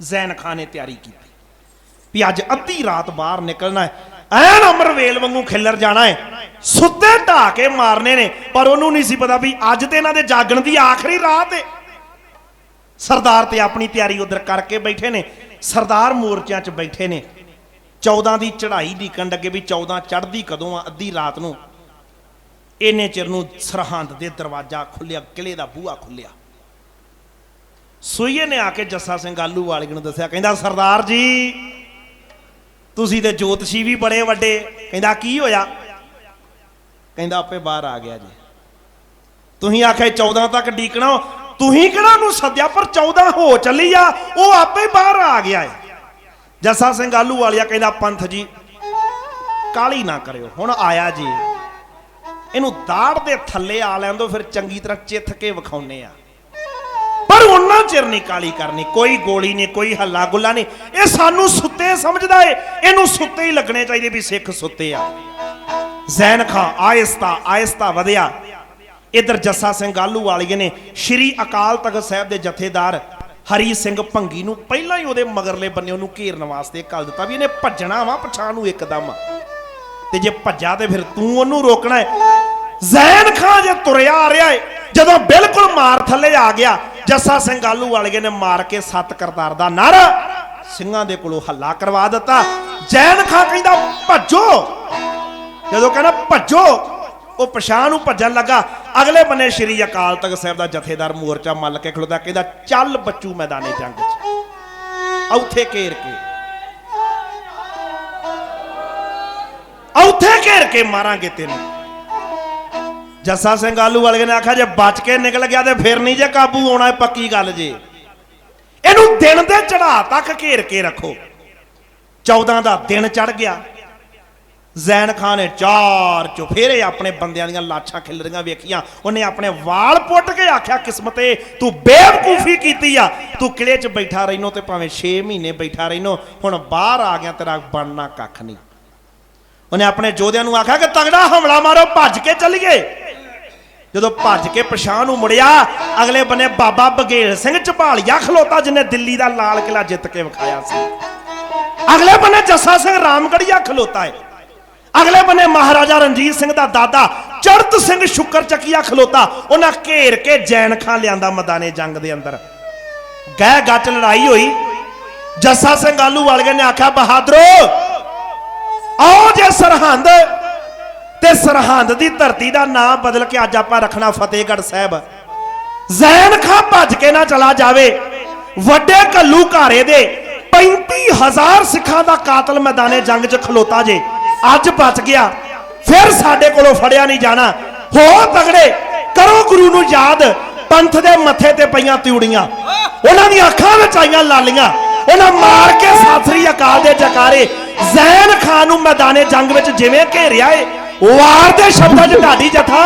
ਜ਼ੈਨ ਖਾਂ ਨੇ ਤਿਆਰੀ ਕੀਤੀ ਵੀ ਅੱਜ ਅੱਧੀ ਰਾਤ ਬਾਹਰ ਨਿਕਲਣਾ ਹੈ, ਐਨ ਅਮਰਵੇਲ ਵਾਂਗੂ ਖਿੱਲਰ ਜਾਣਾ ਹੈ, ਸੁੱਤੇ ਢਾ ਕੇ ਮਾਰਨੇ ਨੇ। ਪਰ ਉਹਨੂੰ ਨਹੀਂ ਸੀ ਪਤਾ ਵੀ ਅੱਜ ਤੇ ਇਹਨਾਂ ਦੇ ਜਾਗਣ ਦੀ ਆਖਰੀ ਰਾਤ ਹੈ। ਸਰਦਾਰ ਤੇ ਆਪਣੀ ਤਿਆਰੀ ਉਧਰ ਕਰਕੇ ਬੈਠੇ ਨੇ, ਸਰਦਾਰ ਮੋਰਚਿਆਂ 'ਚ ਬੈਠੇ ਨੇ। 14 ਦੀ ਚੜ੍ਹਾਈ ਢੀਕਣ ਲੱਗੇ ਵੀ 14 ਚੜ੍ਹਦੀ ਕਦੋਂ ਆ, ਅੱਧੀ ਰਾਤ ਨੂੰ। ਇੰਨੇ ਚਿਰ ਨੂੰ ਸਰਹੰਦ ਦੇ ਦਰਵਾਜ਼ਾ ਖੁੱਲਿਆ, ਕਿਲੇ ਦਾ ਬੂਹਾ ਖੁੱਲਿਆ। ਸੋਈਏ ਨੇ ਆ ਕੇ ਜੱਸਾ ਸਿੰਘ ਆਹਲੂਵਾਲੀਆ ਨੂੰ ਦੱਸਿਆ, ਕਹਿੰਦਾ ਸਰਦਾਰ ਜੀ ਤੁਸੀਂ ਤੇ ਜੋਤਸ਼ੀ ਵੀ ਬੜੇ ਵੱਡੇ। ਕਹਿੰਦਾ ਕੀ ਹੋਇਆ? ਕਹਿੰਦਾ ਆਪੇ ਬਾਹਰ ਆ ਗਿਆ ਜੀ। ਤੁਸੀਂ ਆਖਿਆ 14 ਤੱਕ ਡੀਕਣਾ, ਤੁਸੀਂ ਕਿਹੜਾ ਉਹਨੂੰ ਸੱਦਿਆ, ਪਰ 14 ਹੋ ਚੱਲੀ ਆ, ਉਹ ਆਪੇ ਬਾਹਰ ਆ ਗਿਆ ਹੈ। ਜੱਸਾ ਸਿੰਘ ਆਹਲੂਵਾਲੀਆ ਕਹਿੰਦਾ ਪੰਥ ਜੀ ਕਾਲੀ ਨਾ ਕਰਿਓ, ਹੁਣ ਆਇਆ ਜੀ, ਇਹਨੂੰ ਦਾੜ ਦੇ ਥੱਲੇ ਆ ਲੈਣ ਦਿਓ, ਫਿਰ ਚੰਗੀ ਤਰ੍ਹਾਂ ਚਿੱਥ ਕੇ ਵਿਖਾਉਨੇ ਆ। ਪਰ ਉਹਨਾਂ ਚਿਰ ਨਹੀਂ ਕਾਲੀ ਕਰਨੀ, ਕੋਈ ਗੋਲੀ ਨਹੀਂ, ਕੋਈ ਹੱਲਾ ਗੁੱਲਾ ਨਹੀਂ। ਇਹ ਸਾਨੂੰ ਸੁੱਤੇ ਸਮਝਦਾ ਏ, ਇਹਨੂੰ ਸੁੱਤੇ ਹੀ ਲੱਗਣੇ ਚਾਹੀਦੇ ਵੀ ਸਿੱਖ ਸੁੱਤੇ ਆ। ਜ਼ੈਨ ਖਾਂ ਆਹਿਸਤਾ ਆਹਿਸਤਾ ਵਧਿਆ। ਇਧਰ ਜੱਸਾ ਸਿੰਘ ਆਹਲੂਵਾਲੀਆ ਨੇ ਸ਼੍ਰੀ ਅਕਾਲ ਤਖਤ ਸਾਹਿਬ ਦੇ ਜਥੇਦਾਰ ਹਰੀ ਸਿੰਘ ਭੰਗੀ ਨੂੰ ਪਹਿਲਾਂ ਹੀ ਉਹਦੇ ਮਗਰਲੇ ਬੰਨੇ ਉਹਨੂੰ ਘੇਰਨ ਵਾਸਤੇ ਘੱਲ ਦਿੱਤਾ ਵੀ ਇਹਨੇ ਭੱਜਣਾ ਵਾ ਪਛਾਣ ਨੂੰ ਇੱਕਦਮ, ਤੇ ਜੇ ਭੱਜਾ ਤੇ ਫਿਰ ਤੂੰ ਉਹਨੂੰ ਰੋਕਣਾ ਹੈ। ਜ਼ੈਨ ਖਾਂ ਜੇ ਤੁਰਿਆ ਆ ਰਿਹਾ ਹੈ, ਜਦੋਂ ਬਿਲਕੁਲ ਮਾਰ ਥੱਲੇ ਆ ਗਿਆ, ਜੱਸਾ ਸਿੰਘ ਆਹਲੂਵਾਲੀਆ ਨੇ ਮਾਰ ਕੇ 7 ਕਰਤਾਰ ਦਾ ਨਾਰਾ ਸਿੰਘਾਂ ਦੇ ਕੋਲੋਂ ਹੱਲਾ ਕਰਵਾ ਦਿੱਤਾ। ਜ਼ੈਨ ਖਾਂ ਕਹਿੰਦਾ ਭੱਜੋ, ਜਦੋਂ ਕਹਿੰਦਾ ਭੱਜੋ, ਉਹ ਪਛਾਣ ਨੂੰ ਭੱਜਣ ਲੱਗਾ। ਅਗਲੇ ਬੰਨੇ ਸ਼੍ਰੀ ਅਕਾਲ ਤਖਤ ਸਾਹਿਬ ਦਾ ਜਥੇਦਾਰ ਮੋਰਚਾ ਮੱਲ ਕੇ ਖਲੋਤਾ, ਕਹਿੰਦਾ ਚੱਲ ਬੱਚੂ ਮੈਦਾਨੇ ਜੰਗ 'ਚ, ਉੱਥੇ ਘੇਰ ਕੇ, ਉੱਥੇ ਘੇਰ ਕੇ ਮਾਰਾਂਗੇ ਤੈਨੂੰ। ਜੱਸਾ ਸਿੰਘ ਆਹਲੂਵਾਲੀਆ ਨੇ ਆਖਿਆ ਜੇ ਬਚ ਕੇ ਨਿਕਲ ਗਿਆ ਤੇ ਫਿਰ ਨਹੀਂ ਜੇ ਕਾਬੂ ਆਉਣਾ, ਪੱਕੀ ਗੱਲ ਜੇ। ਇਹਨੂੰ ਦਿਨ ਦੇ ਚੜ੍ਹਾ ਤੱਕ ਘੇਰ ਕੇ ਰੱਖੋ। 14 ਦਾ ਦਿਨ ਚੜ ਗਿਆ। ਜ਼ੈਨ ਖਾਂ ਨੇ 4 ਚੁਫੇਰੇ ਆਪਣੇ ਬੰਦਿਆਂ ਦੀਆਂ ਲਾਸ਼ਾਂ ਖਿਲਰੀਆਂ ਵੇਖੀਆਂ। ਉਹਨੇ ਆਪਣੇ ਵਾਲ ਪੁੱਟ ਕੇ ਆਖਿਆ ਕਿਸਮਤੇ ਤੂੰ ਬੇਵਕੂਫੀ ਕੀਤੀ ਆ, ਤੂੰ ਕਿਲੇ 'ਚ ਬੈਠਾ ਰਹਿਨੋ ਤੇ ਭਾਵੇਂ 6 ਮਹੀਨੇ ਬੈਠਾ ਰਹਿਨੋ, ਹੁਣ ਬਾਹਰ ਆ ਗਿਆ ਤੇਰਾ ਬਣਨਾ ਕੱਖ ਨਹੀਂ। ਉਹਨੇ ਆਪਣੇ ਯੋਧਿਆਂ ਨੂੰ ਆਖਿਆ ਕਿ ਤਗੜਾ ਹਮਲਾ ਮਾਰੋ, ਭੱਜ ਕੇ ਚੱਲੀਏ। ਜਦੋਂ ਭੱਜ ਕੇ ਪਛਾਣ ਨੂੰ ਮੁੜਿਆ, ਅਗਲੇ ਬੰਨੇ ਬਾਬਾ ਬਘੇਲ ਸਿੰਘ ਝਬਾਲੀਆ ਖਲੋਤਾ, ਜਿਹਨੇ ਦਿੱਲੀ ਦਾ ਲਾਲ ਕਿਲਾ ਜਿੱਤ ਕੇ ਵਿਖਾਇਆ ਸੀ। ਅਗਲੇ ਬੰਨੇ ਜੱਸਾ ਸਿੰਘ ਰਾਮਗੜੀਆ ਖਲੋਤਾ ਹੈ। ਅਗਲੇ ਬੰਨੇ ਮਹਾਰਾਜਾ ਰਣਜੀਤ ਸਿੰਘ ਦਾ ਦਾਦਾ ਚੜਤ ਸਿੰਘ ਸ਼ੁਕਰ ਚੱਕੀਆ ਖਲੋਤਾ। ਉਹਨਾਂ ਘੇਰ ਕੇ ਜੈਨ ਖਾਂ ਲਿਆਂਦਾ ਮੈਦਾਨੇ ਜੰਗ ਦੇ ਅੰਦਰ। ਗਹਿ ਗੱਚ ਲੜਾਈ ਹੋਈ। ਜੱਸਾ ਸਿੰਘ ਆਹਲੂਵਾਲੀਆ ਨੇ ਆਖਿਆ ਬਹਾਦਰੋ ਆਓ ਜੇ ਸਰਹੰਦ, ਤੇ ਸਰਹੰਦ ਦੀ ਧਰਤੀ ਦਾ ਨਾਮ ਬਦਲ ਕੇ ਅੱਜ ਆਪਾਂ ਰੱਖਣਾ ਫਤਿਹਗੜ੍ਹ ਸਾਹਿਬ। ਜ਼ੈਨ ਖਾਂ ਭੱਜ ਕੇ ਨਾ ਚਲਾ ਜਾਵੇ। ਵੱਡੇ ਘੱਲੂ ਘਾਰੇ ਦੇ 35,000 ਸਿੱਖਾਂ ਦਾ ਕਾਤਲ ਮੈਦਾਨੇ ਜੰਗ 'ਚ ਖਲੋਤਾ ਜੇ, ਅੱਜ ਬਚ ਗਿਆ, ਫਿਰ ਸਾਡੇ ਕੋਲੋਂ ਫੜਿਆ ਨਹੀਂ ਜਾਣਾ। ਹੋ ਤਗੜੇ, ਕਰੋ ਗੁਰੂ ਨੂੰ ਯਾਦ, ਪੰਥ ਦੇ ਮੱਥੇ ਤੇ ਪਈਆਂ ਤਿਉੜੀਆਂ, ਉਹਨਾਂ ਦੀਆਂ ਅੱਖਾਂ ਵਿੱਚ ਆਈਆਂ ਲਾਲੀਆਂ, ਉਹਨਾਂ ਮਾਰ ਕੇ ਸਤਿ ਸ੍ਰੀ ਅਕਾਲ ਦੇ ਜਕਾਰੇ। ਜ਼ੈਨ ਖਾਨ ਨੂੰ ਮੈਦਾਨੇ ਜੰਗ ਵਿੱਚ ਜਿਵੇਂ ਘੇਰਿਆ ਏ, ਵਾਰ ਦੇ ਸ਼ਬਦਾਂ 'ਚ ਢਾਡੀ ਜਥਾ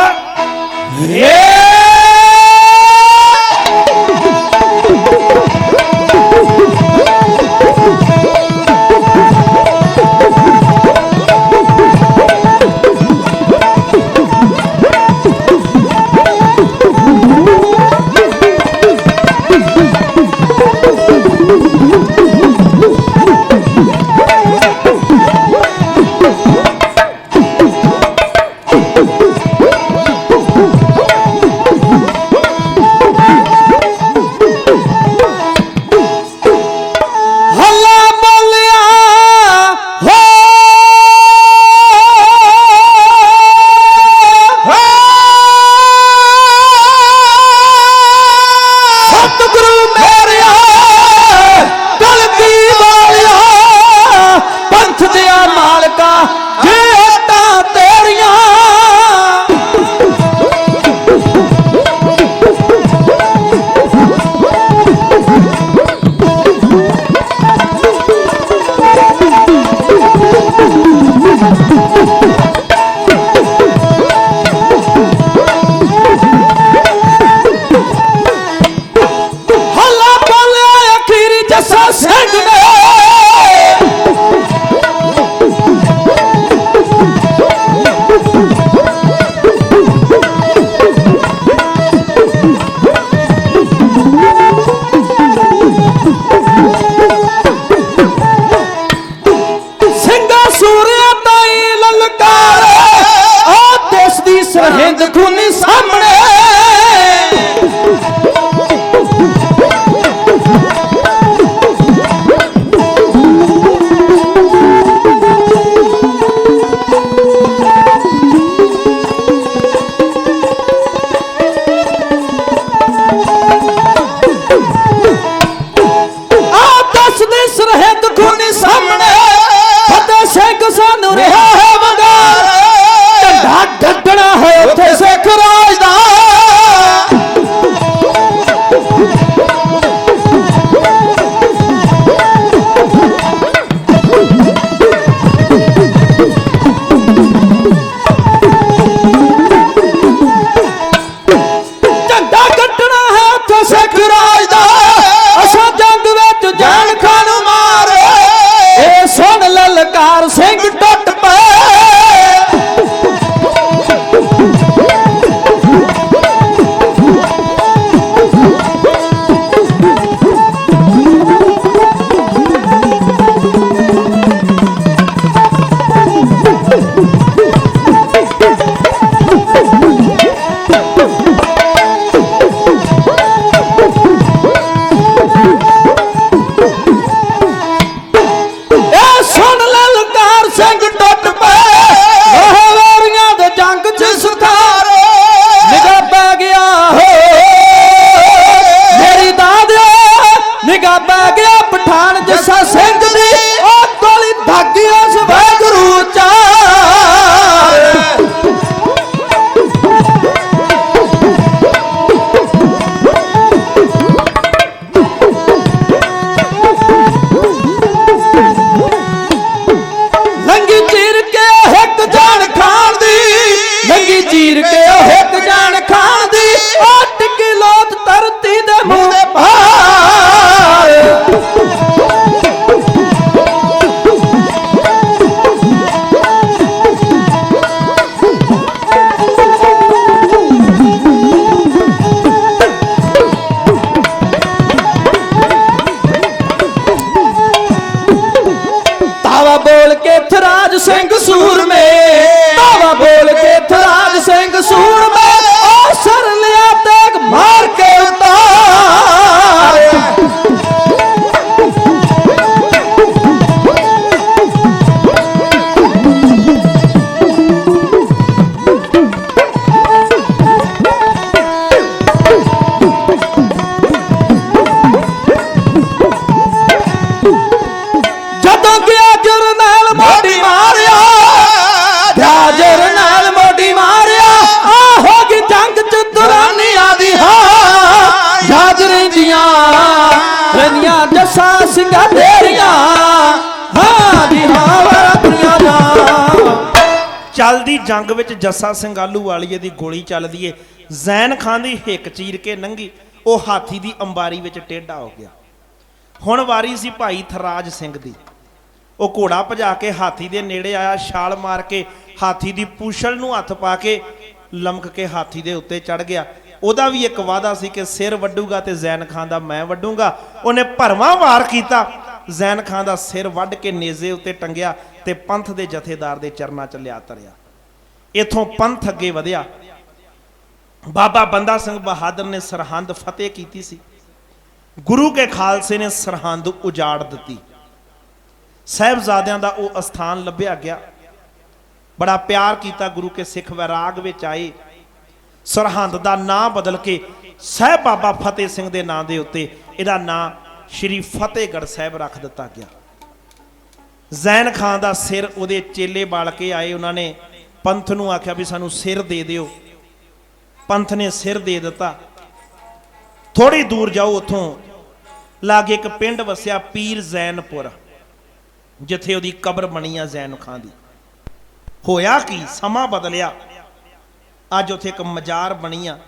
ਸਰਹਿੰਦ ਖੂਨੀ ਸਾਹਮਣੇ ਦੱਸਦੇ ਸਰਹਿੰਦ ਖੂਨੀ ਸਾਹਮਣੇ ਫਤਿਹ ਸਿੰਘ ਸਾਨੂੰ ਰਿਹਾ ਹੈ ਵੰਗਾਰ, ਝੰਡਾ ਡੱਡਣਾ ਹੈ ਉੱਥੇ ਸਿੱਖ ਰਾਜ ਦਾ। ਜੰਗ ਵਿੱਚ ਜੱਸਾ ਸਿੰਘ ਆਹਲੂਵਾਲੀਏ ਦੀ ਗੋਲੀ ਚੱਲਦੀ ਏ, ਜ਼ੈਨ ਖਾਨ ਦੀ ਹਿੱਕ ਚੀਰ ਕੇ ਲੰਘੀ, ਉਹ ਹਾਥੀ ਦੀ ਅੰਬਾਰੀ ਵਿੱਚ ਟੇਢਾ ਹੋ ਗਿਆ। ਹੁਣ ਵਾਰੀ ਸੀ ਭਾਈ ਥਰਾਜ ਸਿੰਘ ਦੀ। ਉਹ ਘੋੜਾ ਭਜਾ ਕੇ ਹਾਥੀ ਦੇ ਨੇੜੇ ਆਇਆ, ਛਾਲ ਮਾਰ ਕੇ ਹਾਥੀ ਦੀ ਪੂਛਲ ਨੂੰ ਹੱਥ ਪਾ ਕੇ ਲਮਕ ਕੇ ਹਾਥੀ ਦੇ ਉੱਤੇ ਚੜ ਗਿਆ। ਉਹਦਾ ਵੀ ਇੱਕ ਵਾਅਦਾ ਸੀ ਕਿ ਸਿਰ ਵੱਢੂਗਾ ਤੇ ਜ਼ੈਨ ਖਾਨ ਦਾ ਮੈਂ ਵੱਢੂਗਾ। ਉਹਨੇ ਭਰਵਾਂ ਵਾਰ ਕੀਤਾ, ਜ਼ੈਨ ਖਾਨ ਦਾ ਸਿਰ ਵੱਢ ਕੇ ਨੇਜ਼ੇ ਉੱਤੇ ਟੰਗਿਆ ਤੇ ਪੰਥ ਦੇ ਜਥੇਦਾਰ ਦੇ ਚਰਨਾਂ 'ਚ ਲਿਆ ਧਰਿਆ। ਇਥੋਂ ਪੰਥ ਅੱਗੇ ਵਧਿਆ। ਬਾਬਾ ਬੰਦਾ ਸਿੰਘ ਬਹਾਦਰ ਨੇ ਸਰਹੰਦ ਫਤਿਹ ਕੀਤੀ ਸੀ। ਗੁਰੂ ਕੇ ਖਾਲਸੇ ਨੇ ਸਰਹੰਦ ਉਜਾੜ ਦਿੱਤੀ। ਸਾਹਿਬਜ਼ਾਦਿਆਂ ਦਾ ਉਹ ਅਸਥਾਨ ਲੱਭਿਆ ਗਿਆ। ਬੜਾ ਪਿਆਰ ਕੀਤਾ ਗੁਰੂ ਕੇ ਸਿੱਖ ਵੈਰਾਗ ਵਿੱਚ ਆਏ। ਸਰਹੰਦ ਦਾ ਨਾਂ ਬਦਲ ਕੇ ਸਾਹਿਬ ਬਾਬਾ ਫਤਿਹ ਸਿੰਘ ਦੇ ਨਾਂ ਦੇ ਉੱਤੇ ਇਹਦਾ ਨਾਂ ਸ਼੍ਰੀ ਫਤਿਹਗੜ੍ਹ ਸਾਹਿਬ ਰੱਖ ਦਿੱਤਾ ਗਿਆ। ਜ਼ੈਨ ਖਾਨ ਦਾ ਸਿਰ ਉਹਦੇ ਚੇਲੇ ਬਾਲ ਕੇ ਆਏ। ਉਹਨਾਂ ਨੇ ਪੰਥ ਨੂੰ ਆਖਿਆ ਵੀ ਸਾਨੂੰ ਸਿਰ ਦੇ ਦਿਓ। ਪੰਥ ਨੇ ਸਿਰ ਦੇ ਦਿੱਤਾ। ਥੋੜੀ ਦੂਰ ਜਾਓ, ਉੱਥੋਂ ਲਾਗੇ ਇੱਕ ਪਿੰਡ ਵਸਿਆ ਪੀਰ ਜ਼ੈਨਪੁਰ, ਜਿੱਥੇ ਉਹਦੀ ਕਬਰ ਬਣੀ ਆ ਜ਼ੈਨ ਖਾਨ ਦੀ। ਹੋਇਆ ਕੀ, ਸਮਾਂ ਬਦਲਿਆ। ਅੱਜ ਉੱਥੇ ਇੱਕ ਮਜ਼ਾਰ ਬਣੀ ਆ।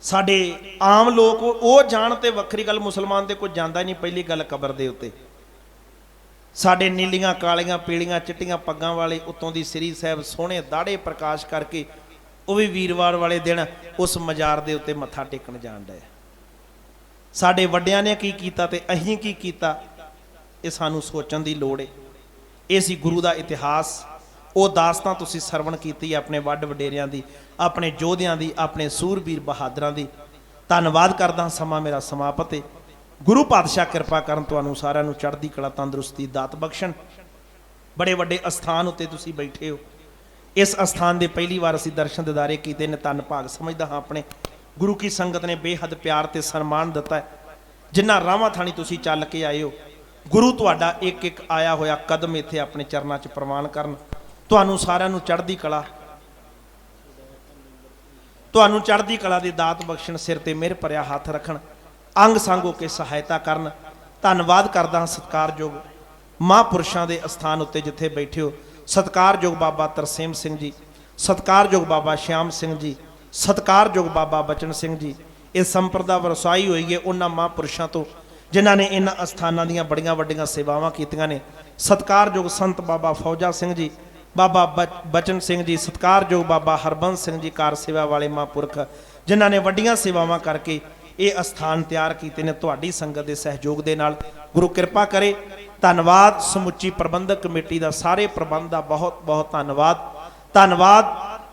ਸਾਡੇ ਆਮ ਲੋਕ ਉਹ ਜਾਣ ਤੇ ਵੱਖਰੀ ਗੱਲ, ਮੁਸਲਮਾਨ ਤੇ ਕੋਈ ਜਾਂਦਾ ਹੀ ਨਹੀਂ। ਪਹਿਲੀ ਗੱਲ ਕਬਰ ਦੇ ਉੱਤੇ ਸਾਡੇ ਨੀਲੀਆਂ ਕਾਲੀਆਂ ਪੀਲੀਆਂ ਚਿੱਟੀਆਂ ਪੱਗਾਂ ਵਾਲੇ ਉੱਤੋਂ ਦੀ ਸ੍ਰੀ ਸਾਹਿਬ ਸੋਹਣੇ ਦਾੜੇ ਪ੍ਰਕਾਸ਼ ਕਰਕੇ, ਉਹ ਵੀ ਵੀਰਵਾਰ ਵਾਲੇ ਦਿਨ ਉਸ ਮਜ਼ਾਰ ਦੇ ਉੱਤੇ ਮੱਥਾ ਟੇਕਣ ਜਾਣ ਡਏ। ਸਾਡੇ ਵੱਡਿਆਂ ਨੇ ਕੀ ਕੀਤਾ ਤੇ ਅਸੀਂ ਕੀ ਕੀਤਾ, ਇਹ ਸਾਨੂੰ ਸੋਚਣ ਦੀ ਲੋੜ ਹੈ। ਇਹ ਸੀ ਗੁਰੂ ਦਾ ਇਤਿਹਾਸ। ਉਹ ਦਾਸਤਾਨ ਤੁਸੀਂ ਸਰਵਣ ਕੀਤੀ ਆਪਣੇ ਵੱਡ ਵਡੇਰਿਆਂ ਦੀ, ਆਪਣੇ ਯੋਧਿਆਂ ਦੀ, ਆਪਣੇ ਸੂਰਬੀਰ ਬਹਾਦਰਾਂ ਦੀ। ਧੰਨਵਾਦ ਕਰਦਾ। ਸਮਾਂ ਮੇਰਾ ਸਮਾਪਤ ਹੈ। ਗੁਰੂ ਪਾਤਸ਼ਾਹ ਕਿਰਪਾ ਕਰਨ, ਤੁਹਾਨੂੰ ਸਾਰਿਆਂ ਨੂੰ ਚੜ੍ਹਦੀ ਕਲਾ ਤੰਦਰੁਸਤੀ ਦਾਤ ਬਖਸ਼ਣ। ਬੜੇ ਵੱਡੇ ਅਸਥਾਨ ਉੱਤੇ ਤੁਸੀਂ ਬੈਠੇ ਹੋ। ਇਸ ਅਸਥਾਨ ਦੇ ਪਹਿਲੀ ਵਾਰ ਅਸੀਂ ਦਰਸ਼ਨ ਦਿਦਾਰੇ ਕੀਤੇ ਨੇ। ਧੰਨ ਭਾਗ ਸਮਝਦਾ ਹਾਂ ਆਪਣੇ ਗੁਰੂ ਕੀ ਸੰਗਤ ਨੇ ਬੇਹੱਦ ਪਿਆਰ ਤੇ ਸਨਮਾਨ ਦਿੱਤਾ ਹੈ। ਜਿੰਨਾ ਰਾਵਾਂ ਥਾਣੀ ਤੁਸੀਂ ਚੱਲ ਕੇ ਆਏ ਹੋ, ਗੁਰੂ ਤੁਹਾਡਾ ਇੱਕ ਇੱਕ ਆਇਆ ਹੋਇਆ ਕਦਮ ਇੱਥੇ ਆਪਣੇ ਚਰਨਾਂ 'ਚ ਪ੍ਰਵਾਨ ਕਰਨ। ਤੁਹਾਨੂੰ ਸਾਰਿਆਂ ਨੂੰ ਚੜ੍ਹਦੀ ਕਲਾ, ਤੁਹਾਨੂੰ ਚੜ੍ਹਦੀ ਕਲਾ ਦੀ ਦਾਤ ਬਖਸ਼ਣ, ਸਿਰ ਤੇ ਮਿਹਰ ਭਰਿਆ ਹੱਥ ਰੱਖਣ, ਅੰਗ ਸੰਗ ਹੋ ਕੇ ਸਹਾਇਤਾ ਕਰਨ। ਧੰਨਵਾਦ ਕਰਦਾ ਹਾਂ ਸਤਿਕਾਰਯੋਗ ਮਹਾਂਪੁਰਸ਼ਾਂ ਦੇ ਅਸਥਾਨ ਉੱਤੇ ਜਿੱਥੇ ਬੈਠੇ ਹੋ। ਸਤਿਕਾਰਯੋਗ ਬਾਬਾ ਤਰਸੇਮ ਸਿੰਘ ਜੀ, ਸਤਿਕਾਰਯੋਗ ਬਾਬਾ ਸ਼ਿਆਮ ਸਿੰਘ ਜੀ, ਸਤਿਕਾਰਯੋਗ ਬਾਬਾ ਬਚਨ ਸਿੰਘ ਜੀ। ਇਹ ਸੰਪਰਦਾ ਵਰਸਾਈ ਹੋਈ ਹੈ ਉਹਨਾਂ ਮਹਾਂਪੁਰਸ਼ਾਂ ਤੋਂ ਜਿਨ੍ਹਾਂ ਨੇ ਇਹਨਾਂ ਅਸਥਾਨਾਂ ਦੀਆਂ ਬੜੀਆਂ ਵੱਡੀਆਂ ਸੇਵਾਵਾਂ ਕੀਤੀਆਂ ਨੇ। ਸਤਿਕਾਰਯੋਗ ਸੰਤ ਬਾਬਾ ਫੌਜਾ ਸਿੰਘ ਜੀ, ਬਾਬਾ ਬਚਨ ਸਿੰਘ ਜੀ, ਸਤਿਕਾਰਯੋਗ ਬਾਬਾ ਹਰਬੰਸ ਸਿੰਘ ਜੀ, ਕਾਰ ਸੇਵਾ ਵਾਲੇ ਮਹਾਂਪੁਰਖ ਜਿਨ੍ਹਾਂ ਨੇ ਵੱਡੀਆਂ ਸੇਵਾਵਾਂ ਕਰਕੇ ਇਹ ਅਸਥਾਨ ਤਿਆਰ ਕੀਤੇ ਨੇ। ਤੁਹਾਡੀ ਸੰਗਤ ਦੇ ਸਹਿਯੋਗ ਦੇ ਨਾਲ ਗੁਰੂ ਕਿਰਪਾ ਕਰੇ। ਧੰਨਵਾਦ ਸਮੁੱਚੀ ਪ੍ਰਬੰਧਕ ਕਮੇਟੀ ਦਾ, ਸਾਰੇ ਪ੍ਰਬੰਧ ਦਾ ਬਹੁਤ ਬਹੁਤ ਧੰਨਵਾਦ। ਧੰਨਵਾਦ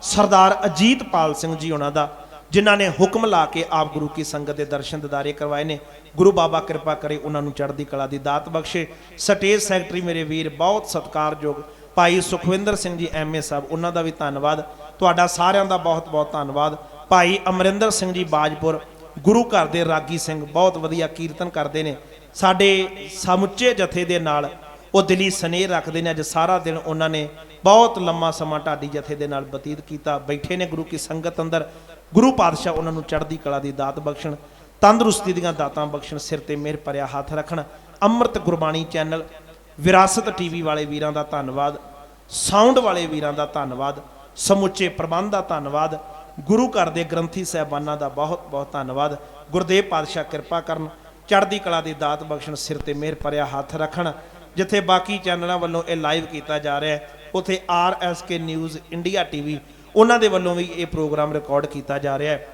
ਸਰਦਾਰ ਅਜੀਤਪਾਲ ਸਿੰਘ ਜੀ ਉਹਨਾਂ ਦਾ, ਜਿਨ੍ਹਾਂ ਨੇ ਹੁਕਮ ਲਾ ਕੇ ਆਪ ਗੁਰੂ ਕੀ ਸੰਗਤ ਦੇ ਦਰਸ਼ਨ ਦਿਦਾਰੇ ਕਰਵਾਏ ਨੇ। ਗੁਰੂ ਬਾਬਾ ਕਿਰਪਾ ਕਰੇ, ਉਹਨਾਂ ਨੂੰ ਚੜ੍ਹਦੀ ਕਲਾ ਦੀ ਦਾਤ ਬਖਸ਼ੇ। ਸਟੇਜ ਸੈਕਟਰੀ ਮੇਰੇ ਵੀਰ ਬਹੁਤ ਸਤਿਕਾਰਯੋਗ ਭਾਈ ਸੁਖਵਿੰਦਰ ਸਿੰਘ ਜੀ MA ਸਾਹਿਬ, ਉਹਨਾਂ ਦਾ ਵੀ ਧੰਨਵਾਦ। ਤੁਹਾਡਾ ਸਾਰਿਆਂ ਦਾ ਬਹੁਤ ਬਹੁਤ ਧੰਨਵਾਦ। ਭਾਈ ਅਮਰਿੰਦਰ ਸਿੰਘ ਜੀ ਬਾਜਪੁਰ, ਗੁਰੂ ਘਰ ਦੇ ਰਾਗੀ ਸਿੰਘ, ਬਹੁਤ ਵਧੀਆ ਕੀਰਤਨ ਕਰਦੇ ਨੇ। ਸਾਡੇ ਸਮੁੱਚੇ ਜਥੇ ਦੇ ਨਾਲ ਉਹ ਦਿਲੀ ਸਨੇਹ ਰੱਖਦੇ ਨੇ। ਅੱਜ ਸਾਰਾ ਦਿਨ ਉਹਨਾਂ ਨੇ ਬਹੁਤ ਲੰਮਾ ਸਮਾਂ ਢਾਡੀ ਜਥੇ ਦੇ ਨਾਲ ਬਤੀਤ ਕੀਤਾ। ਬੈਠੇ ਨੇ ਗੁਰੂ ਕੀ ਸੰਗਤ ਅੰਦਰ। ਗੁਰੂ ਪਾਤਸ਼ਾਹ ਉਹਨਾਂ ਨੂੰ ਚੜ੍ਹਦੀ ਕਲਾ ਦੀ ਦਾਤ ਬਖਸ਼ਣ, ਤੰਦਰੁਸਤੀ ਦੀਆਂ ਦਾਤਾਂ ਬਖਸ਼ਣ, ਸਿਰ ਤੇ ਮਿਹਰ ਭਰਿਆ ਹੱਥ ਰੱਖਣ। ਅੰਮ੍ਰਿਤ ਗੁਰਬਾਣੀ ਚੈਨਲ, ਵਿਰਾਸਤ TV ਵਾਲੇ ਵੀਰਾਂ ਦਾ ਧੰਨਵਾਦ, ਸਾਊਂਡ ਵਾਲੇ ਵੀਰਾਂ ਦਾ ਧੰਨਵਾਦ, ਸਮੁੱਚੇ ਪ੍ਰਬੰਧ ਦਾ ਧੰਨਵਾਦ, ਗੁਰੂ ਘਰ ਦੇ ਗ੍ਰੰਥੀ ਸਾਹਿਬਾਨਾਂ ਦਾ ਬਹੁਤ ਬਹੁਤ ਧੰਨਵਾਦ। ਗੁਰਦੇਵ ਪਾਤਸ਼ਾਹ ਕਿਰਪਾ ਕਰਨ, ਚੜ੍ਹਦੀ ਕਲਾ ਦੀ ਦਾਤ ਬਖਸ਼ਣ, ਸਿਰ ਤੇ ਮਿਹਰ ਭਰਿਆ ਹੱਥ ਰੱਖਣ। ਜਿੱਥੇ ਬਾਕੀ ਚੈਨਲਾਂ ਵੱਲੋਂ ਇਹ ਲਾਈਵ ਕੀਤਾ ਜਾ ਰਿਹਾ ਹੈ, ਉੱਥੇ RSK ਨਿਊਜ਼ ਇੰਡੀਆ TV ਉਹਨਾਂ ਦੇ ਵੱਲੋਂ ਵੀ ਇਹ ਪ੍ਰੋਗਰਾਮ ਰਿਕਾਰਡ ਕੀਤਾ ਜਾ ਰਿਹਾ ਹੈ।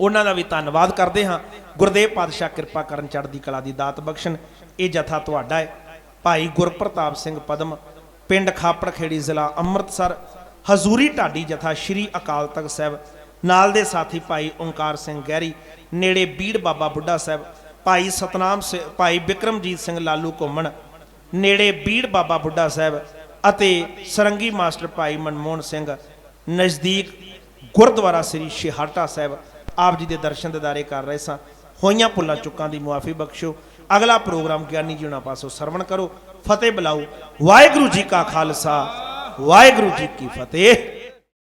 ਉਹਨਾਂ ਦਾ ਵੀ ਧੰਨਵਾਦ ਕਰਦੇ ਹਾਂ। ਗੁਰਦੇਵ ਪਾਤਸ਼ਾਹ ਕਿਰਪਾ ਕਰਨ, ਚੜ੍ਹਦੀ ਕਲਾ ਦੀ ਦਾਤ ਬਖਸ਼ਣ। ਇਹ ਜਥਾ ਤੁਹਾਡਾ ਹੈ। ਭਾਈ ਗੁਰਪ੍ਰਤਾਪ ਸਿੰਘ ਪਦਮ, ਪਿੰਡ ਖਾਪੜ ਖੇੜੀ, ਜ਼ਿਲ੍ਹਾ ਅੰਮ੍ਰਿਤਸਰ, ਹਜ਼ੂਰੀ ਢਾਡੀ ਜਥਾ ਸ਼੍ਰੀ ਅਕਾਲ ਤਖਤ ਸਾਹਿਬ। ਨਾਲ ਦੇ ਸਾਥੀ ਭਾਈ ਓਂਕਾਰ ਸਿੰਘ ਗਹਿਰੀ, ਨੇੜੇ ਬੀੜ ਬਾਬਾ ਬੁੱਢਾ ਸਾਹਿਬ। ਭਾਈ ਸਤਨਾਮ ਸਿੰਘ, ਭਾਈ ਬਿਕਰਮਜੀਤ ਸਿੰਘ ਲਾਲੂ ਘੁੰਮਣ, ਨੇੜੇ ਬੀੜ ਬਾਬਾ ਬੁੱਢਾ ਸਾਹਿਬ। ਅਤੇ ਸਰੰਗੀ ਮਾਸਟਰ ਭਾਈ ਮਨਮੋਹਨ ਸਿੰਘ, ਨਜ਼ਦੀਕ ਗੁਰਦੁਆਰਾ ਸ੍ਰੀ ਛੇਹਰਟਾ ਸਾਹਿਬ। ਆਪ ਜੀ ਦੇ ਦਰਸ਼ਨ ਦਿਦਾਰੇ ਕਰ ਰਹੇ ਸਾਂ। ਹੋਈਆਂ ਭੁੱਲਾਂ ਚੁੱਕਾਂ ਦੀ ਮੁਆਫੀ ਬਖਸ਼ੋ। ਅਗਲਾ ਪ੍ਰੋਗਰਾਮ ਗਿਆਨੀ ਜੀ ਉਹਨਾਂ ਪਾਸੋਂ ਸਰਵਣ ਕਰੋ। ਫਤਿਹ ਬੁਲਾਓ। ਵਾਹਿਗੁਰੂ ਜੀ ਕਾ ਖਾਲਸਾ, ਵਾਹਿਗੁਰੂ ਜੀ ਕੀ ਫਤਿਹ।